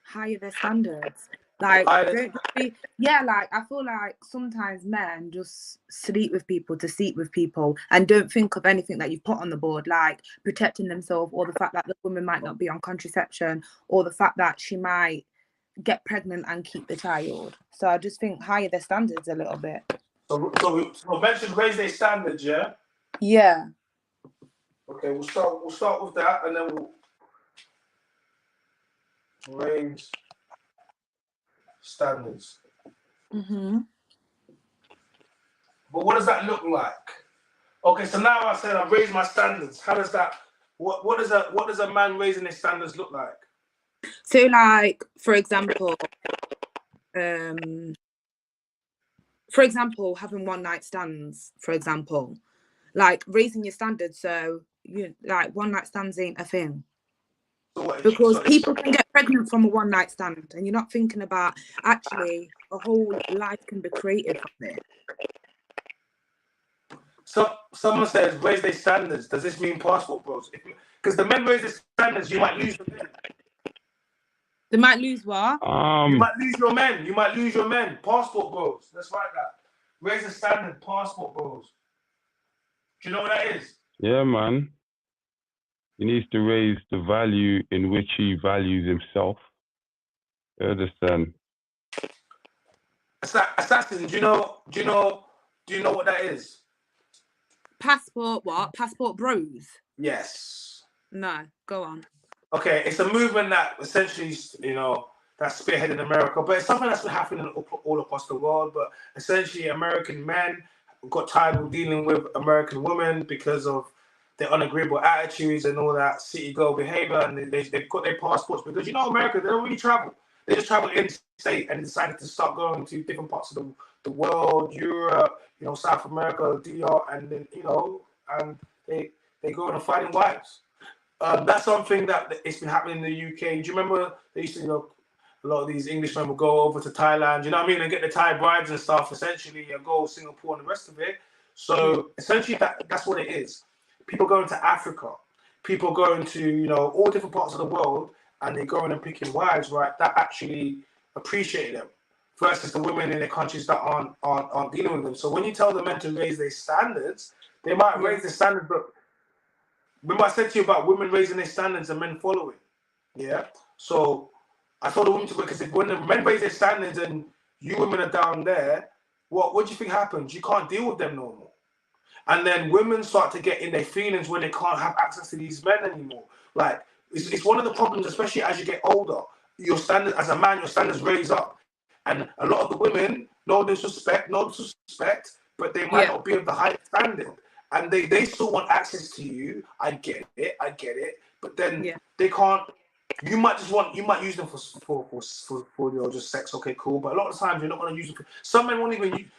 Higher the standards. Like, don't be, yeah, like, I feel like sometimes men just sleep with people to sleep with people and don't think of anything that you've put on the board, like protecting themselves, or the fact that the woman might not be on contraception, or the fact that she might get pregnant and keep the child. So I just think higher their standards a little bit. So men should raise their standards, yeah? Yeah. Okay, we'll start with that, and then we'll raise standards. Mm-hmm. But what does that look like? Okay, so now I said I've raised my standards. How does that? What does a man raising his standards look like? So, like, for example, having one night stands, for example, like raising your standards. So you like one night stands ain't a thing. Because people can get pregnant from a one night stand, and you're not thinking about actually a whole life can be created from it. So someone says raise their standards. Does this mean passport bros? Because the men raise their standards, you might lose the men. They might lose what? You might lose your men. You might lose your men. Passport bros. Let's write that. Raise the standard. Passport bros. Do you know what that is? Yeah, man. He needs to raise the value in which he values himself. You understand? Assassin, do you know what that is? Passport what? Passport bros? Yes. No, go on. Okay, it's a movement that essentially, that's spearheaded America, but it's something that's been happening all across the world. But essentially, American men got tired of dealing with American women because of their unagreeable attitudes and all that city girl behavior, and they've got their passports because America, they don't really travel. They just travel in-state, and decided to start going to different parts of the world, Europe, South America, DR, and then and they go and finding wives. That's something that it's been happening in the UK. Do you remember they used to, a lot of these Englishmen would go over to Thailand, you know what I mean, and get the Thai brides and stuff, essentially, go Singapore and the rest of it. So essentially that's what it is. People going to Africa, people going to, all different parts of the world, and they're going and picking wives, right, that actually appreciate them versus the women in their countries that aren't dealing with them. So when you tell the men to raise their standards, they might raise their standards, but remember I said to you about women raising their standards and men following. Yeah. So I told the women to go, because when the men raise their standards and you women are down there, what do you think happens? You can't deal with them no more. And then women start to get in their feelings when they can't have access to these men anymore. Like, it's one of the problems, especially as you get older. Your standards, as a man, your standards raise up. And a lot of the women, no disrespect, but they might not be of the high standard. and they still want access to you. I get it, but then Yeah. they can't. You might use them for your just sex. Okay, cool. But a lot of times you're not going to use them. Some men won't even.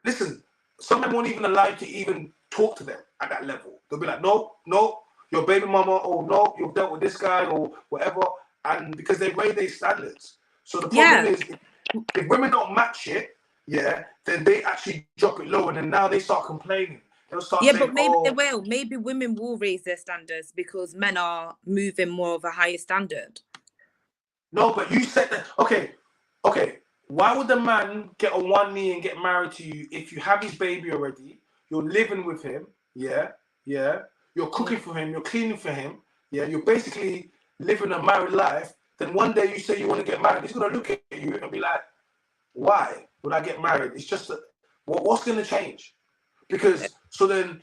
Listen. Some men won't even allow you to even talk to them at that level. They'll be like, no, your baby mama, or no, you've dealt with this guy or whatever, and because they raise their standards. So the problem is, if women don't match it, then they actually drop it low, and then now they start complaining. They'll start saying, but maybe they will. Maybe women will raise their standards because men are moving more of a higher standard. No, but you said that. Okay. Why would the man get on one knee and get married to you if you have his baby already? You're living with him, you're cooking for him, you're cleaning for him, you're basically living a married life. Then one day you say you want to get married, he's gonna look at you and be like, "Why would I get married?" It's just what's gonna change? Because so then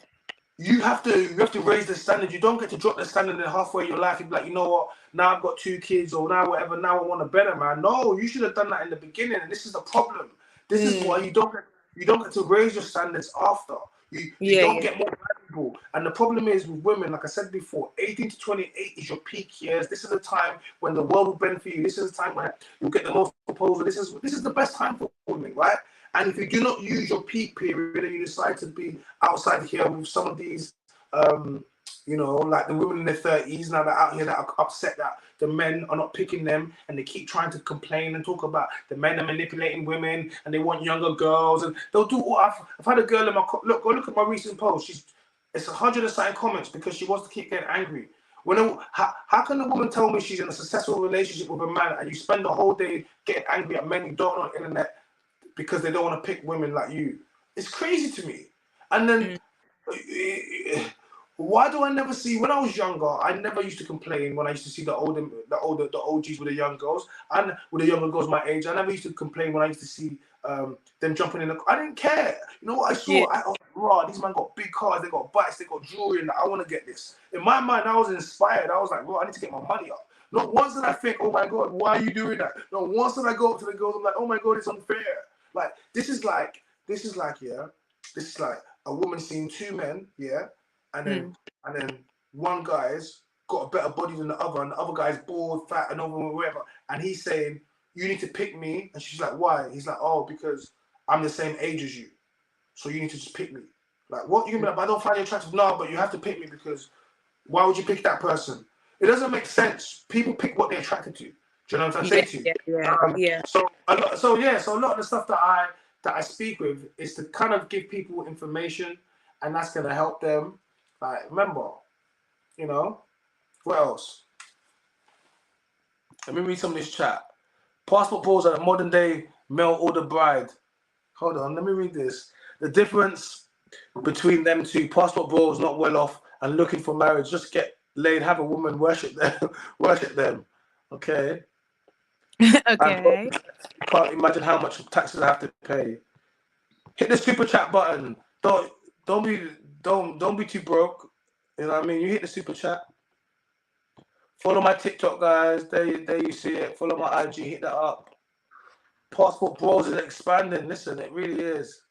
you have to raise the standard. You don't get to drop the standard in halfway your life. You'd be like, you know what? Now I've got 2 kids, or now whatever. Now I want a better man. No, you should have done that in the beginning. And this is the problem. This is why you don't get to raise your standards after. You don't get more valuable. And the problem is with women, like I said before, 18 to 28 is your peak years. This is the time when the world will bend for you. This is the time when you'll get the most proposal. This is the best time for women, right? And if you do not use your peak period and you decide to be outside here with some of these, like the women in their 30s now, they're out here that are upset that the men are not picking them, and they keep trying to complain and talk about the men are manipulating women and they want younger girls, and they'll do all. I've had a girl in my go look at my recent post. It's 100 and something comments because she wants to keep getting angry. How can a woman tell me she's in a successful relationship with a man and you spend the whole day getting angry at men you don't know on the internet because they don't want to pick women like you? It's crazy to me. And then why do I never see? When I was younger, I never used to complain when I used to see the OGs with the young girls and with the younger girls my age. I never used to complain when I used to see them jumping in the car. I didn't care. You know what I saw? I was raw. These men got big cars, they got bikes, they got jewelry, and I want to get this. In my mind, I was inspired. I was like, bro, I need to get my money up. Not once did I think, oh my God, why are you doing that? Not once did I go up to the girls, I'm like, oh my God, it's unfair. Like, this is like a woman seeing 2 men, and then one guy's got a better body than the other, and the other guy's bald, fat, and over whatever, and he's saying, you need to pick me, and she's like, why? He's like, oh, because I'm the same age as you, so you need to just pick me. Like, what? You can be like, I don't find you attractive. No, but you have to pick me because why would you pick that person? It doesn't make sense. People pick what they're attracted to. Do you know what I'm saying to you? So a lot of the stuff that I speak with is to kind of give people information, and that's gonna help them. Like, remember, what else? Let me read some of this chat. Passport balls are a modern day male order bride. Hold on, let me read this. The difference between them two: passport balls not well off and looking for marriage. Just get laid, have a woman worship them. Okay. Okay. I can't imagine how much taxes I have to pay. Hit the super chat button. Don't be too broke. You know what I mean? You hit the super chat. Follow my TikTok, guys. There you see it. Follow my IG. Hit that up. Passport bros is expanding. Listen, it really is.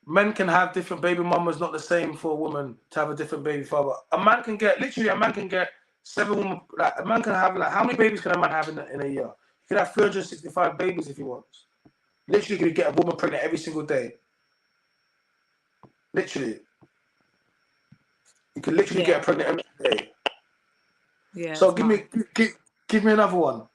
Men can have different baby mamas, not the same for a woman to have a different baby father. A man can get 7 women. Like, a man can have, like, how many babies can a man have in a year? He can have 365 babies if he wants. Literally, you can get a woman pregnant every single day. Literally. You can literally get her pregnant every day. Yeah. So give me another one.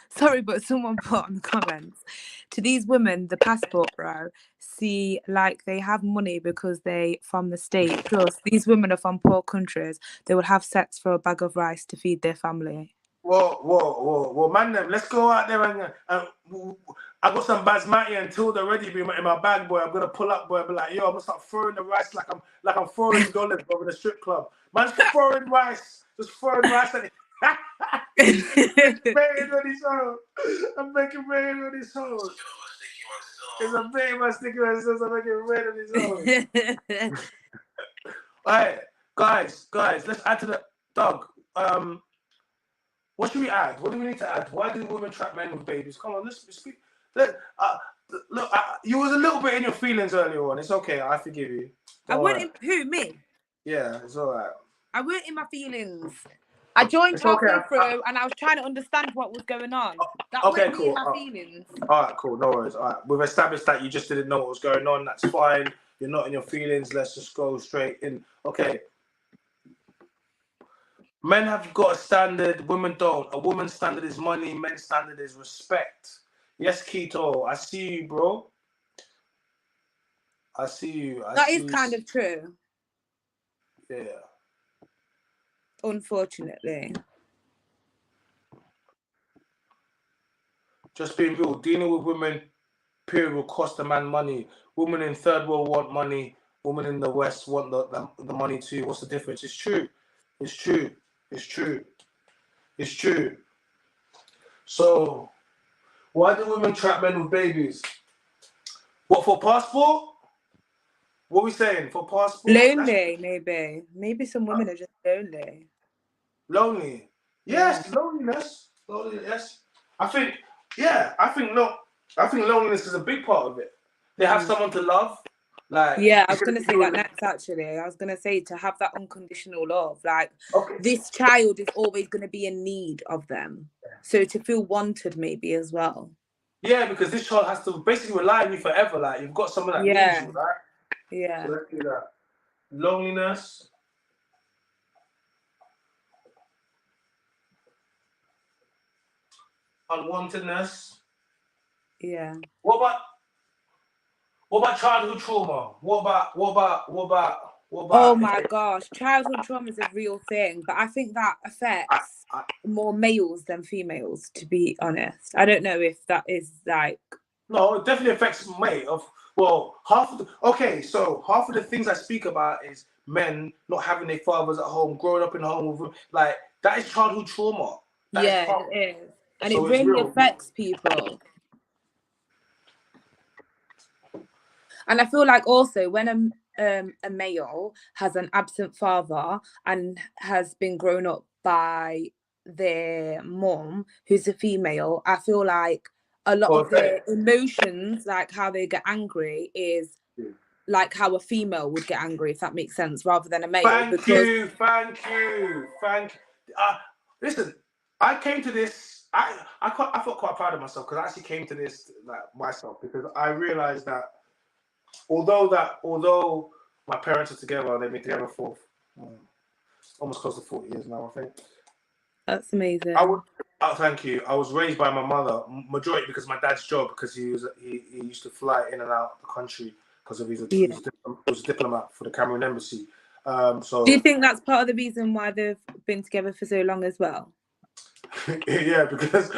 Sorry, but someone put on the comments, to these women, the passport bro see like they have money because they from the state. Plus, these women are from poor countries. They would have sex for a bag of rice to feed their family. Whoa, man, let's go out there and I got some basmati and tilda ready in my bag, boy. I'm gonna pull up, boy. Be like, yo, I'm gonna start throwing the rice like I'm throwing dollars over the strip club. Man's throwing rice, just throwing rice at it. I'm making rain on his hose. It's a big my sticky myself. I'm making rain on his hose. All right, guys, let's add to the dog. What should we add? What do we need to add? Why do women trap men with babies? Come on, let's speak. Look, you was a little bit in your feelings earlier on. It's okay. I forgive you. I weren't who me. Yeah, it's all right. I weren't in my feelings. I joined It's okay. halfway through, and I was trying to understand what was going on. That Okay, weren't me in my feelings. All right, cool. No worries. All right, we've established that you just didn't know what was going on. That's fine. You're not in your feelings. Let's just go straight in. Okay. Men have got a standard. Women don't. A woman's standard is money. Men's standard is respect. Yes, Keto. I see you, bro. I see you. That is kind of true. Yeah. Unfortunately. Just being real, dealing with women, period, will cost a man money. Women in third world want money. Women in the West want the money too. What's the difference? It's true. It's true. It's true. It's true. So, why do women trap men with babies? What, for passport? What are we saying? For passport? Lonely, maybe. Maybe some women are just lonely. Lonely. Yes, yeah. Loneliness. Loneliness. I think loneliness is a big part of it. They have someone to love. Like, yeah, I was going to say that next, actually. I was going to say, to have that unconditional love. Like, this child is always going to be in need of them. So to feel wanted, maybe, as well. Yeah, because this child has to basically rely on you forever. Like, you've got someone that needs you, right? Yeah. So let's do that. Loneliness. Unwantedness. Yeah. What about childhood trauma? What about? Oh my gosh, childhood trauma is a real thing, but I think that affects more males than females, to be honest. I don't know if that is like. No, it definitely affects half of the things I speak about is men not having their fathers at home, growing up in home with, like, that is childhood trauma. It is. And so it really affects people. And I feel like also when a male has an absent father and has been grown up by their mom, who's a female, I feel like a lot of their emotions, like how they get angry, is like how a female would get angry, if that makes sense, rather than a male. Thank you. Listen, I came to this. I felt quite proud of myself because I actually came to this myself, because I realized that although my parents are together, they've been together for almost close to 40 years now, I think. That's amazing. Thank you. I was raised by my mother, majority because of my dad's job, because he used to fly in and out the country because of he was a diplomat for the Cameroon embassy. So do you think that's part of the reason why they've been together for so long as well? Yeah, because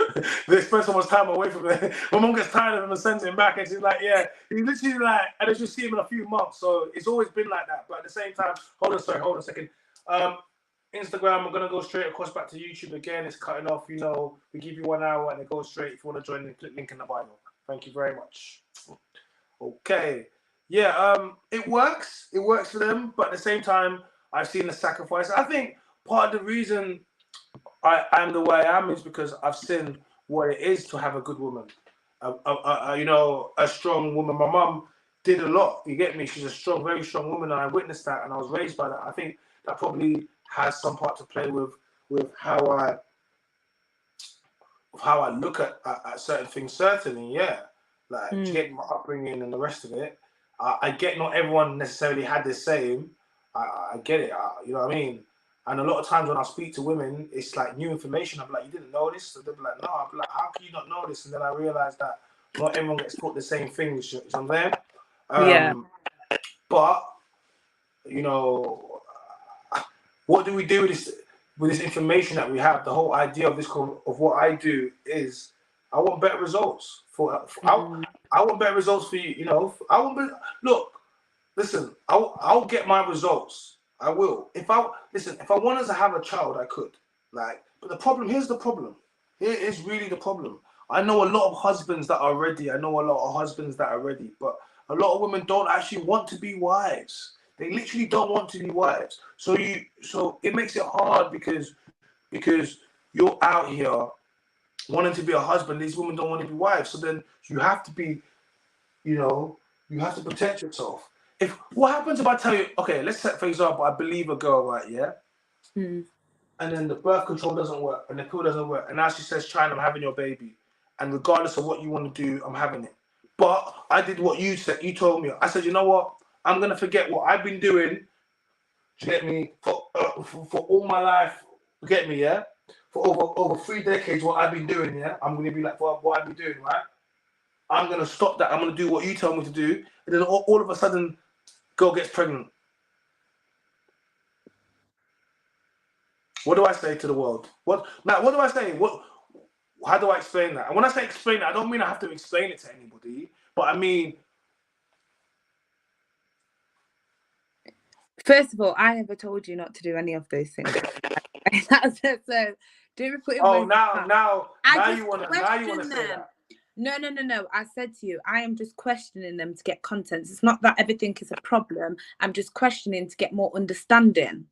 they spend so much time away from it. My mom gets tired of him and sends him back, and she's like, yeah, he literally like, and I just see him in a few months. So it's always been like that. But at the same time, hold on a second. Instagram, we're gonna go straight across back to YouTube again. It's cutting off, we give you 1 hour and it goes straight. If you want to join, click link in the bio. Thank you very much. Okay. Yeah, it works. It works for them, but at the same time, I've seen the sacrifice. I think part of the reason I am the way I am is because I've seen what it is to have a good woman, a strong woman. My mum did a lot. You get me? She's a strong, very strong woman, and I witnessed that, and I was raised by that. I think that probably has some part to play with how I look at certain things. Certainly, yeah. Like getting my upbringing and the rest of it. I get not everyone necessarily had the same. I get it. You know what I mean? And a lot of times when I speak to women, it's like new information. I'm like, you didn't know this? So they'll be like, no. I'm like, how can you not know this? And then I realize that not everyone gets taught the same things. You know what I'm saying? Yeah. But, what do we do with this information that we have? The whole idea of what I do is I want better results I want better results for you. Listen, I'll get my results. I will. If I wanted to have a child, I could. But here's the problem. Here is really the problem. I know a lot of husbands that are ready. But a lot of women don't actually want to be wives. They literally don't want to be wives. So it makes it hard because you're out here wanting to be a husband. These women don't want to be wives. So then you have to be, you know, you have to protect yourself. If what happens if I tell you, okay, let's say for example, I believe a girl, right? Yeah. Mm. And then the birth control doesn't work, and the pill doesn't work, and now she says, "Chyna, I'm having your baby," and regardless of what you want to do, I'm having it. But I did what you said. You told me. I said, you know what? I'm gonna forget what I've been doing. To get me for all my life. Get me, yeah. For over 3 decades, what I've been doing, yeah. I'm gonna be like, what I've been doing, right? I'm gonna stop that. I'm gonna do what you tell me to do, and then all of a sudden, girl gets pregnant. What do I say to the world? What do I say? How do I explain that? And when I say explain that, I don't mean I have to explain it to anybody, but I mean, first of all, I never told you not to do any of those things. So don't put it. oh, now you wanna say that. No. I said to you, I am just questioning them to get content. It's not that everything is a problem. I'm just questioning to get more understanding.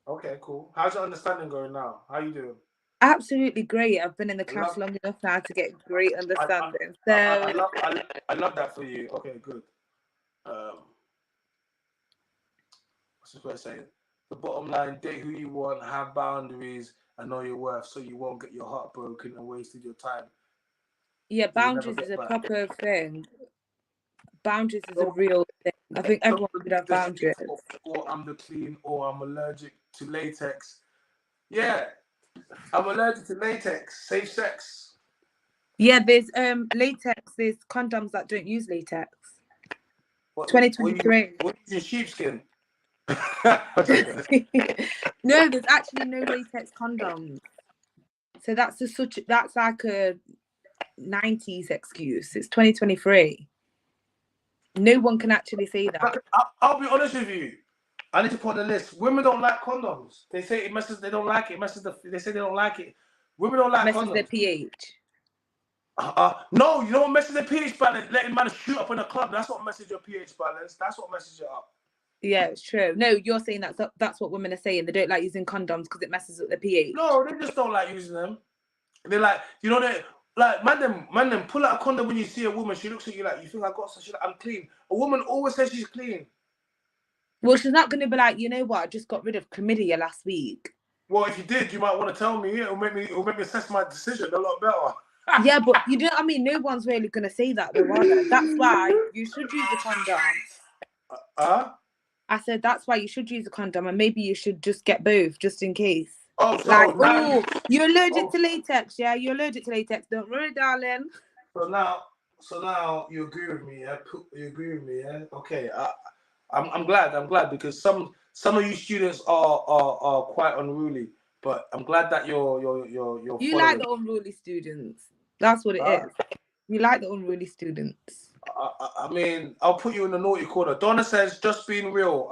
Okay, cool. How's your understanding going now? How you doing? Absolutely great. I've been in the class long enough now to get great understanding. I love that for you. Okay, good. What's the first saying? The bottom line: date who you want, have boundaries, and know your worth, so you won't get your heart broken and wasted your time. Yeah, boundaries is a proper thing. Boundaries is a real thing. I think everyone should have boundaries. Or I'm the clean, or I'm allergic to latex. Yeah, I'm allergic to latex. Safe sex. Yeah, there's latex. There's condoms that don't use latex. 2023. What is your sheepskin? No, there's actually no latex condoms. So that's like a 90s excuse. It's 2023. No one can actually say that. I'll be honest with you. I need to put on the list. Women don't like condoms. They say it messes. They don't like it. They say they don't like it. Women don't like condoms. Messes their pH. No, you know what messes their pH balance? Letting man shoot up in a club. That's what messes your pH balance. That's what messes you up. Yeah, it's true. No, you're saying that's what women are saying. They don't like using condoms because it messes up their pH. No, they just don't like using them. They're like, you know, they like man them pull out a condom when you see a woman. She looks at you like, you think I got some shit? I'm clean. A woman always says she's clean. Well, she's not going to be like, you know what? I just got rid of chlamydia last week. Well, if you did, you might want to tell me. It'll make me assess my decision a lot better. Yeah, but you know what I mean? No one's really going to say that, though, are they? That's why you should use a condom. I said that's why you should use a condom, and maybe you should just get both, just in case. Oh, so you're allergic to latex, yeah? You're allergic to latex. Don't worry, darling. So now you agree with me, yeah? You agree with me, yeah? Okay. I'm glad because some of you students are quite unruly, but I'm glad that you're you like the unruly students. That's what it is. You like the unruly students. I mean, I'll put you in the naughty corner. Donna says, just being real.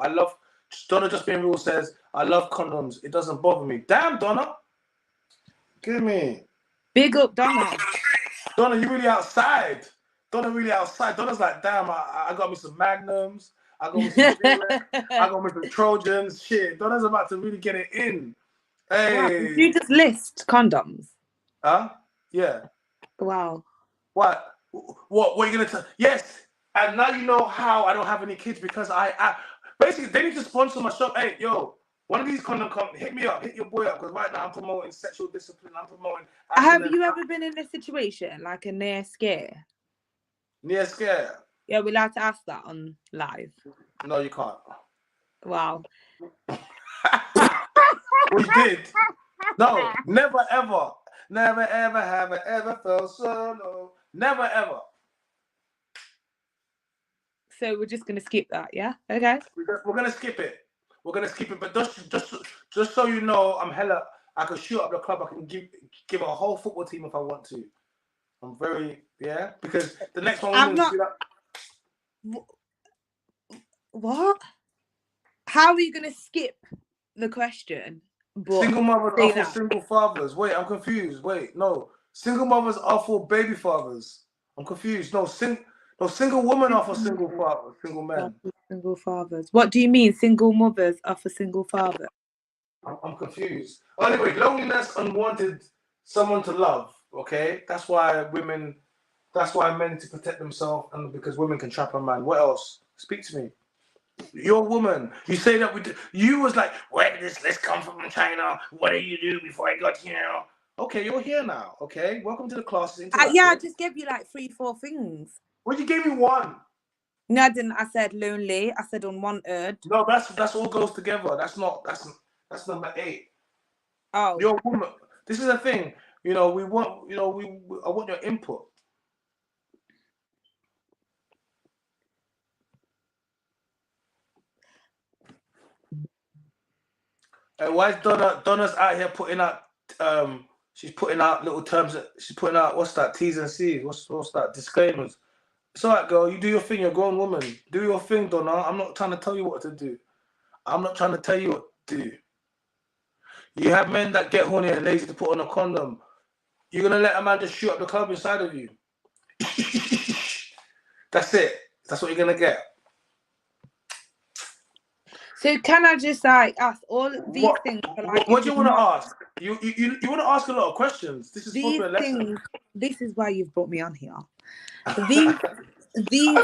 Donna just being real says, I love condoms. It doesn't bother me. Damn, Donna. Give me. Big up, Donna. Donna, you really outside. Donna's like, damn, I got me some Magnums. I got me some I got me some Trojans. Shit, Donna's about to really get it in. Hey. Wow. Did you just list condoms? Yeah. Wow. What are you gonna tell? Yes, and now you know how I don't have any kids because I basically they need to sponsor my shop. Hey, yo, one of these condom companies, hit me up, hit your boy up, because right now I'm promoting sexual discipline. I'm promoting. Have you ever been in a situation like a near scare? Near scare? Yeah, we're allowed to ask that on live. No, you can't. Wow. We did. No, never ever. Never ever have I ever felt so low. Never ever. So we're just gonna skip that, yeah? Okay. We're gonna skip it. But just so you know, I can shoot up the club. I can give a whole football team if I want to. I'm very because the next one. I'm not. What? How are you gonna skip the question? Single mothers are for single fathers. Wait, I'm confused. Wait, no. Single mothers are for baby fathers. I'm confused. No, single women are for single fathers, single men. Single fathers. What do you mean single mothers are for single fathers? I'm confused. Anyway, loneliness, unwanted, someone to love. Okay, that's why men need to protect themselves, and because women can trap a man. What else? Speak to me. You're a woman. You say that you was like, where did this come from in China? What did you do before I got here? Okay, you're here now. Okay, welcome to the classes. Yeah, I just gave you like 3-4 things. Well, you gave me one. No, I didn't. I said lonely. I said unwanted. No, that's all goes together. That's number 8. Oh, You're a woman. This is the thing. You know, we want. You know, I want your input. And why is Donna's out here putting out? She's putting out little terms. She's putting out what's that? T's and C's. What's that? Disclaimers. It's alright, girl. You do your thing. You're a grown woman. Do your thing, Donna. I'm not trying to tell you what to do. I'm not trying to tell you what to do. You have men that get horny and lazy to put on a condom. You're gonna let a man just shoot up the club inside of you. That's it. That's what you're gonna get. so can I just like ask all these things? Like, what do you want to ask? You want to ask a lot of questions. This is these supposed to be a lesson. things. This is why you've brought me on here. These things.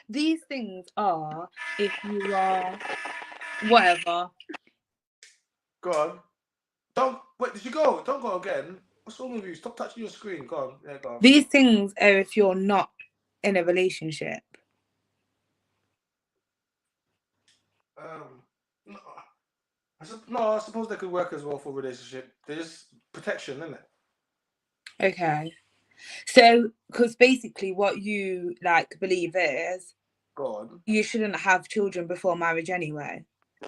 These things are if you are whatever. Go on. Don't wait. Did you go? Don't go again. What's wrong with you? Stop touching your screen. Go on. Yeah, go on. These things are if you're not in a relationship. No, I suppose they could work as well for a relationship. They're just protection, isn't it? Okay. So, because basically what you like believe is, Go on. You shouldn't have children before marriage anyway.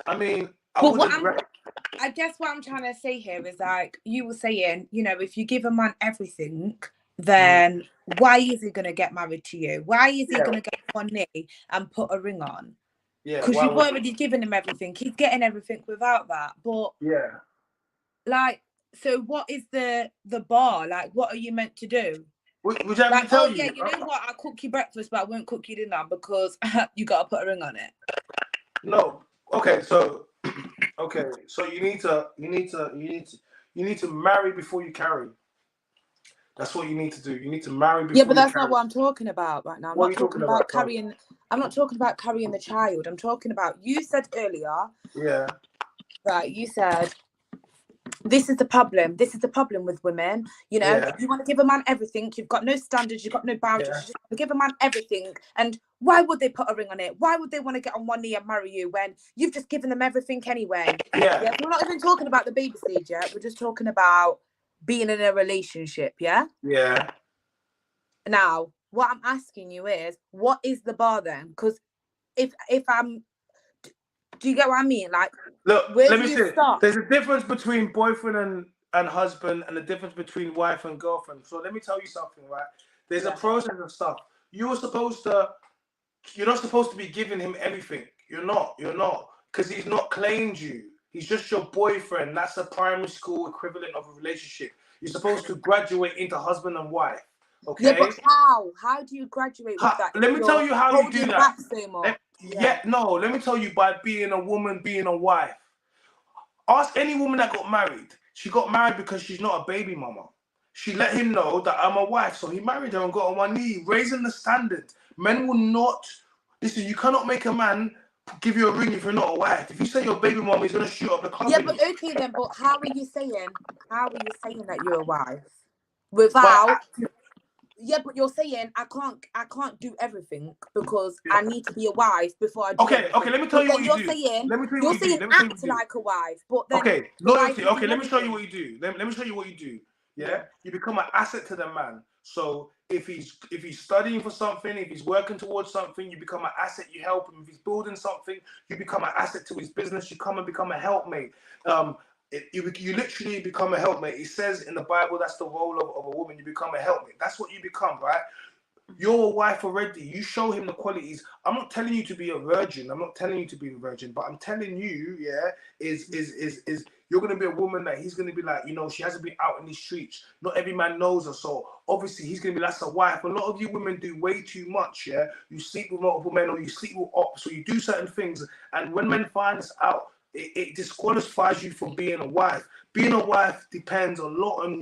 I mean, I guess what I'm trying to say here is like you were saying, you know, if you give a man everything, then why is he gonna get married to you? Why is he gonna get on knee and put a ring on? Yeah, because you've already given him everything. He's getting everything without that. But yeah, like, so what is the bar? Like, what are you meant to do? Would you have me tell you? Yeah, you know what? I'll cook you breakfast, but I won't cook you dinner because you got to put a ring on it. No. Okay, so you need to marry before you carry. That's what you need to do. You need to marry before. Yeah, but that's not what I'm talking about right now. I'm what not talking about carrying. I'm not talking about carrying the child. I'm talking about. You said earlier. Yeah. Right. You said. This is the problem. This is the problem with women. You know, you want to give a man everything. You've got no standards. You've got no boundaries. You just want to give a man everything. And why would they put a ring on it? Why would they want to get on one knee and marry you when you've just given them everything anyway? Yeah. We're not even talking about the baby stage yet. We're just talking about being in a relationship. Yeah. Yeah. Now, what I'm asking you is, what is the bar then? Because if I'm, do you get what I mean? Like, look, let me say, there's a difference between boyfriend and husband, and a difference between wife and girlfriend. So let me tell you something, right? There's a process of stuff. You're not supposed to be giving him everything. You're not, because he's not claimed you. He's just your boyfriend. That's a primary school equivalent of a relationship. You're supposed to graduate into husband and wife. Okay. Yeah, but how? How do you graduate with that? Let me tell you how you do that. Let me tell you, by being a woman, being a wife. Ask any woman that got married. She got married because she's not a baby mama. She let him know that I'm a wife, so he married her and got on one knee, raising the standard. Men will not. Listen, you cannot make a man give you a ring if you're not a wife. If you say your baby mama is gonna shoot up the club. Yeah, but okay then. But how are you saying that you're a wife without? Yeah, but you're saying I can't do everything because I need to be a wife before I do everything. Okay, let me tell you what you do. You're saying act like a wife, but then loyalty. Okay, let me show you what you do. Let me show you what you do. Yeah, you become an asset to the man. So if he's studying for something, if he's working towards something, you become an asset. You help him. If he's building something, you become an asset to his business. You come and become a helpmate. You literally become a helpmate. It says in the Bible that's the role of a woman. You become a helpmate. That's what you become, right? You're a wife already. You show him the qualities. I'm not telling you to be a virgin. I'm not telling you to be a virgin, but I'm telling you, is you're gonna be a woman that he's gonna be like, you know, she hasn't been out in the streets. Not every man knows her, so obviously he's gonna be like a wife. A lot of you women do way too much. Yeah, you sleep with multiple men, or you sleep with ops, or you do certain things, and when men find out, it disqualifies you from being a wife. Being a wife depends a lot on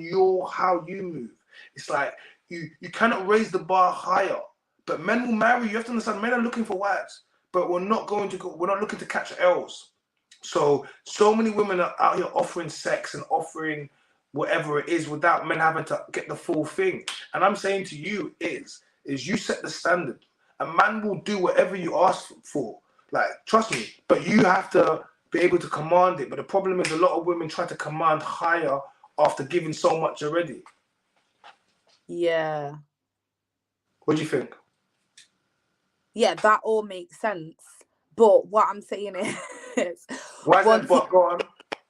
how you move. It's like you cannot raise the bar higher. But men will marry. You have to understand, men are looking for wives, but we're not looking to catch L's. So many women are out here offering sex and offering whatever it is without men having to get the full thing. And I'm saying to you is you set the standard. A man will do whatever you ask for. Like, trust me, but you have to be able to command it. But the problem is a lot of women try to command higher after giving so much already. Yeah. What do you think? Yeah, that all makes sense. But what I'm saying is... Why is that but? Go on.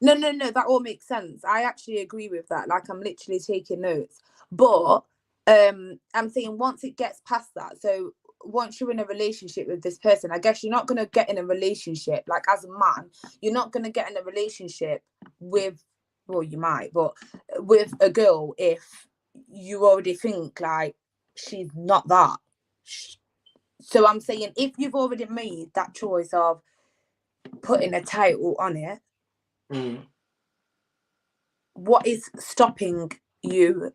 No, that all makes sense. I actually agree with that. Like, I'm literally taking notes. But I'm saying once it gets past that, so once you're in a relationship with this person, I guess you're not going to get in a relationship, like as a man, you're not going to get in a relationship with, well, you might, but with a girl if you already think like she's not that. So I'm saying if you've already made that choice of putting a title on it, what is stopping you,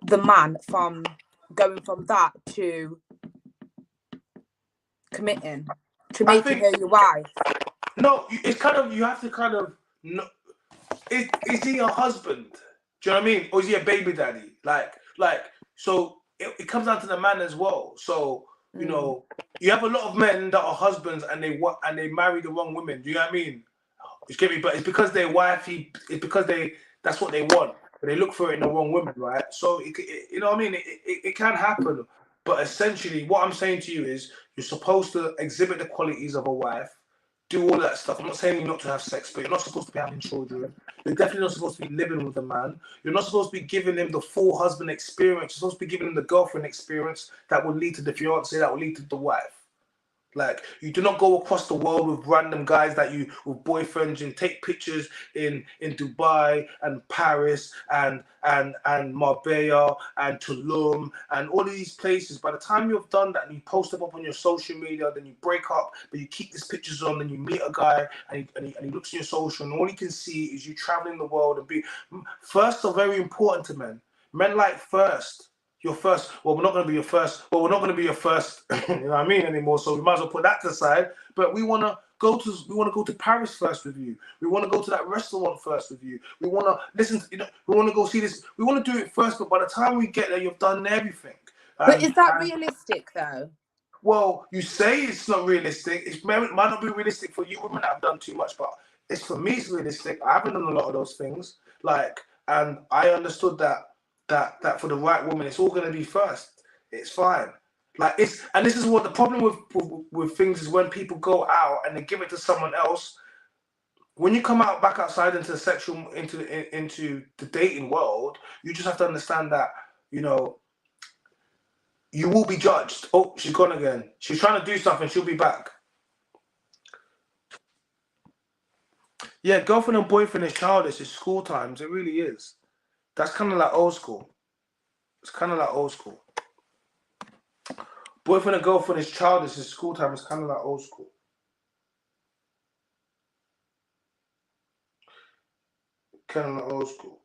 the man, from going from that to committing, to making her your wife? No, it's kind of, you have to kind of, is he a husband? Do you know what I mean? Or is he a baby daddy? Like, so it comes down to the man as well. So, you know, you have a lot of men that are husbands and they marry the wrong women. Do you know what I mean? But it's because they're wifey. It's because that's what they want. But they look for it in the wrong woman, right? So you know what I mean? It can happen. But essentially, what I'm saying to you is, you're supposed to exhibit the qualities of a wife, do all that stuff. I'm not saying you're not to have sex, but you're not supposed to be having children. You're definitely not supposed to be living with a man. You're not supposed to be giving him the full husband experience. You're supposed to be giving him the girlfriend experience that will lead to the fiance, that will lead to the wife. Like, you do not go across the world with random guys with boyfriends and take pictures in Dubai and Paris and Marbella and Tulum and all of these places. By the time you've done that and you post them up on your social media, then you break up, but you keep these pictures on, then you meet a guy and he looks at your social, and all he can see is you traveling the world and first are very important to men. Men like first. Your first, well, we're not going to be your first, you know what I mean, anymore, so we might as well put that to the side. But we want to go to Paris first with you. We want to go to that restaurant first with you. We want to listen to, we want to go see this. We want to do it first, but by the time we get there, you've done everything. But is that realistic, though? Well, you say it's not realistic. It might not be realistic for you women that have done too much, but for me, it's realistic. I haven't done a lot of those things. And I understood that for the right woman, it's all going to be first. It's fine. And this is what the problem with things is, when people go out and they give it to someone else. When you come back outside into the into the dating world, you just have to understand that, you know, you will be judged. Oh, she's gone again. She's trying to do something. She'll be back. Yeah, girlfriend and boyfriend is childish. It's school times. It really is. That's kind of like old school. It's kind of like old school. Boyfriend and girlfriend is childish. It's school time. It's kind of like old school. Kind of like old school.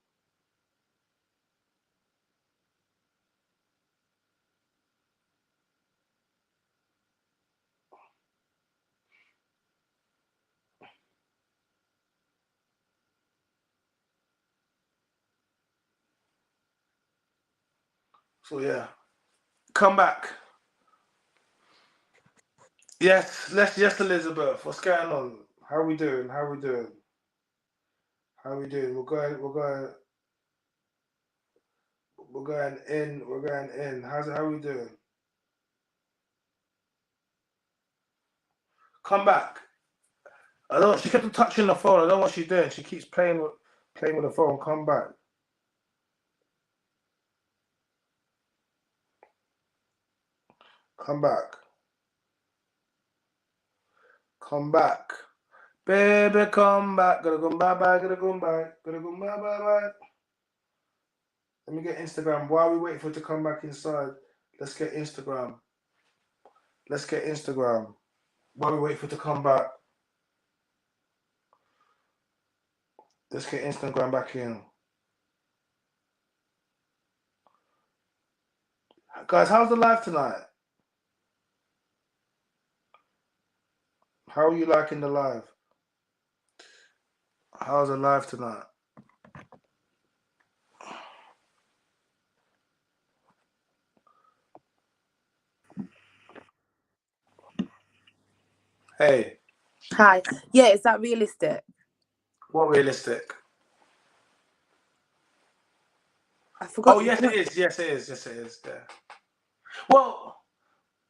So yeah, come back. Yes, Elizabeth. What's going on? How are we doing? We're going in. How are we doing? Come back. She kept touching the phone. I don't know what she's doing. She keeps playing with the phone. Come back. Come back. Come back. Baby, come back. Gotta go bye-bye. Gotta go bye. Gotta go bye-bye. Let me get Instagram. While we wait for it to come back inside, let's get Instagram. While we wait for it to come back. Let's get Instagram back in. Guys, how's the live tonight? How are you liking the live? How's the live tonight? Hey. Hi. Yeah, is that realistic? What realistic? I forgot. Oh, yes, it is. Yes, it is. Yes, it is. Yeah. Well,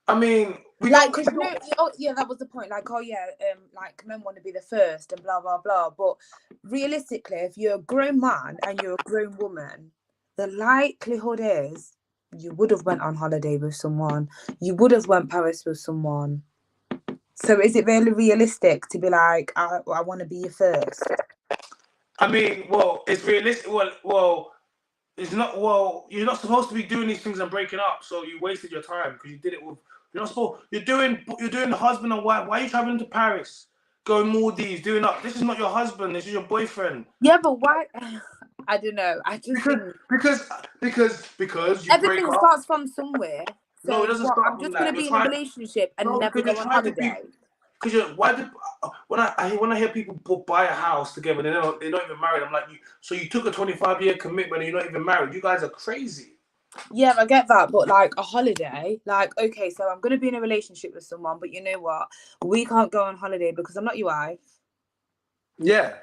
I mean, we like, don't. cause oh yeah, that was the point. Like, oh yeah, like men want to be the first and blah blah blah. But realistically, if you're a grown man and you're a grown woman, the likelihood is you would have went on holiday with someone. You would have went Paris with someone. So is it really realistic to be like, I want to be your first? I mean, well, it's realistic. Well, it's not. Well, you're not supposed to be doing these things and breaking up. So you wasted your time because you did it with. You're not supposed. You're doing the husband and wife. Why are you traveling to Paris, going Maldives, doing up? This is not your husband. This is your boyfriend. Yeah, but why? I don't know. I just think because you break everything up. starts from somewhere. So No, it doesn't what, start I'm from just that. going to be in a relationship and never go on holiday. Because when I hear people buy a house together, they're not even married. I'm like, so you took a 25-year commitment and you're not even married. You guys are crazy. Yeah, I get that, but like a holiday, like, okay, so I'm going to be in a relationship with someone, but you know what? We can't go on holiday because I'm not your wife. Yeah.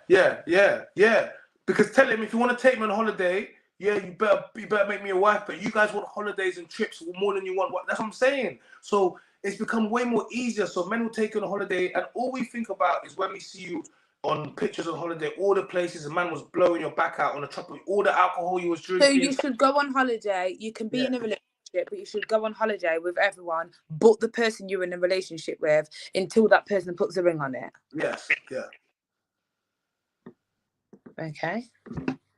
Because tell him if you want to take me on holiday, yeah, you better make me a wife. But you guys want holidays and trips more than you want. That's what I'm saying. So it's become way more easier. So men will take you on a holiday, and all we think about is when we see you on pictures on holiday, all the places a man was blowing your back out on the tropic, all the alcohol you was drinking. So you should go on holiday. You can be in a relationship, but you should go on holiday with everyone but the person you're in a relationship with until that person puts a ring on it. Yes. Yeah. Okay.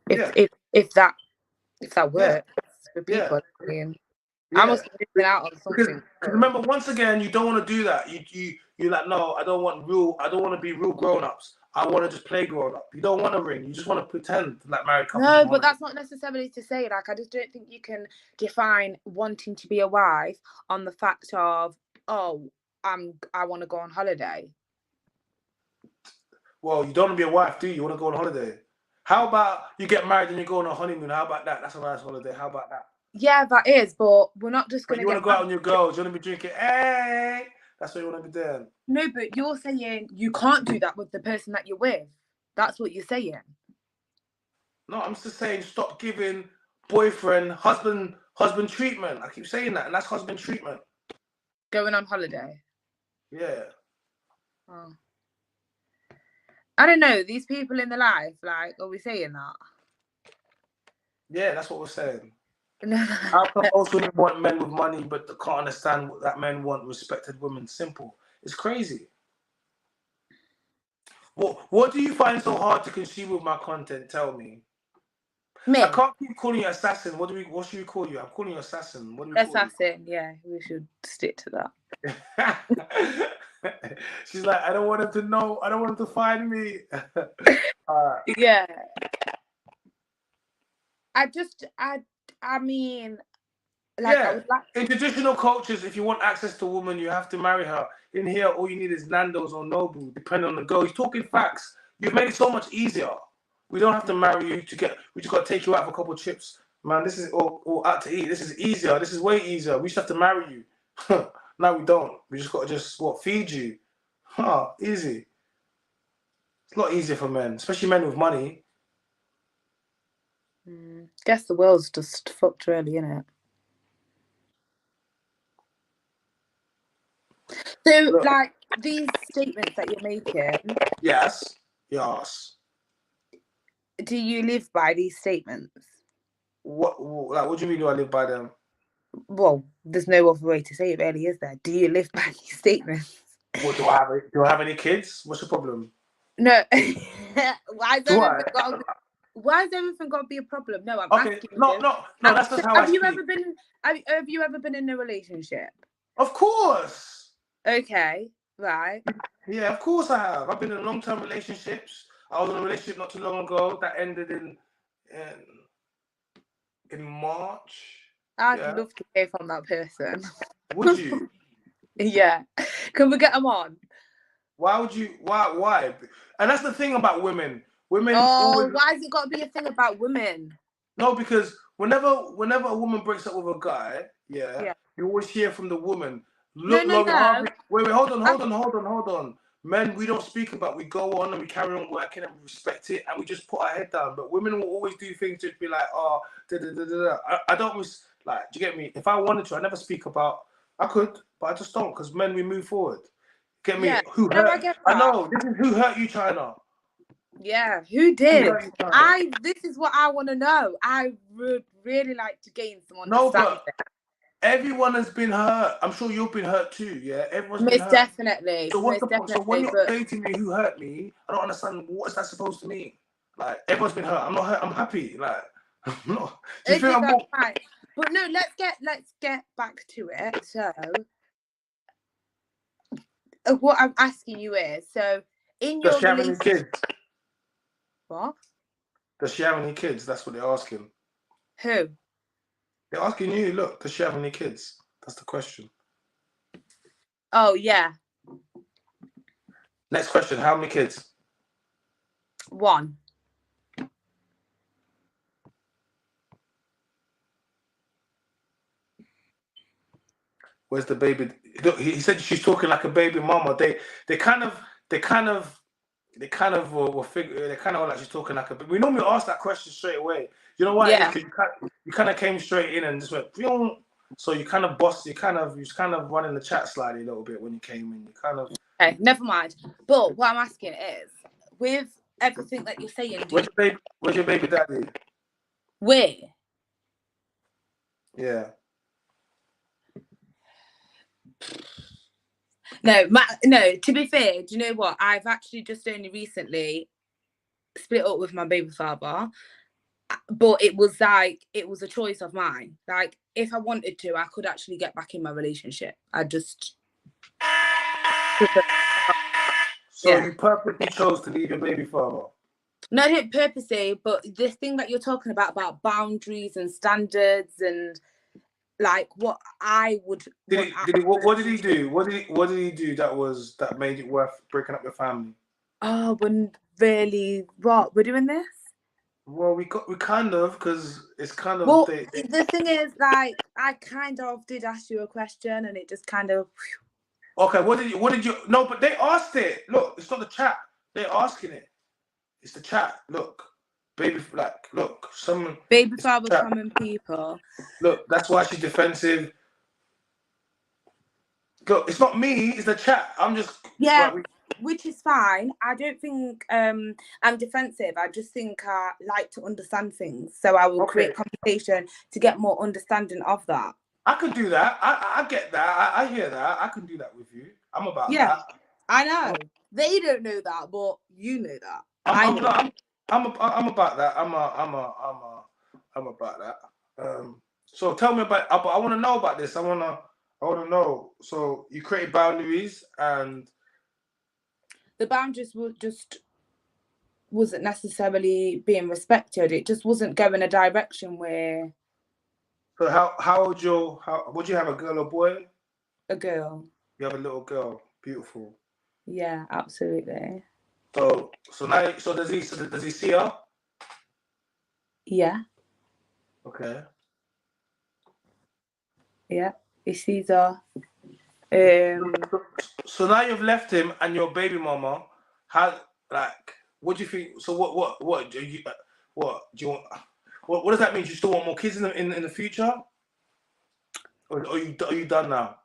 If that works for people, I mean, I must be missing out on something. Because remember, once again, you don't want to do that. You're like, no, I don't want to be real grown-ups. I want to just play grown-up. You don't want to ring. You just want to pretend like married couples. No, but that's not necessarily to say, like, I just don't think you can define wanting to be a wife on the fact of, oh, I want to go on holiday. Well, you don't want to be a wife, do you? You want to go on holiday. How about you get married and you go on a honeymoon? How about that? That's a nice holiday. How about that? Yeah, that is, but we're not just going to. You want to go out on your girls. You want to be drinking. Hey, that's what you want to be doing. No, but you're saying you can't do that with the person that you're with. That's what you're saying. No, I'm just saying stop giving boyfriend, husband treatment. I keep saying that, and that's husband treatment. Going on holiday. Yeah. Oh. I don't know. These people in the life, like, are we saying that? Yeah, that's what we're saying. No. How come most women want men with money, but they can't understand that men want respected women? Simple. It's crazy. What do you find so hard to consume with my content? Tell me. Me. I can't keep calling you assassin. What should we call you? I'm calling you assassin. What do we assassin? Call you? Yeah, we should stick to that. She's like, I don't want him to know. I don't want him to find me. Yeah. I mean, like, yeah. I would like. In traditional cultures, if you want access to a woman, you have to marry her. In here, all you need is Nando's or Nobu, depending on the girl. He's talking facts. You've made it so much easier. We don't have to marry you to get. We just got to take you out for a couple of trips, man. This is or out to eat. This is easier. This is way easier. We just have to marry you. No, we don't. We just got to feed you. Easy. It's a lot easier for men, especially men with money. Guess the world's just fucked, really, innit? So, look, like, these statements that you're making. Yes. Do you live by these statements? What do you mean? Do I live by them? Well, there's no other way to say it, really, is there? Do you live by these statements? What do I have any kids? What's the problem? No. Why has everything got to be a problem? No, I'm asking you. No. That's just how I speak. Have you ever been in a relationship? Of course. Okay, right. Yeah, of course I have. I've been in long-term relationships. I was in a relationship not too long ago that ended in March. I'd Yeah. love to hear from that person. Would you? Yeah. Can we get them on? Why would you? Why? And that's the thing about women. Women Oh, always. why has it got to be a thing about women? No, because whenever a woman breaks up with a guy, Yeah. you always hear from the woman. No, Look, no, Laurie no. Harvey. Wait, hold on. Men, we don't speak about. We go on and we carry on working and we respect it and we just put our head down. But women will always do things to be like, oh, I don't like. Do you get me? If I wanted to, I never speak about. I could, but I just don't because men, we move forward. Get me? Yeah. Who No, hurt? I get I that. know. This is who hurt you, Chyna. Yeah, who did? Who hurt you, Chyna? This is what I want to know. I would really like to gain some No, understanding. but everyone has been hurt. I'm sure you've been hurt too. Yeah, everyone's been Most hurt. definitely. So what's Most the point? So when definitely. you're But dating me, who hurt me? I don't understand. What's that supposed to mean? Like everyone's been hurt. I'm not hurt. I'm happy. Like I'm not. Do you okay, feel I'm that's more? fine. But no, let's get back to it. So, what I'm asking you is, so in Does your she have any relationship, kids? what? Does she have any kids? That's what they're asking. Who? They're asking you. Look, does she have any kids? That's the question. Oh yeah, Next question. How many kids? 1. Where's the baby? Look, he said she's talking like a baby mama. They kind of will figure. They kind of like she's talking like a. We normally ask that question straight away. You know why? Yeah. Because you kind of came straight in and just went. So you kind of bossed. You kind of running the chat slightly a little bit when you came in. You kind of. Okay, never mind. But what I'm asking is, with everything that you're saying, Where's your baby daddy? where? Yeah. No, to be fair, do you know what? I've actually just only recently split up with my baby father, but it was a choice of mine. Like, if I wanted to, I could actually get back in my relationship. So you purposely chose to leave your baby father? No, I didn't purposely, but this thing that you're talking about boundaries and standards and like what I would. What did he do? What did he do that made it worth breaking up your family? Oh, we're really what we're doing this? Well, we kind of because it's kind of. Well, the thing is, like, I kind of did ask you a question, and it just kind of. Okay, what did you? No, but they asked it. Look, it's not the chat. They're asking it. It's the chat. Look, some baby father, common people. Look, that's why she's defensive. Look, it's not me. It's the chat. I'm just. Yeah. Which is fine. I don't think I'm defensive. I just think I like to understand things. So I will create conversation to get more understanding of that. I could do that. I get that. I hear that. I can do that with you. I'm about that. I know. They don't know that, but you know that. I'm about that. I'm about that. So tell me about. I want to know about this. I want to know. So you created boundaries and. The boundaries wasn't necessarily being respected. It just wasn't going a direction where. So would you have a girl or boy? A girl. You have a little girl. Beautiful. Yeah, absolutely. So now does he see her? Yeah. Okay. Yeah, he sees her. So now you've left him and your baby mama. What do you think? So what do you want? What does that mean? Do you still want more kids in the future, or are you done now?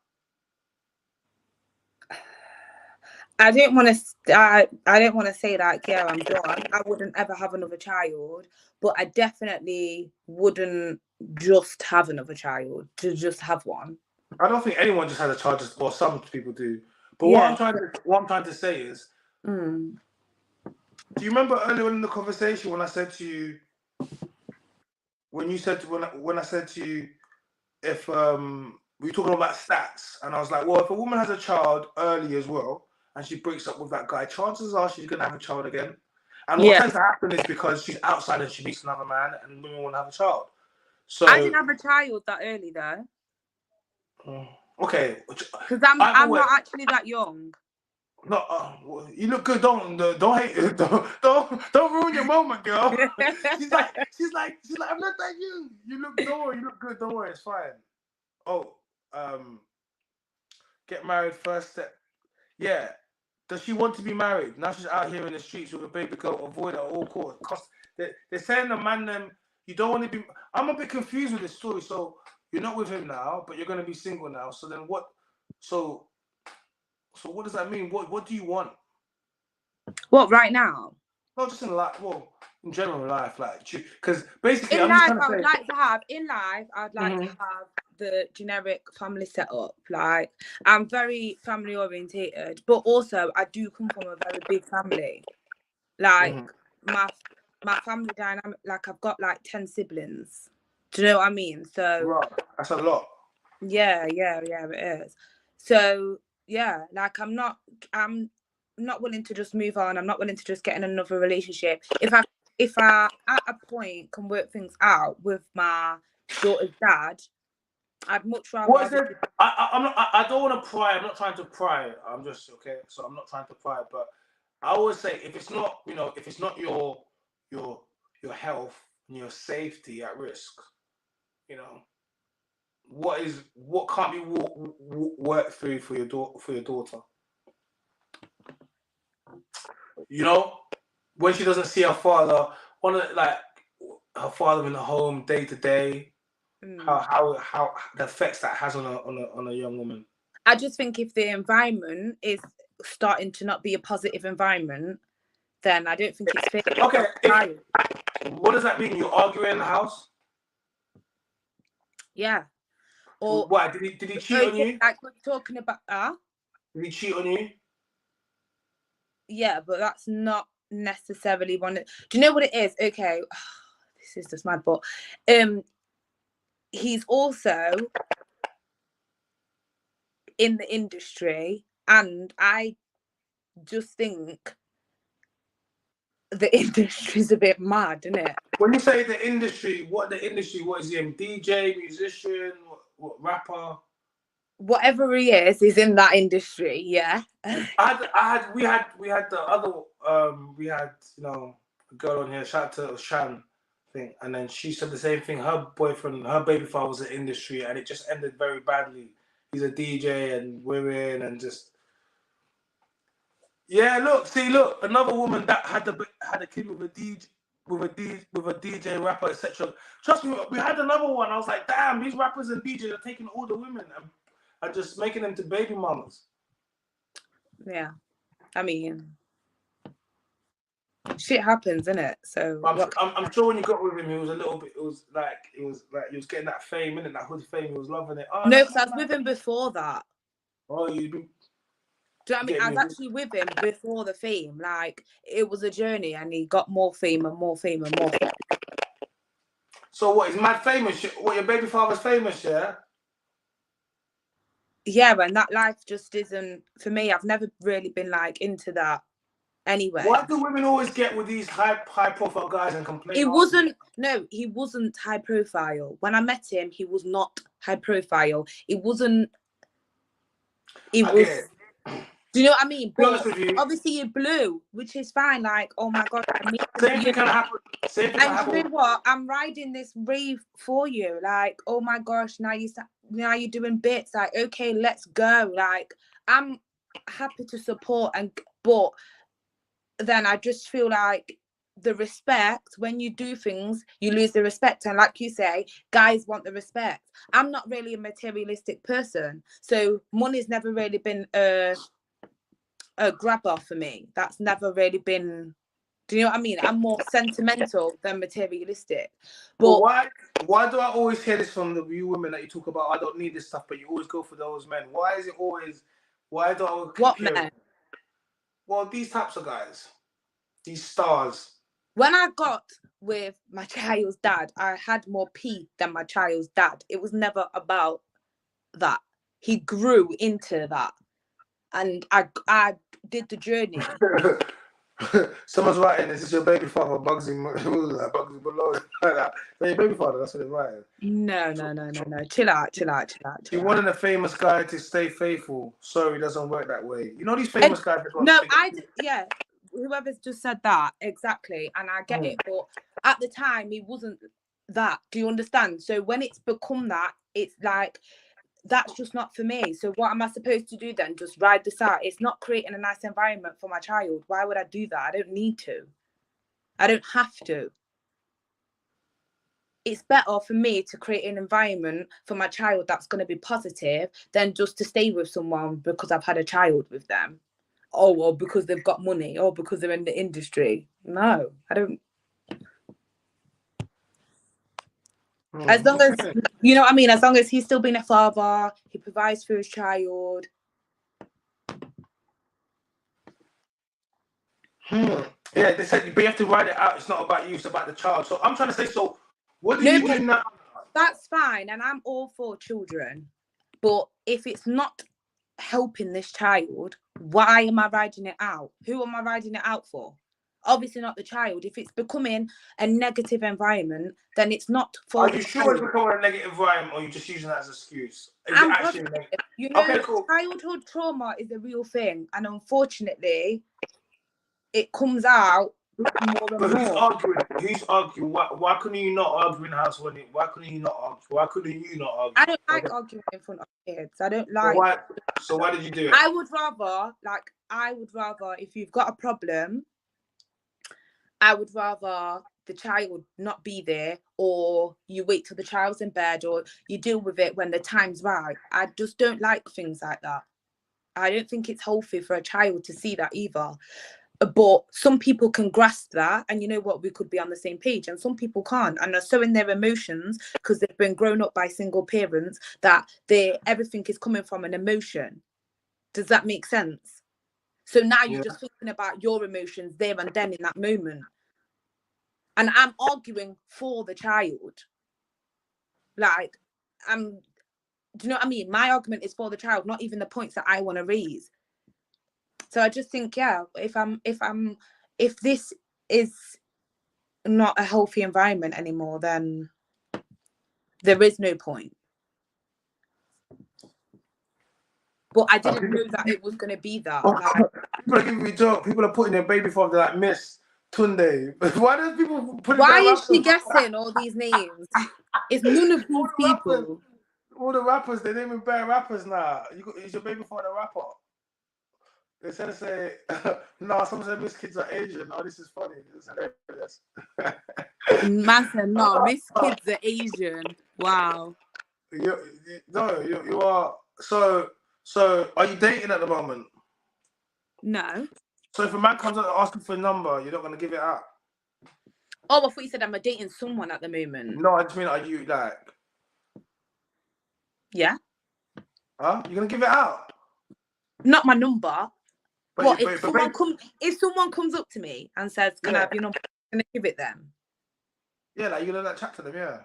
I don't want to say that. Yeah, I'm done. I wouldn't ever have another child, but I definitely wouldn't just have another child to just have one. I don't think anyone just has a child. Well, some people do. But what I'm trying to say is, do you remember earlier in the conversation when I said to you, when I said to you, if we were talking about stats, and I was like, well, if a woman has a child early as well, and she breaks up with that guy, chances are she's gonna have a child again. And what tends to happen is because she's outside and she meets another man, and women want to have a child. So I didn't have a child that early though. Okay. Because I'm not actually that young. No, you look good. Don't hate. Don't ruin your moment, girl. she's like, I'm not that young. You look good. Don't worry, it's fine. Oh, get married first step. Yeah. Does she want to be married? Now she's out here in the streets with a baby girl. Avoid at all costs. They're saying the man them. You don't want to be. I'm a bit confused with this story. So you're not with him now, but you're going to be single now. So then what? So what does that mean? What do you want? What right now? Not just in life. Well, in general life, like, because basically, in I'm life, just trying to say. I'd like to have the generic family setup. Like, I'm very family orientated, but also I do come from a very big family. Like my family dynamic. Like, I've got like 10 siblings. Do you know what I mean? So Right. That's a lot. Yeah, it is. So yeah, like I'm not willing to just move on. I'm not willing to just get in another relationship. If I at a point can work things out with my daughter's dad, I'd much rather. What is it? I don't want to pry. I'm not trying to pry. I'm just okay. So I'm not trying to pry, but I always say if it's not, if it's not your health and your safety at risk, what can't be worked through for your daughter? When she doesn't see her father, her father in the home day to day, how the effects that has on a young woman. I just think if the environment is starting to not be a positive environment, then I don't think it's fair. Okay. What does that mean? You're arguing in the house? Yeah. Or why did he cheat on you? Like we're talking about Did he cheat on you? Yeah, but that's not necessarily one. Do you know what it is? Okay, this is just mad, but he's also in the industry, and I just think the industry's a bit mad, isn't it? When you say the industry, what is he? DJ, musician, what rapper? Whatever he is, he's in that industry. Yeah. We had the other we had a girl on here, shout out to Shan thing, and then she said the same thing. Her boyfriend, her baby father was in the industry, and it just ended very badly. He's a DJ and women and just look, another woman that had a kid with a DJ rapper, etc. Trust me, we had another one. I was like, damn, these rappers and DJs are taking all the women and just making them to baby mamas. Yeah, I mean, shit happens, innit? So I'm sure when you got with him, he was a little bit. It was like he was getting that fame, innit? That hood fame. He was loving it. No, because I was with him before that. Oh, you do. Do you know what I mean? I was actually with him before the fame. Like, it was a journey, and he got more fame and more fame and more fame. So what? Is mad famous? What, your baby father's famous? Yeah. Yeah, and that life just isn't for me. I've never really been like into that anyway. Why do women always get with these high profile guys and complain? He wasn't high profile. When I met him, he was not high profile. It wasn't. It was. Do you know what I mean? But obviously it blew, which is fine. Like, oh my god, same thing can happen. And you know what? I'm riding this wave for you. Like, oh my gosh, now you're doing bits. Like, okay, let's go. Like, I'm happy to support, but then I just feel like the respect, when you do things, you lose the respect. And like you say, guys want the respect. I'm not really a materialistic person, so money's never really been a grabber for me. That's never really been. Do you know what I mean? I'm more sentimental than materialistic. But why do I always hear this from you women that you talk about? I don't need this stuff, but you always go for those men. Why is it always? Why do I? What men? Well, these types of guys, these stars. When I got with my child's dad, I had more pee than my child's dad. It was never about that. He grew into that. And I did the journey. Someone's writing, is this your baby father, Bugsy Malone? Your baby father, that's what they're writing. No. Chill out. You wanted a famous guy to stay faithful. Sorry, it doesn't work that way. You know these famous guys. Yeah. Whoever's just said that, exactly. And I get it. But at the time, he wasn't that. Do you understand? So when it's become that, it's like, that's just not for me. So what am I supposed to do then? Just ride this out? It's not creating a nice environment for my child. Why would I do that? I don't need to. I don't have to. It's better for me to create an environment for my child that's going to be positive than just to stay with someone because I've had a child with them. Or because they've got money, or because they're in the industry. No, I don't. As long as, you know what I mean? As long as he's still being a father, he provides for his child. Yeah, they said, but you have to write it out. It's not about you, it's about the child. So I'm trying to say, so what do you do now? That's fine, and I'm all for children. But if it's not helping this child, why am I riding it out? Who am I riding it out for? Obviously not the child. If it's becoming a negative environment, then it's not for. Are you sure it's becoming a negative environment, or are you just using that as an excuse? You know, okay, cool. Childhood trauma is a real thing, and unfortunately, it comes out more and more. Who's arguing? Why couldn't you not argue in the house when why couldn't you not argue? Why couldn't you not argue? I don't like arguing in front of kids. I don't like. So why did you do it? I would rather, if you've got a problem, I would rather the child not be there, or you wait till the child's in bed, or you deal with it when the time's right. I just don't like things like that. I don't think it's healthy for a child to see that either. But some people can grasp that, and you know what, we could be on the same page, and some people can't, and are so in their emotions because they've been grown up by single parents that everything is coming from an emotion. Does that make sense? So now you're just thinking about your emotions there and then in that moment. And I'm arguing for the child. Like, do you know what I mean? My argument is for the child, not even the points that I want to raise. So I just think, if this is not a healthy environment anymore, then there is no point. But I didn't know that it was going to be that. People are giving me jokes. People are putting their baby father like Miss Tunde. Why do people put? Why is she guessing all these names? It's none of these people. All the rappers, they're naming bare rappers now. Is your baby father a rapper? They said to say, no, someone said Miss Kids are Asian. Oh, this is funny. This is hilarious. Man said, no, Miss Kids are Asian. Wow. You are. So are you dating at the moment? No. So if a man comes up asking for a number, you're not going to give it out? Oh, I thought you said I'm dating someone at the moment. No, I just mean, are you like... Yeah. Huh? You're going to give it out? Not my number. But if someone comes up to me and says, can I have your number, I'm going to give it them? Yeah, like you're going to chat to them, yeah?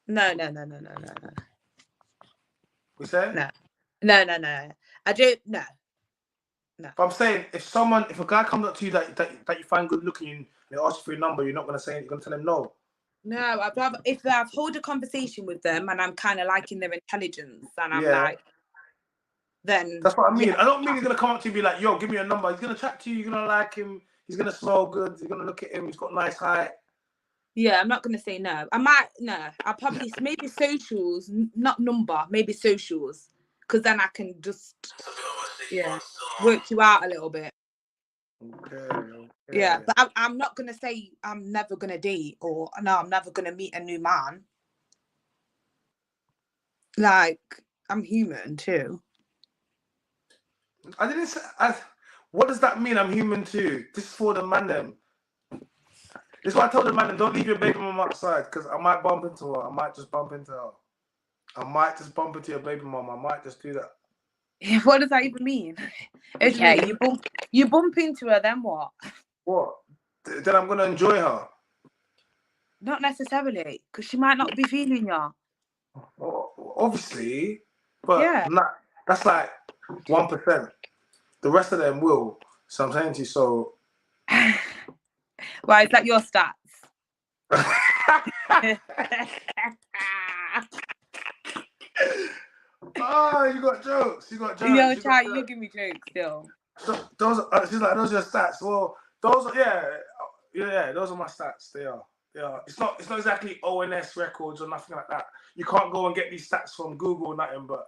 No. We say? No. I don't, no. But I'm saying, if a guy comes up to you that you find good looking and they ask you for your number, you're not going to say, you're going to tell them no? No, I'd rather, if I've held a conversation with them and I'm kind of liking their intelligence and I'm like, then... That's what I mean. I don't mean he's going to come up to you and be like, yo, give me a number. He's going to chat to you, you're going to like him, he's going to smell good, you're going to look at him, he's got nice height. Yeah, I'm not going to say no. I'll probably, maybe socials, not number, maybe socials. Because then I can just, work you out a little bit. Okay. Yeah, but I'm not going to say I'm never going to date or no, I'm never going to meet a new man. Like, I'm human too. I didn't say, what does that mean? I'm human too. This is for the man then. This is why I told the man, don't leave your baby mom outside because I might bump into her. I might just bump into her. I might just bump into your baby mom. I might just do that. What does that even mean? Okay, you bump into her, then what? What? Then I'm gonna enjoy her. Not necessarily, because she might not be feeling you. Well, obviously, but that's like 1%. The rest of them will. So I'm saying to you, so Why is that your stats? Oh, you got jokes. You got jokes. Yo, you got Chai, jokes. you give me jokes still. Those are, she's like, those are your stats. Well, those are, yeah, those are my stats. They are. It's not exactly ONS records or nothing like that. You can't go and get these stats from Google or nothing, but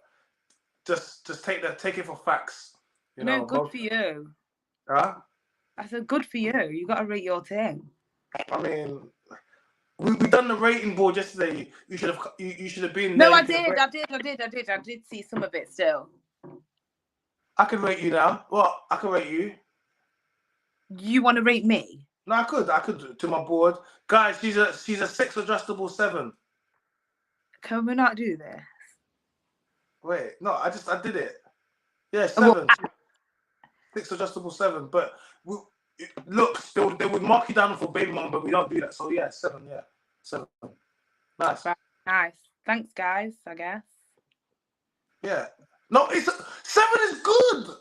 just take it for facts. You know, Good for you. Huh? I said good for you. You got to rate your thing. I mean, we done the rating board yesterday. You should have been No, there. I did see some of it still. I can rate you now. What? I can rate you. You want to rate me? No, I could to my board. Guys, she's a 6 adjustable 7. Can we not do this? Wait, no, I did it. Yeah, 7. 6 adjustable 7. But look, they would mark you down for baby mom, but we don't do that. So yeah, 7. Yeah, 7. Nice. Right, nice. Thanks, guys. I guess. Yeah. No, 7 is good.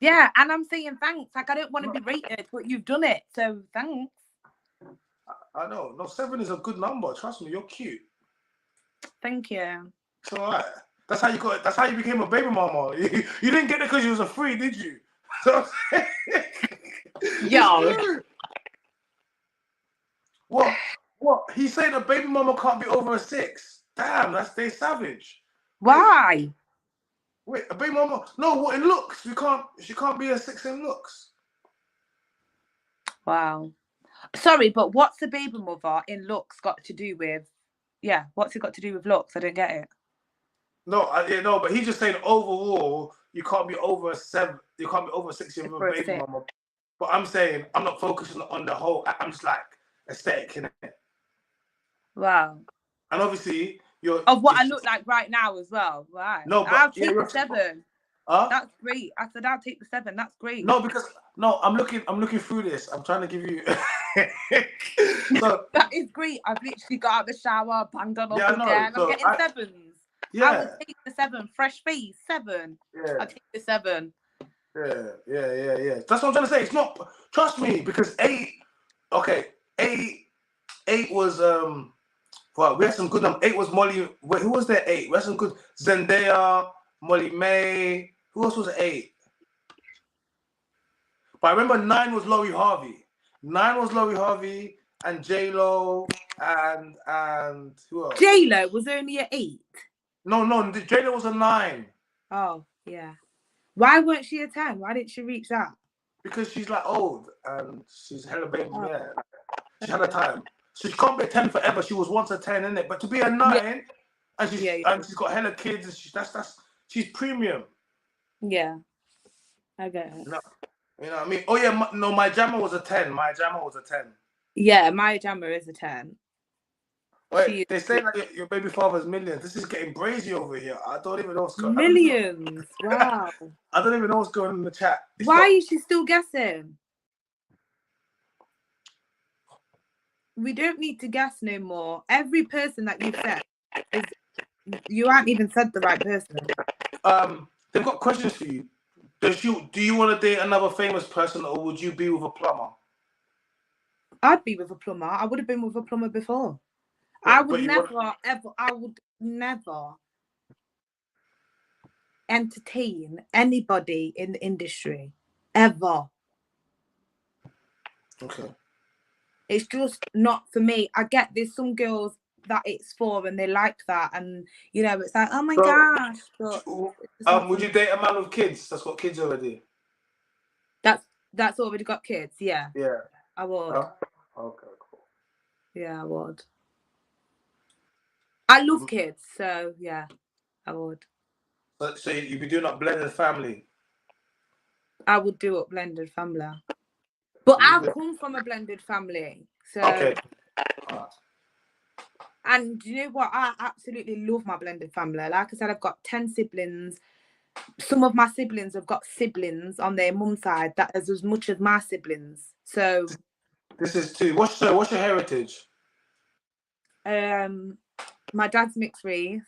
Yeah, and I'm saying thanks. Like I don't want to be rated, but you've done it, so thanks. I know. No, 7 is a good number. Trust me, you're cute. Thank you. It's all right. That's how you got it. That's how you became a baby mama. You didn't get it because you was a free, did you? So, Yo. What? He said a baby mama can't be over a 6. Damn, they savage. Why? Wait, a baby mama? No, what in looks? She can't be a 6 in looks. Wow. Sorry, but what's the baby mother in looks got to do with? Yeah, what's it got to do with looks? I don't get it. No, but he's just saying overall you can't be over a 7. You can't be over a 6 year old baby mama. But I'm saying I'm not focusing on the whole. I'm just like aesthetic in it. Wow. And obviously of what I look like right now as well. Right. No, but I'll take the 7. Huh? That's great. I said I'll take the 7. That's great. No, because I'm looking through this. I'm trying to give you. So that is great. I've literally got out of the shower, banged on up again. So I'm getting 7s. Yeah. I will take the 7. Fresh face, 7. Yeah. I'll take the 7. Yeah. That's what I'm trying to say. It's not. Trust me, because 8. Okay, 8 was Well, we had some good numbers. 8 was Molly. Wait, who was there? 8. We had some good. Zendaya, Molly May. Who else was 8? But I remember 9 was Lori Harvey. 9 was Lori Harvey and J-Lo and who else? J-Lo was only at 8. No, J-Lo was a 9. Oh, yeah. Why weren't she a 10? Why didn't she reach that? Because she's like old and she's hella baby. Oh. Yeah. She had a time. So she can't be a 10 forever. She was once a 10, innit? But to be a 9 and she's got hella kids and she's premium. Yeah. I get it. No. You know what I mean? Oh yeah, my Jammer was a 10. My Jammer was a 10. Yeah, my Jammer is a 10. Wait, they say that your baby father's millions. This is getting brazy over here. I don't even know what's going on. Millions. Wow. I don't even know what's going on in the chat. Why is she still guessing? We don't need to guess no more. Every person that you've said you haven't even said the right person. They've got questions for you. Do you want to date another famous person, or would you be with a plumber? I'd be with a plumber. I would have been with a plumber before. I would never entertain anybody in the industry ever. Okay. It's just not for me. I get there's some girls that it's for and they like that, and you know it's like, oh my gosh. But would you date a man with kids that's got kids already? That's already got kids. Yeah. Yeah. I would. Oh, okay, cool. Yeah, I would. I love kids, so yeah, I would. So you'd be doing a blended family? I would do a blended family. But I come from a blended family, so. Okay. And you know what? I absolutely love my blended family. Like I said, I've got 10 siblings. Some of my siblings have got siblings on their mum's side that is as much as my siblings. So. This is 2. What's your heritage? My dad's mixed race.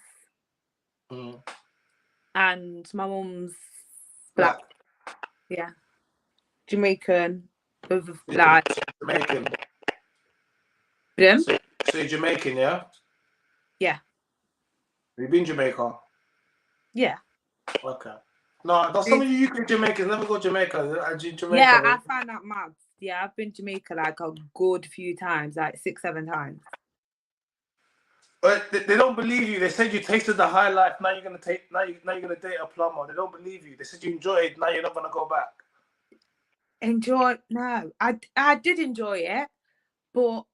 Mm. And my mum's black. Yeah. Jamaican. of like Jamaican. them. So you're Jamaican, yeah? Yeah. Have you been Jamaica? Yeah. Okay. No, some of you UK Jamaicans never go to Jamaica. Yeah, I find that mad. Yeah, I've been to Jamaica like a good few times, like 6, 7 times. But they don't believe you. They said you tasted the high life. Now you're gonna take. Now you're gonna date a plumber. They don't believe you. They said you enjoyed it. Now you're not gonna go back. Enjoy? No, I did enjoy it, but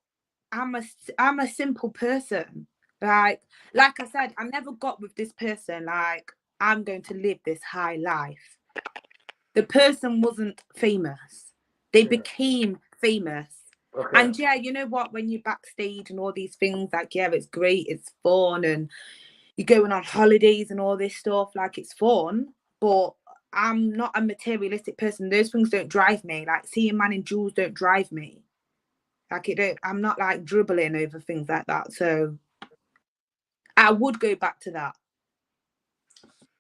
I'm a simple person. Like I said, I never got with this person. Like I'm going to live this high life. The person wasn't famous. They became famous. Okay. And yeah, you know what? When you're backstage and all these things, like, yeah, it's great, it's fun, and you're going on holidays and all this stuff, like, it's fun. But I'm not a materialistic person. Those things don't drive me. Like, seeing man in jewels don't drive me. Like, I'm not like dribbling over things like that. So I would go back to that.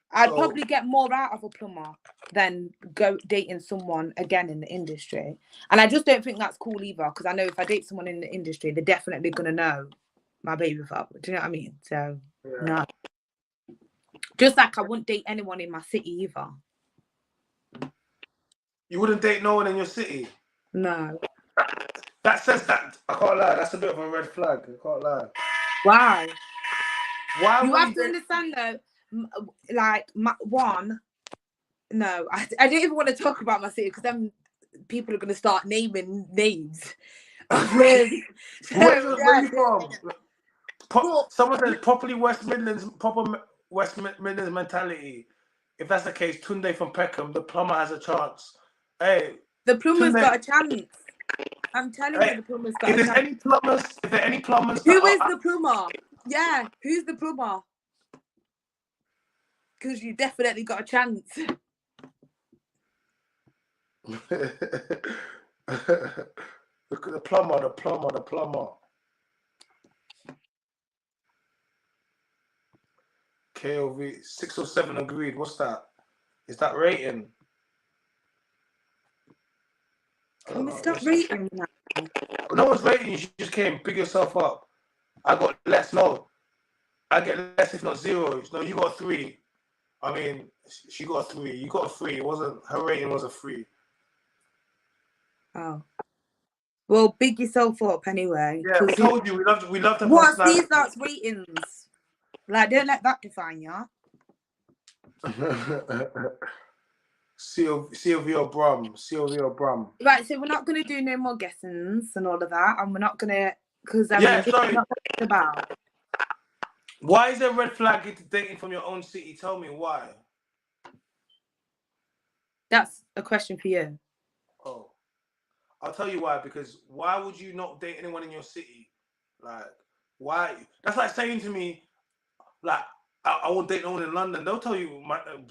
I'd probably get more out of a plumber than go dating someone again in the industry. And I just don't think that's cool either, because I know if I date someone in the industry, they're definitely going to know my baby father. Do you know what I mean? So, no. Just like I wouldn't date anyone in my city either. You wouldn't date no one in your city? No. That says that. I can't lie. That's a bit of a red flag. I can't lie. Why? Why you would have to understand though, like no, I don't even want to talk about my city because then people are going to start naming names. Where you from? Someone says properly West Midlands, proper West Midlands mentality. If that's the case, Tunde from Peckham, the plumber has a chance. Hey, the plumber's Tunde, got a chance. I'm telling you, the plumber's got a chance. If there are any plumbers, who is the plumber? Yeah, who's the plumber? Because you definitely got a chance. Look at the plumber. KOV 6 or 7 agreed. What's that? Is that rating? Can we stop rating now? No one's rating. You just came. Pick yourself up. I got less. No, I get less if not 0. No, you got 3. I mean, she got 3. You got a 3. It wasn't her rating. Was a 3. Oh. Well, big yourself up anyway. Yeah, we told you we loved her. What's these lots ratings? Like, don't let that define you. Sylvia Brum. Right, so we're not going to do no more guessings and all of that, and we're not going to, because I mean, sorry. Not what it's about. Why is there a red flag into dating from your own city? Tell me why. That's a question for you. Oh, I'll tell you why. Because why would you not date anyone in your city? Like, why? That's like saying to me, like, I won't date no one in London. They'll tell you,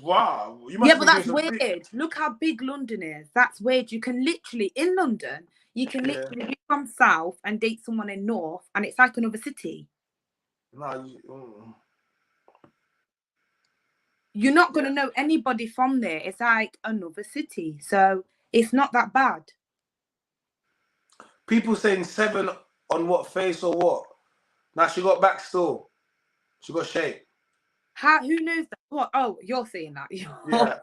wow. You must but that's weird. Look how big London is. That's weird. You can literally, in London, you can literally be from South and date someone in North, and it's like another city. No, you're not going to know anybody from there. It's like another city. So it's not that bad. People saying 7 on what face or what? Now she got back still. She got shape. Who knows that? What? Oh, you're saying that. Yeah. I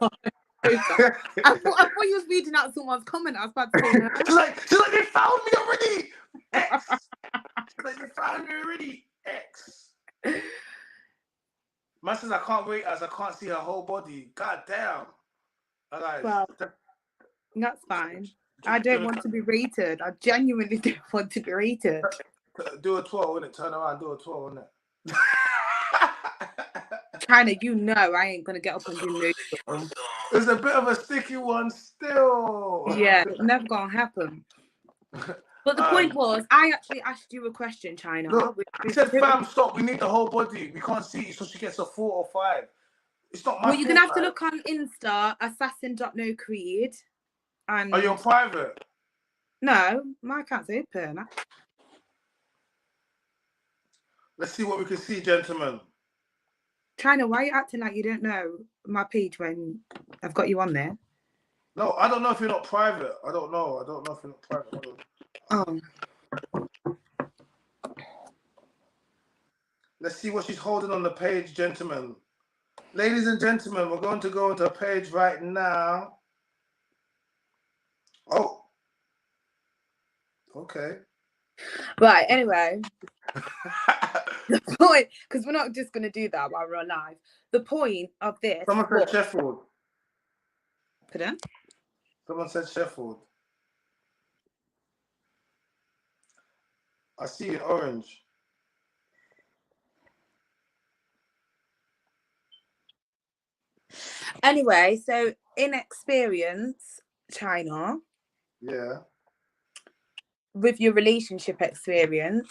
thought you was reading out someone's comment. I was about to say no. She's like, they found me already. X. She's like, they found me already. X. Man says I can't rate as I can't see her whole body. God damn. Well, that's fine. I don't want to be rated. I genuinely don't want to be rated. Do a 12, innit? Turn around, do a 12, innit? Chyna, you know I ain't gonna get up and do no. It's a bit of a sticky one still. Yeah, it's never gonna happen. But the point was, I actually asked you a question, Chyna. Look, he said, fam, stop. We need the whole body. We can't see it, so she gets a 4 or 5. It's not my Well, you're going to have to look on Insta, assassin.nocreed. And... Are you on private? No, my account's open. Let's see what we can see, gentlemen. Chyna, why are you acting like you don't know my page when I've got you on there? No, I don't know if you're not private. I don't know if you're not private. Let's see what she's holding on the page, gentlemen. Ladies and gentlemen, we're going to go into a page right now. Oh. Okay. Right, anyway. The point, because we're not just going to do that while we're alive. The point of this. Someone said Sheffield. Pardon? Someone said Sheffield. I see it orange. Anyway, so in experience, Chyna. Yeah. With your relationship experience.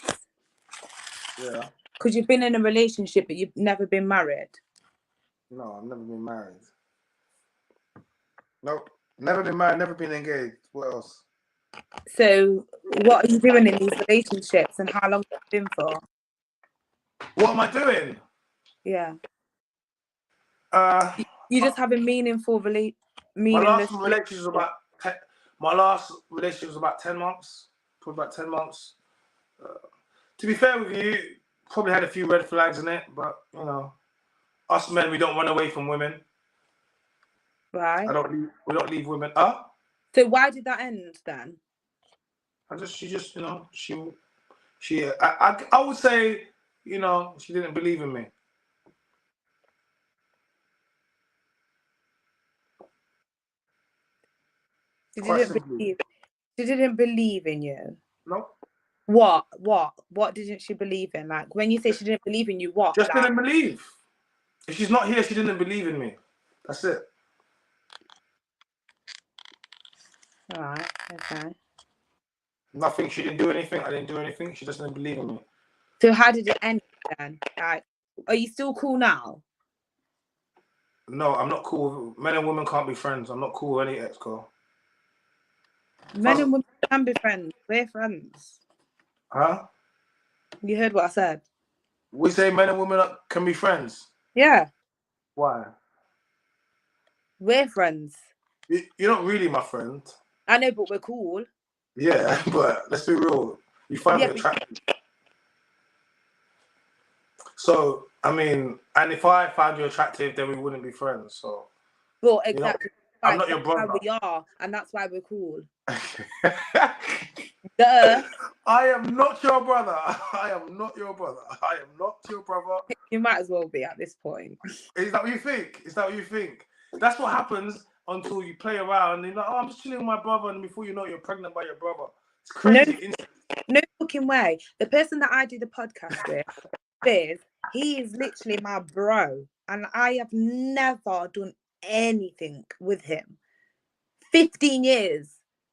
Yeah. Because you've been in a relationship, but you've never been married. No, I've never been married. Nope. Never been married, never been engaged. What else? So what are you doing in these relationships and how long have you been for? What am I doing? Yeah. You just having meaningful meaningless. My last relationship was about 10 months. Probably about 10 months. To be fair with you, probably had a few red flags in it, but you know, us men, we don't run away from women. Right. We don't leave women. So why did that end then? She just, you know, I would say, you know, she didn't believe in me. She didn't believe in you. No. What didn't she believe in? Like when you say she didn't believe in you, what? Just didn't believe. If she's not here, she didn't believe in me. That's it. All right. Okay. Nothing. She didn't do anything. I didn't do anything. She just didn't believe in me. So how did it end then? Like, are you still cool now? No, I'm not cool. Men and women can't be friends. I'm not cool with any ex-girl. Men and women can be friends. We're friends. Huh? You heard what I said? We say men and women can be friends. Yeah. Why? We're friends. You're not really my friend. I know, but we're cool. Yeah, but let's be real. You find me attractive. So, I mean, and if I found you attractive, then we wouldn't be friends. So, well, exactly. You know, I'm not your brother. That's why we are, and that's why we're cool. Duh. I am not your brother. I am not your brother. I am not your brother. You might as well be at this point. Is that what you think? Is that what you think? That's what happens until you play around and you're like, oh, I'm just chilling with my brother, and before you know it, you're pregnant by your brother. It's crazy. No fucking way. The person that I do the podcast with, he is literally my bro, and I have never done anything with him. 15 years.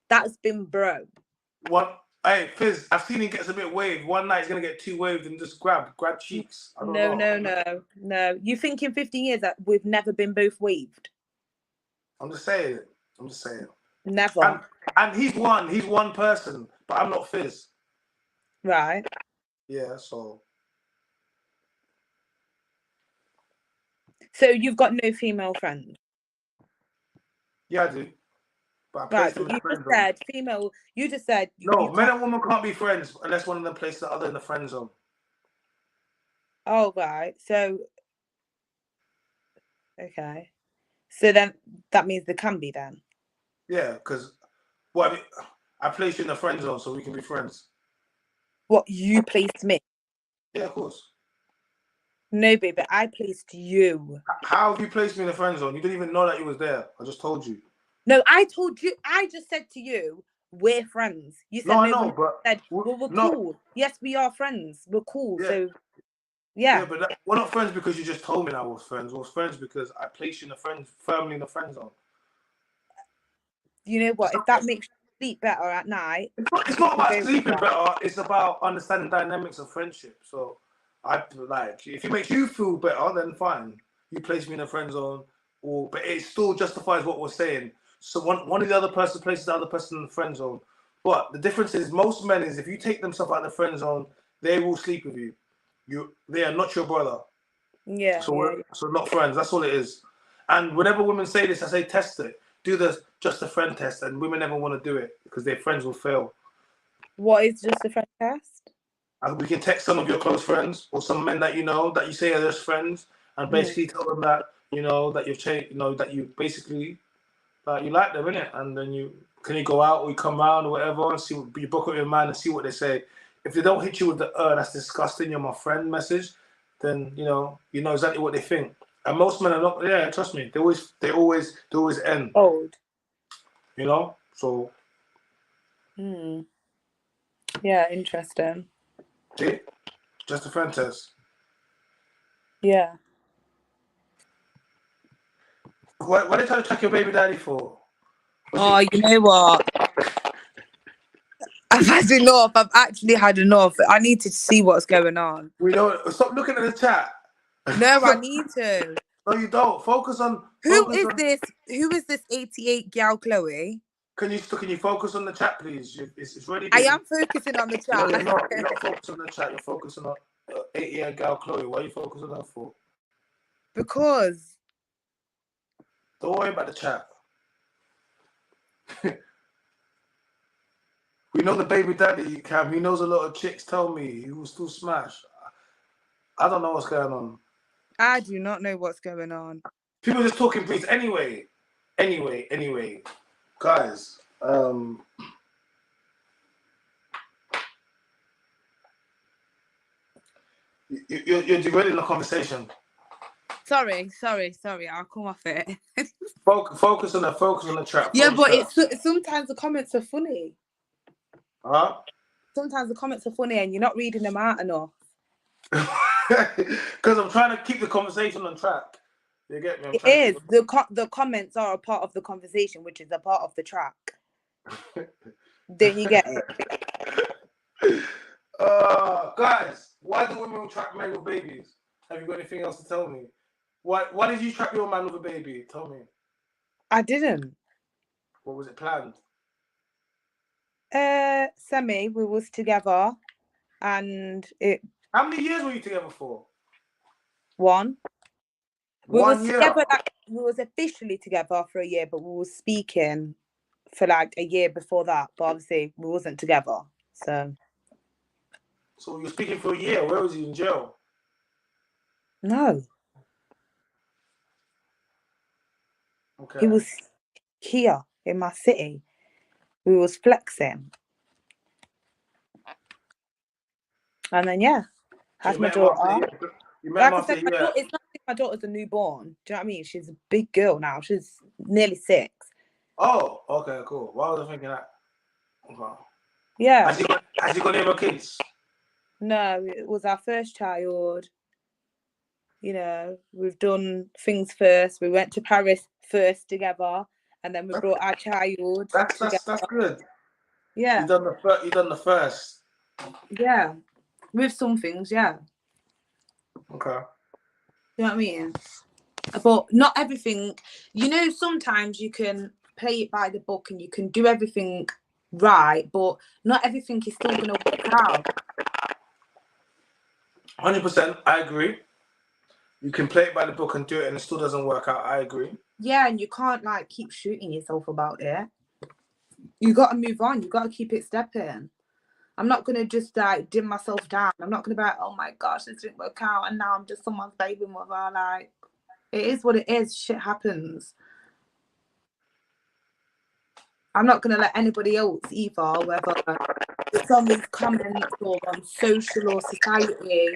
That's been bro. What? Hey, Fizz, I've seen him gets a bit waved. One night he's going to get 2 waved and just grab cheeks. No. You think in 15 years that we've never been both waved? I'm just saying. Never. And he's one person, but I'm not Fizz. Right. Yeah, so. So you've got no female friends? Yeah, I do. But right, but you just said female. You just said no. Men and women can't be friends unless one of them places the other in the friend zone. Oh right, so okay, so then that means they can be then. Yeah, because I place you in the friend zone so we can be friends. What, you placed me? Yeah, of course. No, baby, I placed you. How have you placed me in the friend zone? You didn't even know that you was there. I just told you. No, I told you. I just said to you, we're friends. You said no, I know, but said, well, we're cool. Yes, we are friends. We're cool. Yeah. So, yeah, but we're not friends because you just told me that we're friends. We're friends because I placed you firmly in the friend zone. You know what? If that makes you sleep better at night, it's not about sleeping better. It's about understanding dynamics of friendship. So, if it makes you feel better, then fine. You place me in a friend zone, but it still justifies what we're saying. So one of the other person places the other person in the friend zone. But the difference is most men is if you take themselves out of the friend zone, they will sleep with you. They are not your brother. Yeah. So we're not friends. That's all it is. And whenever women say this, I say test it. do the just a friend test, and women never want to do it because their friends will fail. What is just a friend test? And we can text some of your close friends or some men that you know that you say are just friends, and basically tell them that that you've changed, that you basically you like them, innit? And then you go out or you come round or whatever and see what you book with your man and see what they say. If they don't hit you with the that's disgusting, you're my friend message, then you know exactly what they think. And most men are not. Yeah, trust me. They always end. Old. So. Yeah, interesting. See, just a friend test. Yeah. What are they trying to track your baby daddy for? You know what? I've had enough. I've actually had enough. I need to see what's going on. We don't. Stop looking at the chat. No, I need to. No, you don't. Focus on. Who is this 88 gal Chloe? Can you focus on the chat, please? It's really. I am focusing on the chat. No, you're not. You're not focusing on the chat. You're focusing on 88 gal Chloe. Why are you focusing on that for? Because. Don't worry about the chat. We know the baby daddy, Cam. He knows a lot of chicks. Tell me, he will still smash. I don't know what's going on. I do not know what's going on. People just talking, please. Anyway, guys. You're derailing the conversation. Sorry. I'll come off it. Focus on the trap. Yeah, but it's sometimes the comments are funny. Huh? Sometimes the comments are funny and you're not reading them out enough. Because I'm trying to keep the conversation on track. You get me? It is. The comments are a part of the conversation, which is a part of the track. Don't you get it? Guys, why do women trap men with babies? Have you got anything else to tell me? Why did you trap your man with a baby? Tell me. I didn't. What was it planned? Semi, we was together, and it. How many years were you together for? One. We 1 was year. together. We was officially together for a year, but we was speaking for like a year before that. But obviously, we wasn't together. So you were speaking for a year. Where was he, in jail? No. Okay. He was here in my city. We was flexing. And then had my daughter. You met him Like I said, after, it's not like my daughter's a newborn. Do you know what I mean? She's a big girl now. She's nearly 6. Oh, okay, cool. Why was I thinking that? Okay. Yeah. Has he got any other kids? No, it was our first child. You know, we've done things first. We went to Paris first together, and then we brought our child. That's good. Yeah. You done the first. Yeah. With some things, yeah. Okay. You know what I mean? But not everything. You know, sometimes you can play it by the book and you can do everything right, but not everything is still going to work out. 100%. I agree. You can play it by the book and do it and it still doesn't work out. I agree. Yeah, and you can't like keep shooting yourself about it. You got to move on. You got to keep it stepping. I'm not going to just like dim myself down. I'm not going to be like, oh my gosh, this didn't work out and now I'm just someone's baby mother. Like, it is what it is. Shit happens. I'm not going to let anybody else either, whether it's on these comments or on social or society,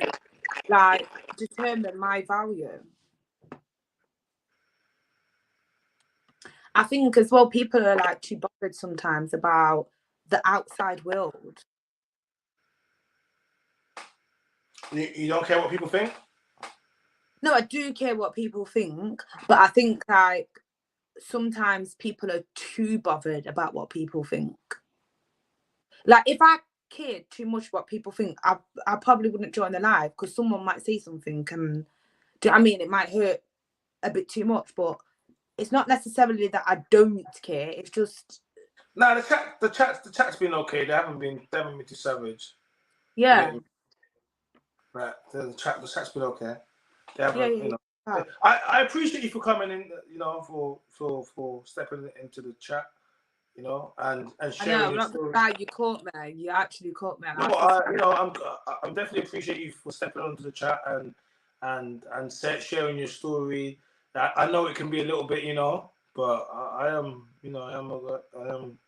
like, determine my value. I think as well, people are like too bothered sometimes about the outside world. You don't care what people think? No, I do care what people think, but I think like sometimes people are too bothered about what people think. Like if I cared too much what people think, I probably wouldn't join the live because someone might say something and do you know what I mean? It might hurt a bit too much, but it's not necessarily that I don't care. It's just the chat's been okay. They haven't been too savage. Yeah. Right. The chat's been okay. They haven't, Yeah. I appreciate you for coming in, you know, for stepping into the chat, you know, and sharing I know, your not story. bad. You caught me. You actually caught me. No, you know, I'm definitely appreciate you for stepping onto the chat and sharing your story. I know it can be a little bit, you know, but I am, you know, I am.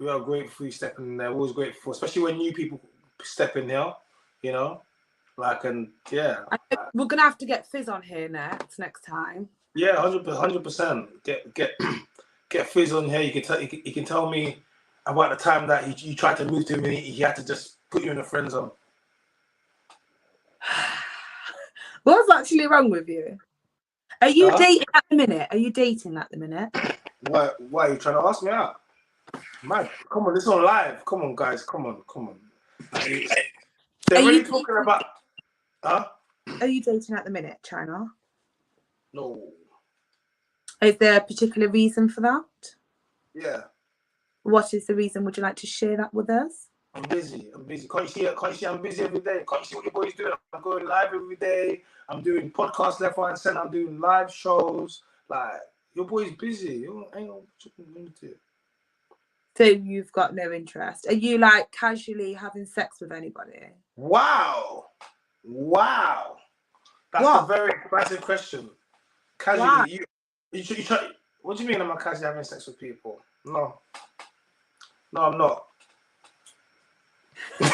We are grateful you stepping in there. We're always grateful, especially when new people step in here, you know, like, and yeah. We're gonna have to get Fizz on here next time. Yeah, 100%. Get Fizz on here. You can tell me about the time that you tried to move to him and he had to just put you in a friend zone. What's actually wrong with you? Are you dating at the minute? Why are you trying to ask me out? Man, come on, this is on live. Come on, guys. Come on. They're really talking about. Huh? Are you dating at the minute, Chyna? No. Is there a particular reason for that? Yeah. What is the reason? Would you like to share that with us? I'm busy. Can't you see I'm busy every day? Can't you see what your boy's doing? I'm going live every day. I'm doing podcasts left, right, and center. I'm doing live shows. Like, your boy's busy. You ain't no limited. So you've got no interest. Are you like casually having sex with anybody? Wow. That's a very expensive question. Casually, you try. What do you mean? I'm not casually having sex with people? No, I'm not. You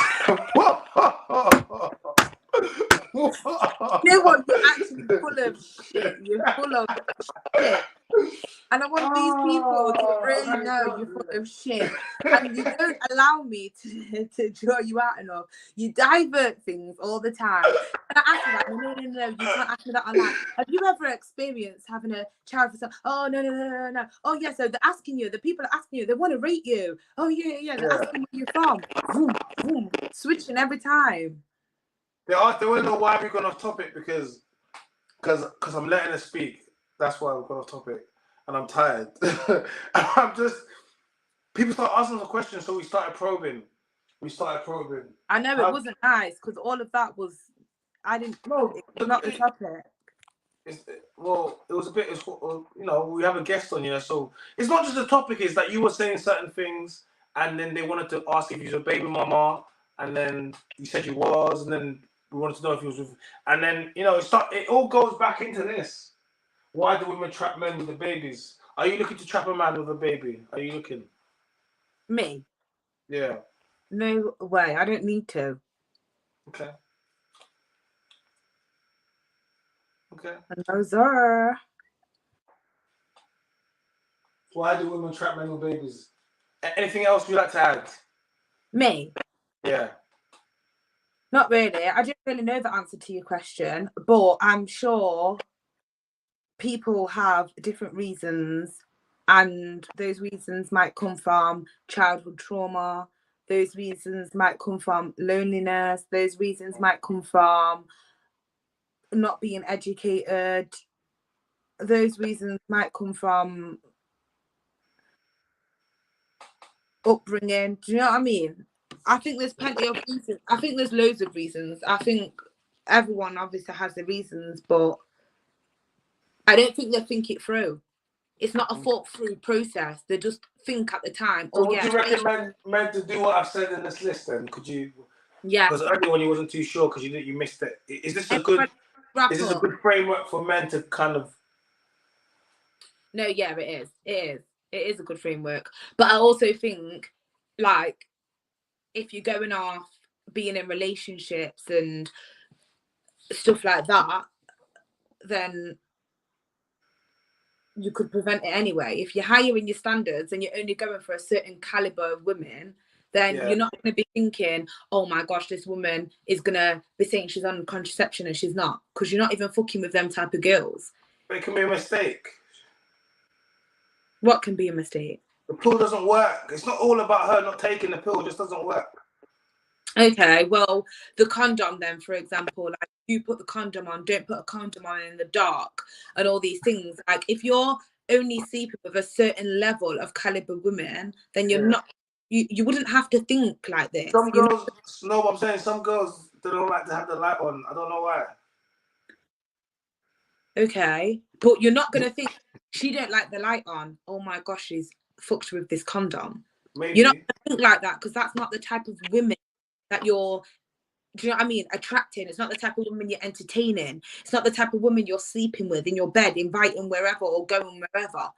know what? You're actually full of shit. You're full of shit. And I want these people to really know you're full of shit. And you don't allow me to draw you out enough. You divert things all the time. And I ask you that, no, you can't ask me that online. Have you ever experienced having a child for some? Oh, no. Oh, yeah, so they're asking you, the people are asking you, they want to rate you. Oh, yeah, they're asking where you're from. Boom, switching every time. They want to know why we got off topic because I'm letting her speak. That's why we got off topic. And I'm tired. People start asking us questions, so we started probing. I know it wasn't nice because all of that was, it was not the topic. It was a bit, you know, we have a guest on here, so it's not just the topic, is that you were saying certain things and then they wanted to ask if you're a baby mama and then you said you was, and then we wanted to know if you was with, and then, you know, it all goes back into this. Why do women trap men with the babies? Are you looking to trap a man with a baby? Are you looking? Me? Yeah. No way. I don't need to. Okay. No, sir. Why do women trap men with babies? Anything else you'd like to add? Me? Yeah. Not really. I don't really know the answer to your question, but I'm sure people have different reasons, and those reasons might come from childhood trauma. Those reasons might come from loneliness. Those reasons might come from not being educated. Those reasons might come from upbringing. Do you know what I mean? I think there's plenty of reasons. I think there's loads of reasons. I think everyone obviously has their reasons, but I don't think they think it through. It's not a thought through process. They just think at the time. So would you recommend men to do what I've said in this list then? Could you? Yeah. Because earlier when you wasn't too sure because you missed it. Is this a good framework for men to kind of? No, yeah, it is. It is a good framework. But I also think, like, if you're going off being in relationships and stuff like that, then you could prevent it anyway. If you're higher in your standards and you're only going for a certain caliber of women, then you're not going to be thinking, oh my gosh, this woman is going to be saying she's on contraception and she's not, because you're not even fucking with them type of girls. But it can be a mistake. What can be a mistake? The pill doesn't work. It's not all about her not taking the pill. It just doesn't work. Okay, well, the condom then, for example, like, you put the condom on, don't put a condom on in the dark and all these things. Like, if you're only sleeping with a certain level of caliber women, then you're not, you wouldn't have to think like this. Some girls, no, I'm saying some girls, they don't like to have the light on. I don't know why. Okay, but you're not gonna think she don't like the light on. Oh my gosh, she's fucked with this condom. Maybe. You're not gonna think like that because that's not the type of women that you're. Do you know what I mean? Attracting. It's not the type of woman you're entertaining. It's not the type of woman you're sleeping with in your bed, inviting wherever or going wherever.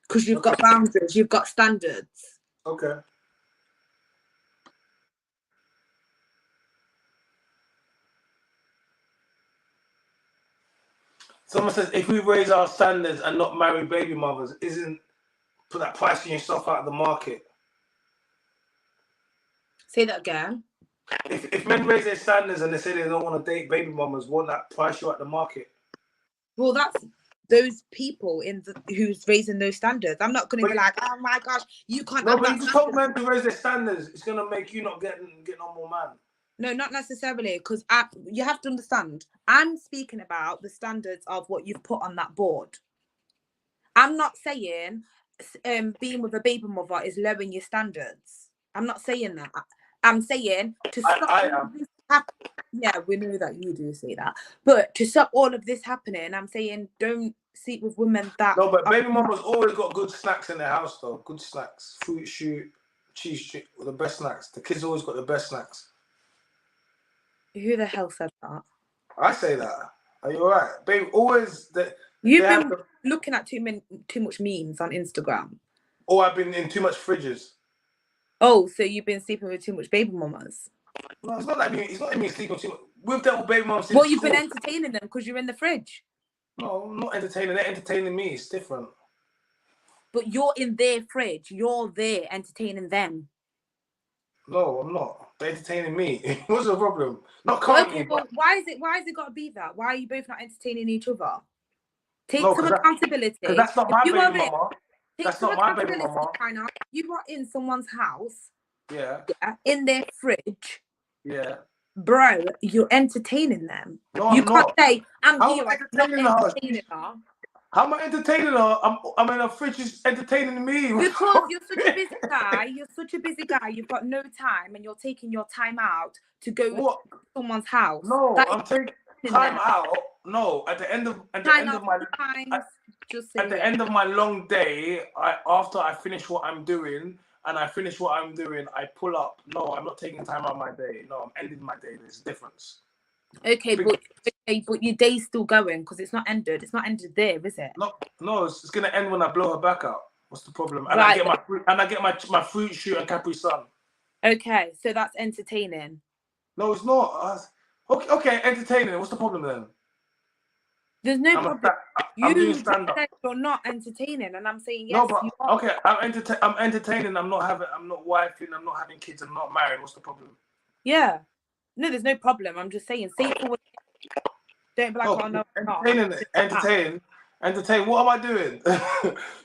Because you've got boundaries, you've got standards. Okay. Someone says, if we raise our standards and not marry baby mothers, isn't put that pricing yourself out of the market? Say that again. If men raise their standards and they say they don't want to date baby mamas, won't that price you out the market? Well, that's those people who's raising those standards. I'm not going to be like, oh my gosh, you can't. No, but you just told men to raise their standards. It's going to make you not getting on more man. No, not necessarily, because you have to understand, I'm speaking about the standards of what you've put on that board. I'm not saying being with a baby mother is lowering your standards. I'm not saying that. I'm saying to stop all of this happening. Yeah, we know that you do say that. But to stop all of this happening, I'm saying don't sleep with women that... No, but baby mama's always got good snacks in their house, though. Good snacks. Fruit shoot, cheese shoot, the best snacks. The kids always got the best snacks. Who the hell said that? I say that. Are you all right? Babe, always... You've been looking at too much memes on Instagram. Oh, I've been in too much fridges. Oh, so you've been sleeping with too much baby mamas? No, it's not like me. It's not me sleeping too much. With that baby mamas. Well, you've been entertaining them because you're in the fridge. No, I'm not entertaining. They're entertaining me. It's different. But you're in their fridge. You're there entertaining them. No, I'm not. They're entertaining me. What's the problem? Not currently. Okay, well, why is it got to be that? Why are you both not entertaining each other? Take some accountability. Because that's not my baby mama. That's not my baby mama. Chyna. You are in someone's house. Yeah. In their fridge. Yeah. Bro, you're entertaining them. No, you I'm can't not. say, I'm How here. am I entertaining her? How am I entertaining her? I'm in a fridge. She's entertaining me. Because you're such a busy guy. You're such a busy guy. You've got no time, and you're taking your time out to go to someone's house. No, I'm taking time out. No, at the end of my long day, after I finish what I'm doing, I pull up. No, I'm not taking time out of my day. No, I'm ending my day. There's a difference. Okay, but your day's still going because it's not ended. It's not ended there, is it? No, it's gonna end when I blow her back out. What's the problem? And I get my fruit shoot and Capri Sun. Okay, so that's entertaining. No, it's not. Okay, entertaining. What's the problem then? There's no problem. I'm doing stand-up. You're not entertaining, and I'm saying yes. No, but okay, I'm entertaining. I'm not wifing. I'm not having kids. I'm not married. What's the problem? Yeah. No, there's no problem. I'm just saying, say for what. Don't be like, oh no, entertain. What am I doing?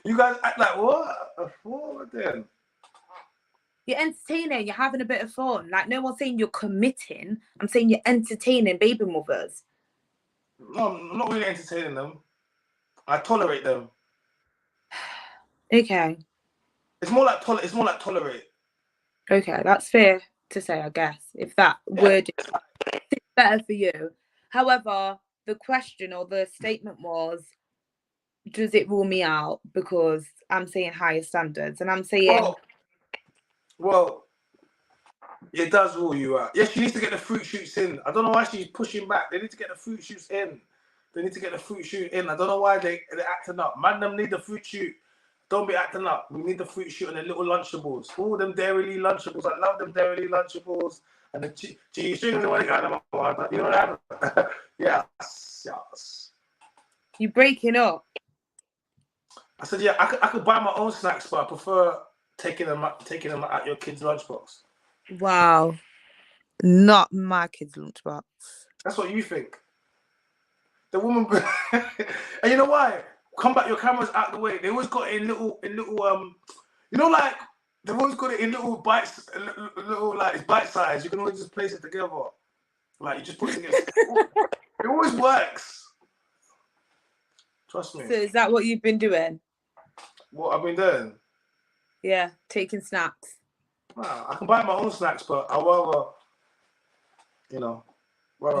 You guys act like what? What am I doing? You're entertaining. You're having a bit of fun. Like no one's saying you're committing. I'm saying you're entertaining baby mothers. No, I'm not really entertaining them. I tolerate them. Okay. It's more like tolerate. Okay, that's fair to say, I guess, if that word is better for you. However, the question or the statement was, does it rule me out because I'm saying higher standards? And I'm saying... Well, it does rule you out. Yes, she needs to get the fruit shoots in. I don't know why she's pushing back. They need to get the fruit shoots in. I don't know why they're acting up. Man, them need the fruit shoot. Don't be acting up. We need the fruit shoot and the little Lunchables. All them Dairy Lunchables. I love them Dairy Lunchables. And the cheese strings. You know what I Yes. You breaking up? I said, yeah, I could buy my own snacks, but I prefer taking them out your kid's lunchbox. Wow. Not my kid's lunchbox. That's what you think. The woman, and you know why? Come back, your camera's out the way. They always got it in little, you know, like they've always got it in little bites, little like it's bite size. You can always just place it together. Like you just put it together. It always works. Trust me. So is that what you've been doing? What I've been doing? Yeah, taking snacks. Wow, I can buy my own snacks, but I rather,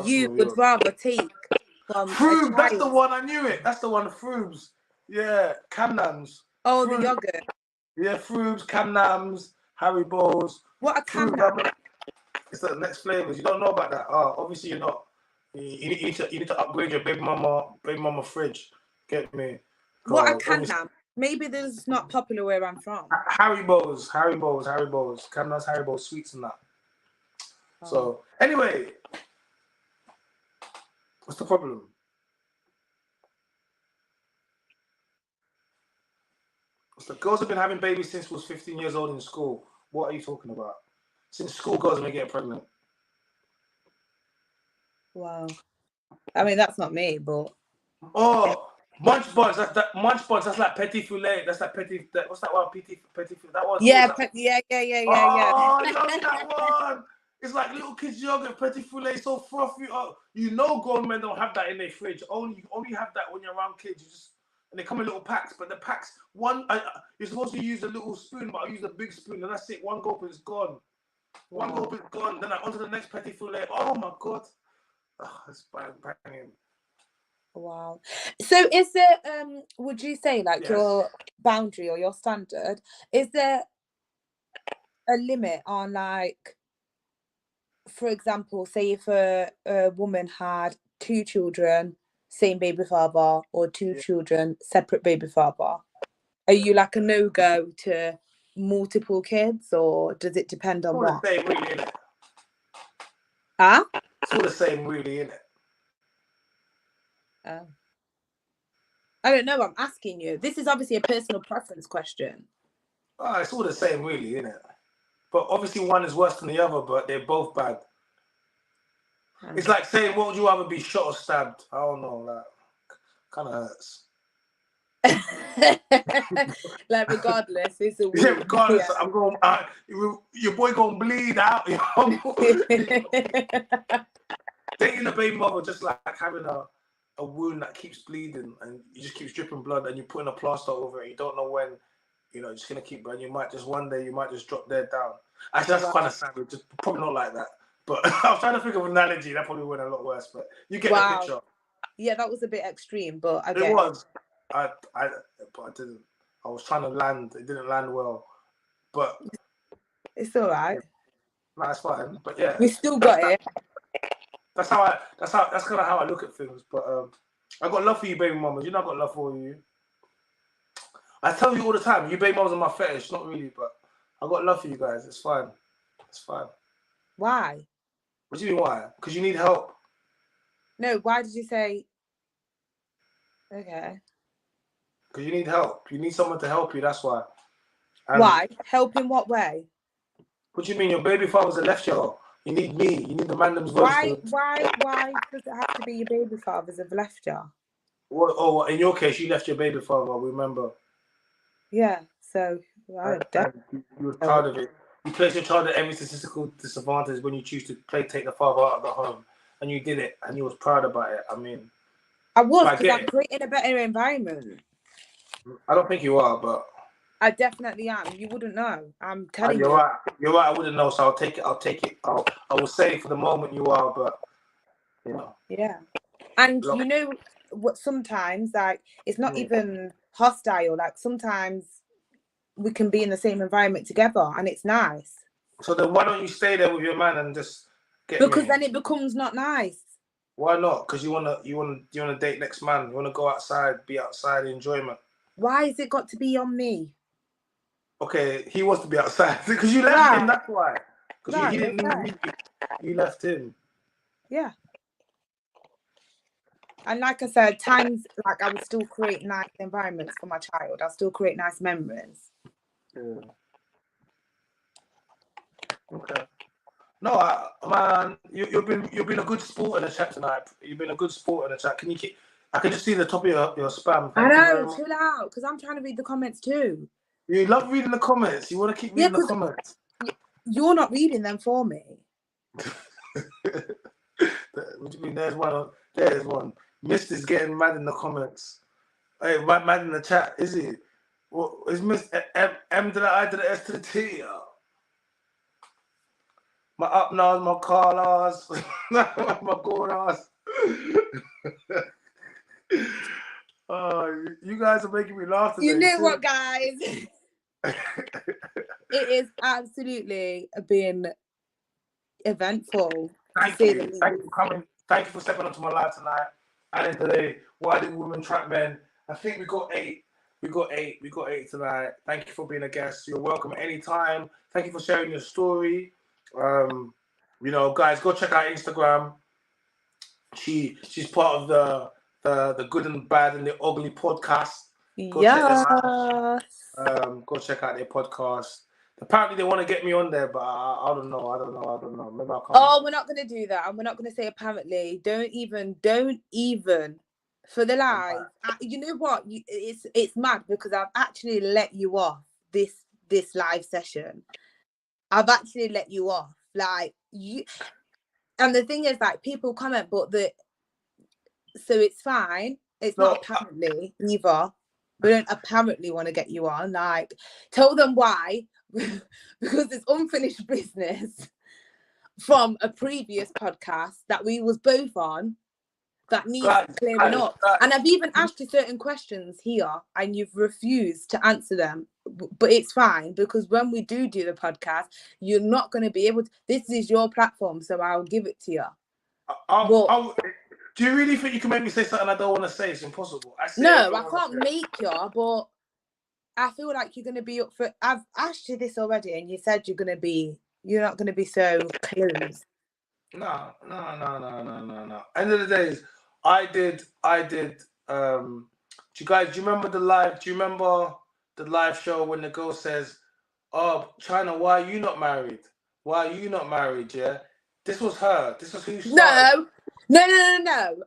you would rather take from a Froob, that's the child. one. I knew it. That's the one. Froobs. Yeah, Camnams. Oh, the Froobs. yogurt. Yeah, Froobs, Camnams, Haribos. What a Froobs. Camnam? It's the next flavors. You don't know about that. Oh, obviously you're not. You need to upgrade your baby mama fridge. Get me? What a Obviously, Camnam? Maybe this is not popular where I'm from. Haribos, Camnams, Haribos, sweets and that. Oh. So anyway, what's the problem? The girls have been having babies since was 15 years old in school. What are you talking about? Since school girls have been getting pregnant. Wow. I mean, that's not me, but Oh, munch buns. Munch buns. That's like petit filet. That's like petit. What's that one? Petit. That one. yeah, That? yeah. Oh, I love that one. It's like little kids yogurt, petit filet, so frothy. Oh, you know, grown men don't have that in their fridge. You only have that when you're around kids. And they come in little packs. But the packs, you're supposed to use a little spoon, but I use a big spoon, and that's it. One gulp is gone. One gulp is gone. Then on to the next petit filet. Oh my god. Oh, it's banging. Wow. So is there would you say like Yes. your boundary or your standard, is there a limit on, like, for example, say if a woman had 2 children, same baby father, or 2 children, separate baby father, are you like a no-go to multiple kids, or does it depend on what? It's all the same, really, innit? Huh? It's all the same, really, innit? Oh. I don't know, I'm asking you. This is obviously a personal preference question. Oh, it's all the same, really, innit? But obviously one is worse than the other, but they're both bad. It's like saying, what would you rather be, shot or stabbed? I don't know, that kind of hurts. Like, regardless, it's a yeah, regardless, I'm going, your boy gonna bleed out, you know? Dating a baby mother just like having a wound that keeps bleeding and it just keeps dripping blood and you're putting a plaster over it. You don't know when, you're just gonna keep burning. One day you might just drop dead down. Actually, that's kind of savage. Just probably not like that. But I was trying to think of an analogy that probably went a lot worse. But you get the picture. Yeah, that was a bit extreme, but I get it was. But I didn't. I was trying to land. It didn't land well. But it's all right. That's fine. But yeah, we still got it. That's kind of how I look at things. But I got love for you, baby mamas. You know I got love for you. I tell you all the time, you baby mamas are my fetish. Not really, but I got love for you guys. It's fine. It's fine. Why? What do you mean why? Because you need help. No, why did you say? Okay. Because you need help. You need someone to help you. That's why. And why? Help in what way? What do you mean? Your baby father's a left y'all. You need me. You need the mandom's voice. Why does it have to be your baby father's have left you? Well, in your case, you left your baby father. Remember? Yeah. So you were proud of it. You placed your child at every statistical disadvantage when you choose to take the father out of the home, and you did it, and you was proud about it. I mean, I was, because I'm creating a better environment. I don't think you are, but I definitely am. You wouldn't know. I'm telling you. You're right. You're right. I wouldn't know, so I'll take it. I will say for the moment you are, but you know. Yeah, and you know what? Sometimes, like, it's not even hostile. Like, sometimes we can be in the same environment together, and it's nice. So then, why don't you stay there with your man and just get? Because then it becomes not nice. Why not? Because you wanna date next man. You wanna go outside, be outside, enjoyment. Why has it got to be on me? Okay, he wants to be outside because you left him. That's why. Because he didn't need you. You left him. Yeah. And like I said, times like I would still create nice environments for my child. I'll still create nice memories. Yeah. Okay. No, man, you've been a good sport in the chat tonight. You've been a good sport in the chat. Can you keep? I can just see the top of your spam. I know. Chill out, because I'm trying to read the comments too. You love reading the comments. You want to keep reading the comments. You're not reading them for me. What do you mean? There's one. There's one. Mister's getting mad in the comments. Hey, mad in the chat. Is he? What is Mr. M to the I to the S to the T? my up nows, my callers, my corners. Oh, you guys are making me laugh today. You know what, guys? It is absolutely been eventful. Thank you. Thank you for coming. Thank you for stepping onto my live tonight. And today, why do women trap men? I think we got 8. We got 8 tonight. Thank you for being a guest. You're welcome anytime. Thank you for sharing your story. You know, guys, go check out Instagram. She's part of the Good and Bad and the Ugly podcast. Go check them out. Go check out their podcast. Apparently they want to get me on there, but I don't know. Maybe I'll come. Oh, we're not going to do that, and we're not going to say apparently. Don't even for the live. You know what? It's mad because I've actually let you off this live session. I've actually let you off, like you. And the thing is, like, people comment, but so it's fine. It's not apparently either. We don't apparently want to get you on. Like, tell them why. Because it's unfinished business from a previous podcast that we was both on that needs clearing up. And I've even asked you certain questions here and you've refused to answer them. But it's fine because when we do the podcast, you're not going to be able to. This is your platform, so I'll give it to you. Do you really think you can make me say something I don't want to say? It's impossible. I can't make you, but I feel like you're going to be up for. I've asked you this already, and you said you're not going to be so close. No. End of the days, I did. Do you remember the live? Do you remember the live show when the girl says, "Oh, Chyna, why are you not married? Why are you not married?" Yeah, this was her. This was who started. No.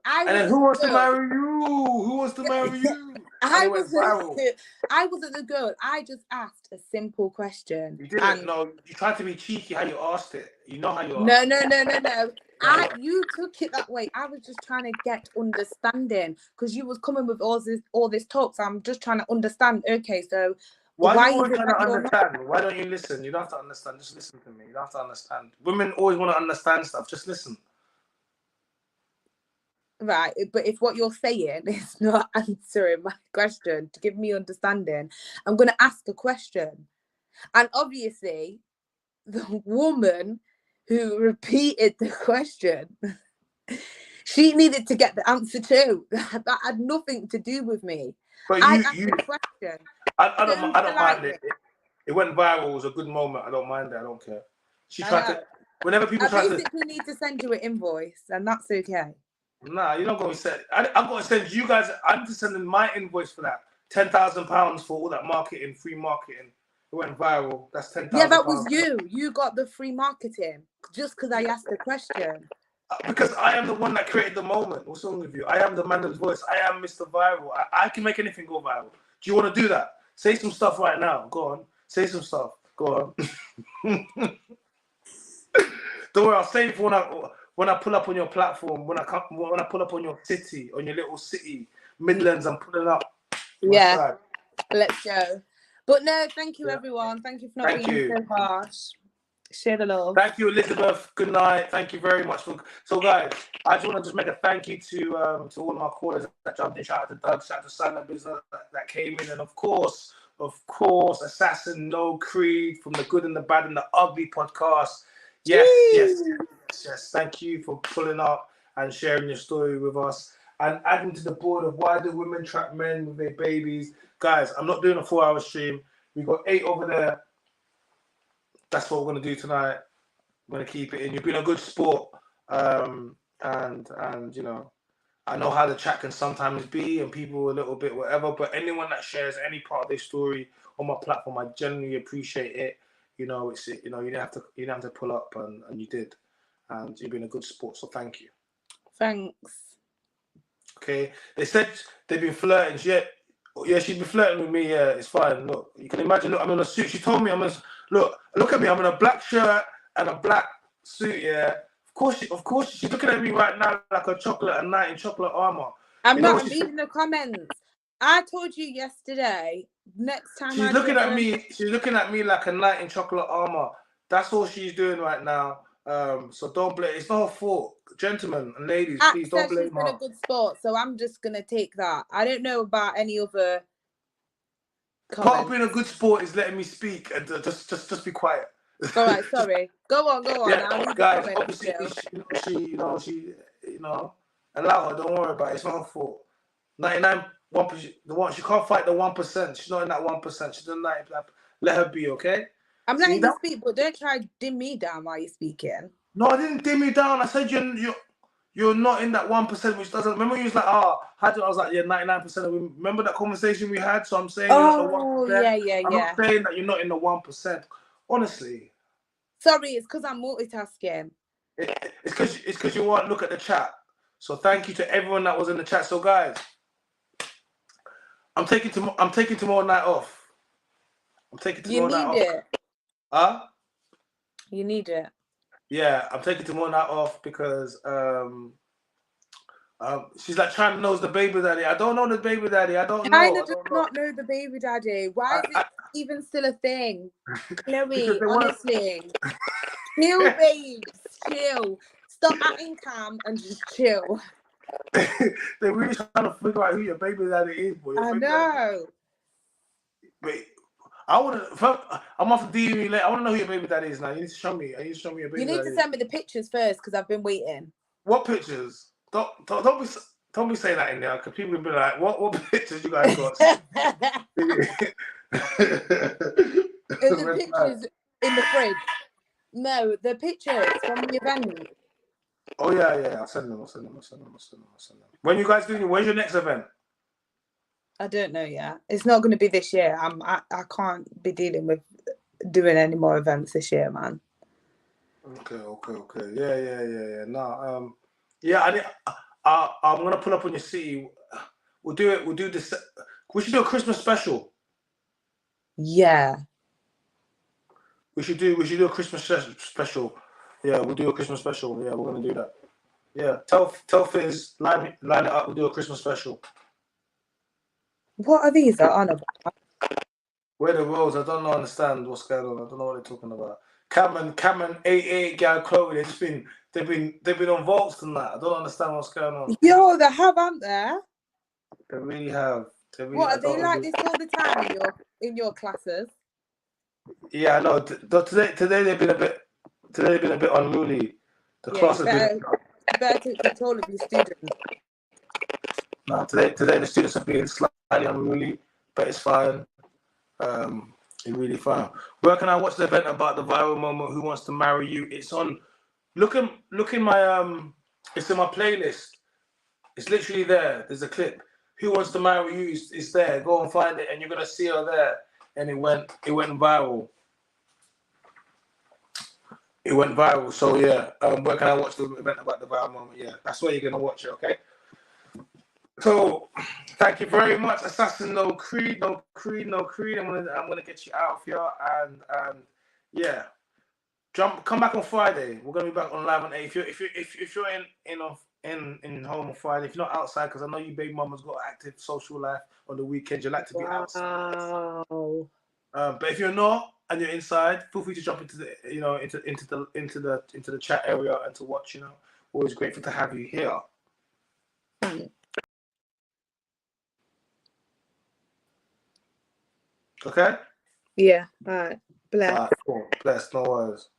And then who wants to marry you? Who wants to marry you? I wasn't the girl. I just asked a simple question. You didn't. No, you tried to be cheeky how you asked it. You know how you asked it. No. You took it that way. I was just trying to get understanding because you was coming with all this talk. So I'm just trying to understand. Okay, so why are you trying to understand? Why don't you listen? You don't have to understand. Just listen to me. You don't have to understand. Women always want to understand stuff. Just listen. Right, but if what you're saying is not answering my question to give me understanding, I'm going to ask a question. And obviously, the woman who repeated the question, she needed to get the answer too. That had nothing to do with me. But I asked the question. I don't mind it. It went viral. It was a good moment. I don't mind it. I don't care. She tried to. Whenever people try to. I basically need to send you an invoice, and that's okay. Nah, you're not going to send. I'm going to send you guys. I'm just sending my invoice for that. £10,000 for all that marketing, free marketing. It went viral. That's £10,000. Yeah, that was you. You got the free marketing just because I asked the question. Because I am the one that created the moment. What's wrong with you? I am the man of voice. I am Mr. Viral. I can make anything go viral. Do you want to do that? Say some stuff right now. Go on. Say some stuff. Go on. Don't worry. I'll save when I pull up on your platform, when I pull up on your city, on your little city, Midlands, I'm pulling up. Yeah, side. Let's go. But no, thank you, everyone. Thank you for not being so harsh. Share the love. Thank you, Elizabeth. Good night. Thank you very much. So, guys, I just want to make a thank you to all of my callers that jumped in. Shout out to Doug. Shout out to Silent Business that came in, and of course, Assassin No Creed from the Good and the Bad and the Ugly podcast. Yes. Thank you for pulling up and sharing your story with us and adding to the board of why do women trap men with their babies. Guys, I'm not doing a 4-hour stream. We've got 8 over there. That's what we're going to do tonight. I'm going to keep it in. You've been a good sport. And you know, I know how the chat can sometimes be and people a little bit whatever, but anyone that shares any part of their story on my platform, I genuinely appreciate it. You know, you didn't have to pull up and you did. And you've been a good sport, so thank you. Thanks. Okay. They said they've been flirting. Yeah, she's been flirting with me. Yeah, it's fine. Look, you can imagine. Look, I'm in a suit. She told me look at me. I'm in a black shirt and a black suit. Yeah. Of course, she's looking at me right now like a knight in chocolate armor. I'm not reading the comments. I told you yesterday. Next time she's looking at me. She's looking at me like a knight in chocolate armor. That's all she's doing right now. So don't blame. It's not her fault, gentlemen and ladies. Act Please don't said she's blame been her. a good sport, so I'm just gonna take that. I don't know about any other Part of comments. being a good sport is letting me speak and just be quiet. All right, sorry. Go on. Yeah, I'll leave guys. the comment Obviously, allow her. Don't worry about it. It's not her fault. 99%, the one she can't fight the 1%. She's not in that 1%. She's in 90%. Let her be, okay? I'm See letting that? you speak, but don't try to dim me down while you're speaking. No, I didn't dim you down. I said you're not in that 1%, which doesn't. Remember, you was like, I was like, yeah, 99% of women. Remember that conversation we had? So I'm saying you're not the 1%. Yeah. I'm not saying that you're not in the 1%. Honestly. Sorry, it's because I'm multitasking. It's because you won't look at the chat. So thank you to everyone that was in the chat. So guys, I'm taking tomorrow night off. You need it. Huh? You need it. Yeah, I'm taking tomorrow night off because she's like trying to know the baby daddy. I don't know the baby daddy. I don't know. Chyna does not know the baby daddy. Why is it even still a thing? Chloe, honestly. Chill, babes. Chill. Stop acting calm and just chill. They're really trying to figure out who your baby daddy is, boy. I know. Wait, I'm off the DM later. I want to know who your baby daddy is now. You need to show me. You need to show me your baby daddy. You need to send me the pictures first because I've been waiting. What pictures? Don't be saying that in there because people will be like, what pictures you guys got? There's the pictures in the fridge. No, the pictures from the event. Oh yeah. I'll send them. When you guys doing? Where's your next event? I don't know yet. It's not going to be this year. I can't be dealing with doing any more events this year, man. Okay. Yeah. No. Yeah. I'm gonna pull up on your city. We'll do it. We'll do this. We should do a Christmas special. Yeah. We should do a Christmas special. Yeah, we'll do a Christmas special. Yeah, we're gonna do that. Yeah, tell Fizz, line it up. We'll do a Christmas special. What are these that on about? Where the roads? I don't understand what's going on. I don't know what they're talking about. Cameron, 88 gal Chloe. They've been on vaults and that. I don't understand what's going on. Yo, they have, haven't they? They really have. What are they like this all the time in your classes? Yeah, I know. Today they've been a bit. Today they've been a bit unruly. The class has been. You better take control of your students. No, today the students are being slightly unruly, but it's fine. It's really fine. Where can I watch the event about the viral moment? Who wants to marry you? It's on. Look in my It's in my playlist. It's literally there. There's a clip. Who wants to marry you? It's there. Go and find it, and you're gonna see her there. And it went viral. It went viral. So yeah, where can I watch the event about the viral moment? Yeah, that's where you're gonna watch it. Okay. So thank you very much, Assassin. No creed. I'm gonna get you out of here, and yeah, come back on Friday. We're gonna be back on live on 8. If you're in home on Friday, if you're not outside, because I know you baby mamas got an active social life on the weekend, you like to be outside. But if you're not and you're inside, feel free to jump into the into the chat area and to watch. Always grateful to have you here. Okay. Yeah. All right. Bless. All right, cool. Bless. No worries.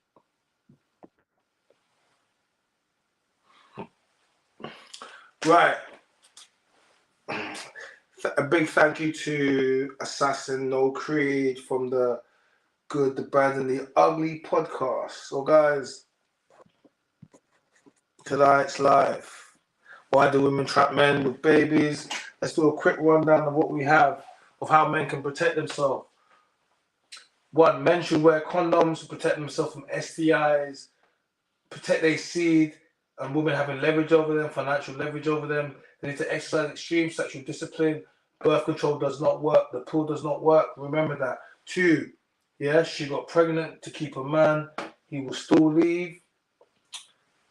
Right. A big thank you to Assassin No Creed from the Good, the Bad, and the Ugly podcast. So, guys, tonight's live. Why do women trap men with babies? Let's do a quick rundown of what we have, of how men can protect themselves. 1, men should wear condoms to protect themselves from STIs, protect their seed, and women having leverage over them, financial leverage over them. They need to exercise extreme sexual discipline. Birth control does not work. The pill does not work. Remember that. 2, she got pregnant to keep a man. He will still leave.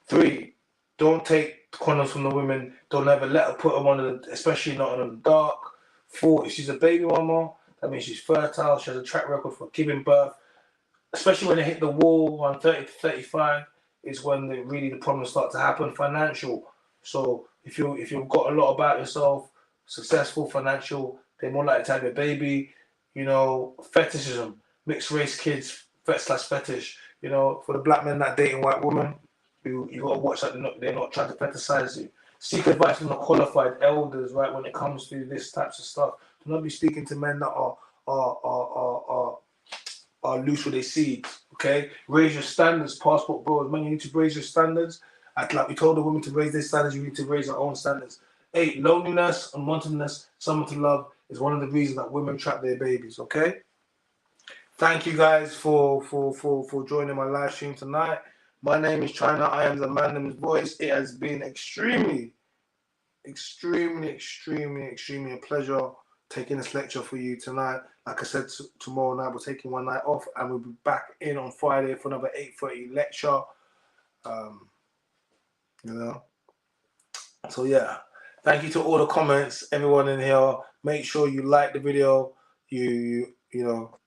3, don't take condoms from the women. Don't ever let her put them on, especially not in the dark. 4, if she's a baby mama, that means she's fertile. She has a track record for giving birth, especially when they hit the wall around 30 to 35. is when the problems start to happen. Financial. So if you've got a lot about yourself, successful, financial, they're more likely to have a baby. You know, fetishism, mixed race kids, fetish. You know, for the black men that dating white women, you got to watch that they're not trying to fetishize you. Seek advice from the qualified elders, right? When it comes to this types of stuff, do not be speaking to men that are loose with their seeds. Okay, raise your standards, passport bros. Man, you need to raise your standards. Like we told the women to raise their standards, you need to raise your own standards. 8, loneliness, unwantedness, someone to love is one of the reasons that women trap their babies. Okay. Thank you guys for joining my live stream tonight. My name is Chyna. I am the Mynameischyna voice. It has been extremely a pleasure taking this lecture for you tonight. Like I said, tomorrow night we're taking one night off, and we'll be back in on Friday for another 8:30 lecture. You know. So yeah, thank you to all the comments, everyone in here. Make sure you like the video. You know.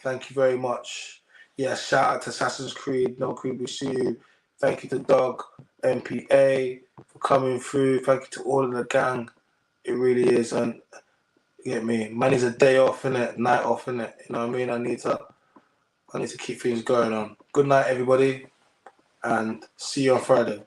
Thank you very much. Yeah, shout out to Assassin's Creed, No Creed, we see you. Thank you to Doug, MPA, for coming through. Thank you to all of the gang. It really is, and you get me. Man is a day off, innit? Night off, innit? You know what I mean? I need to keep things going on. Good night, everybody, and see you on Friday.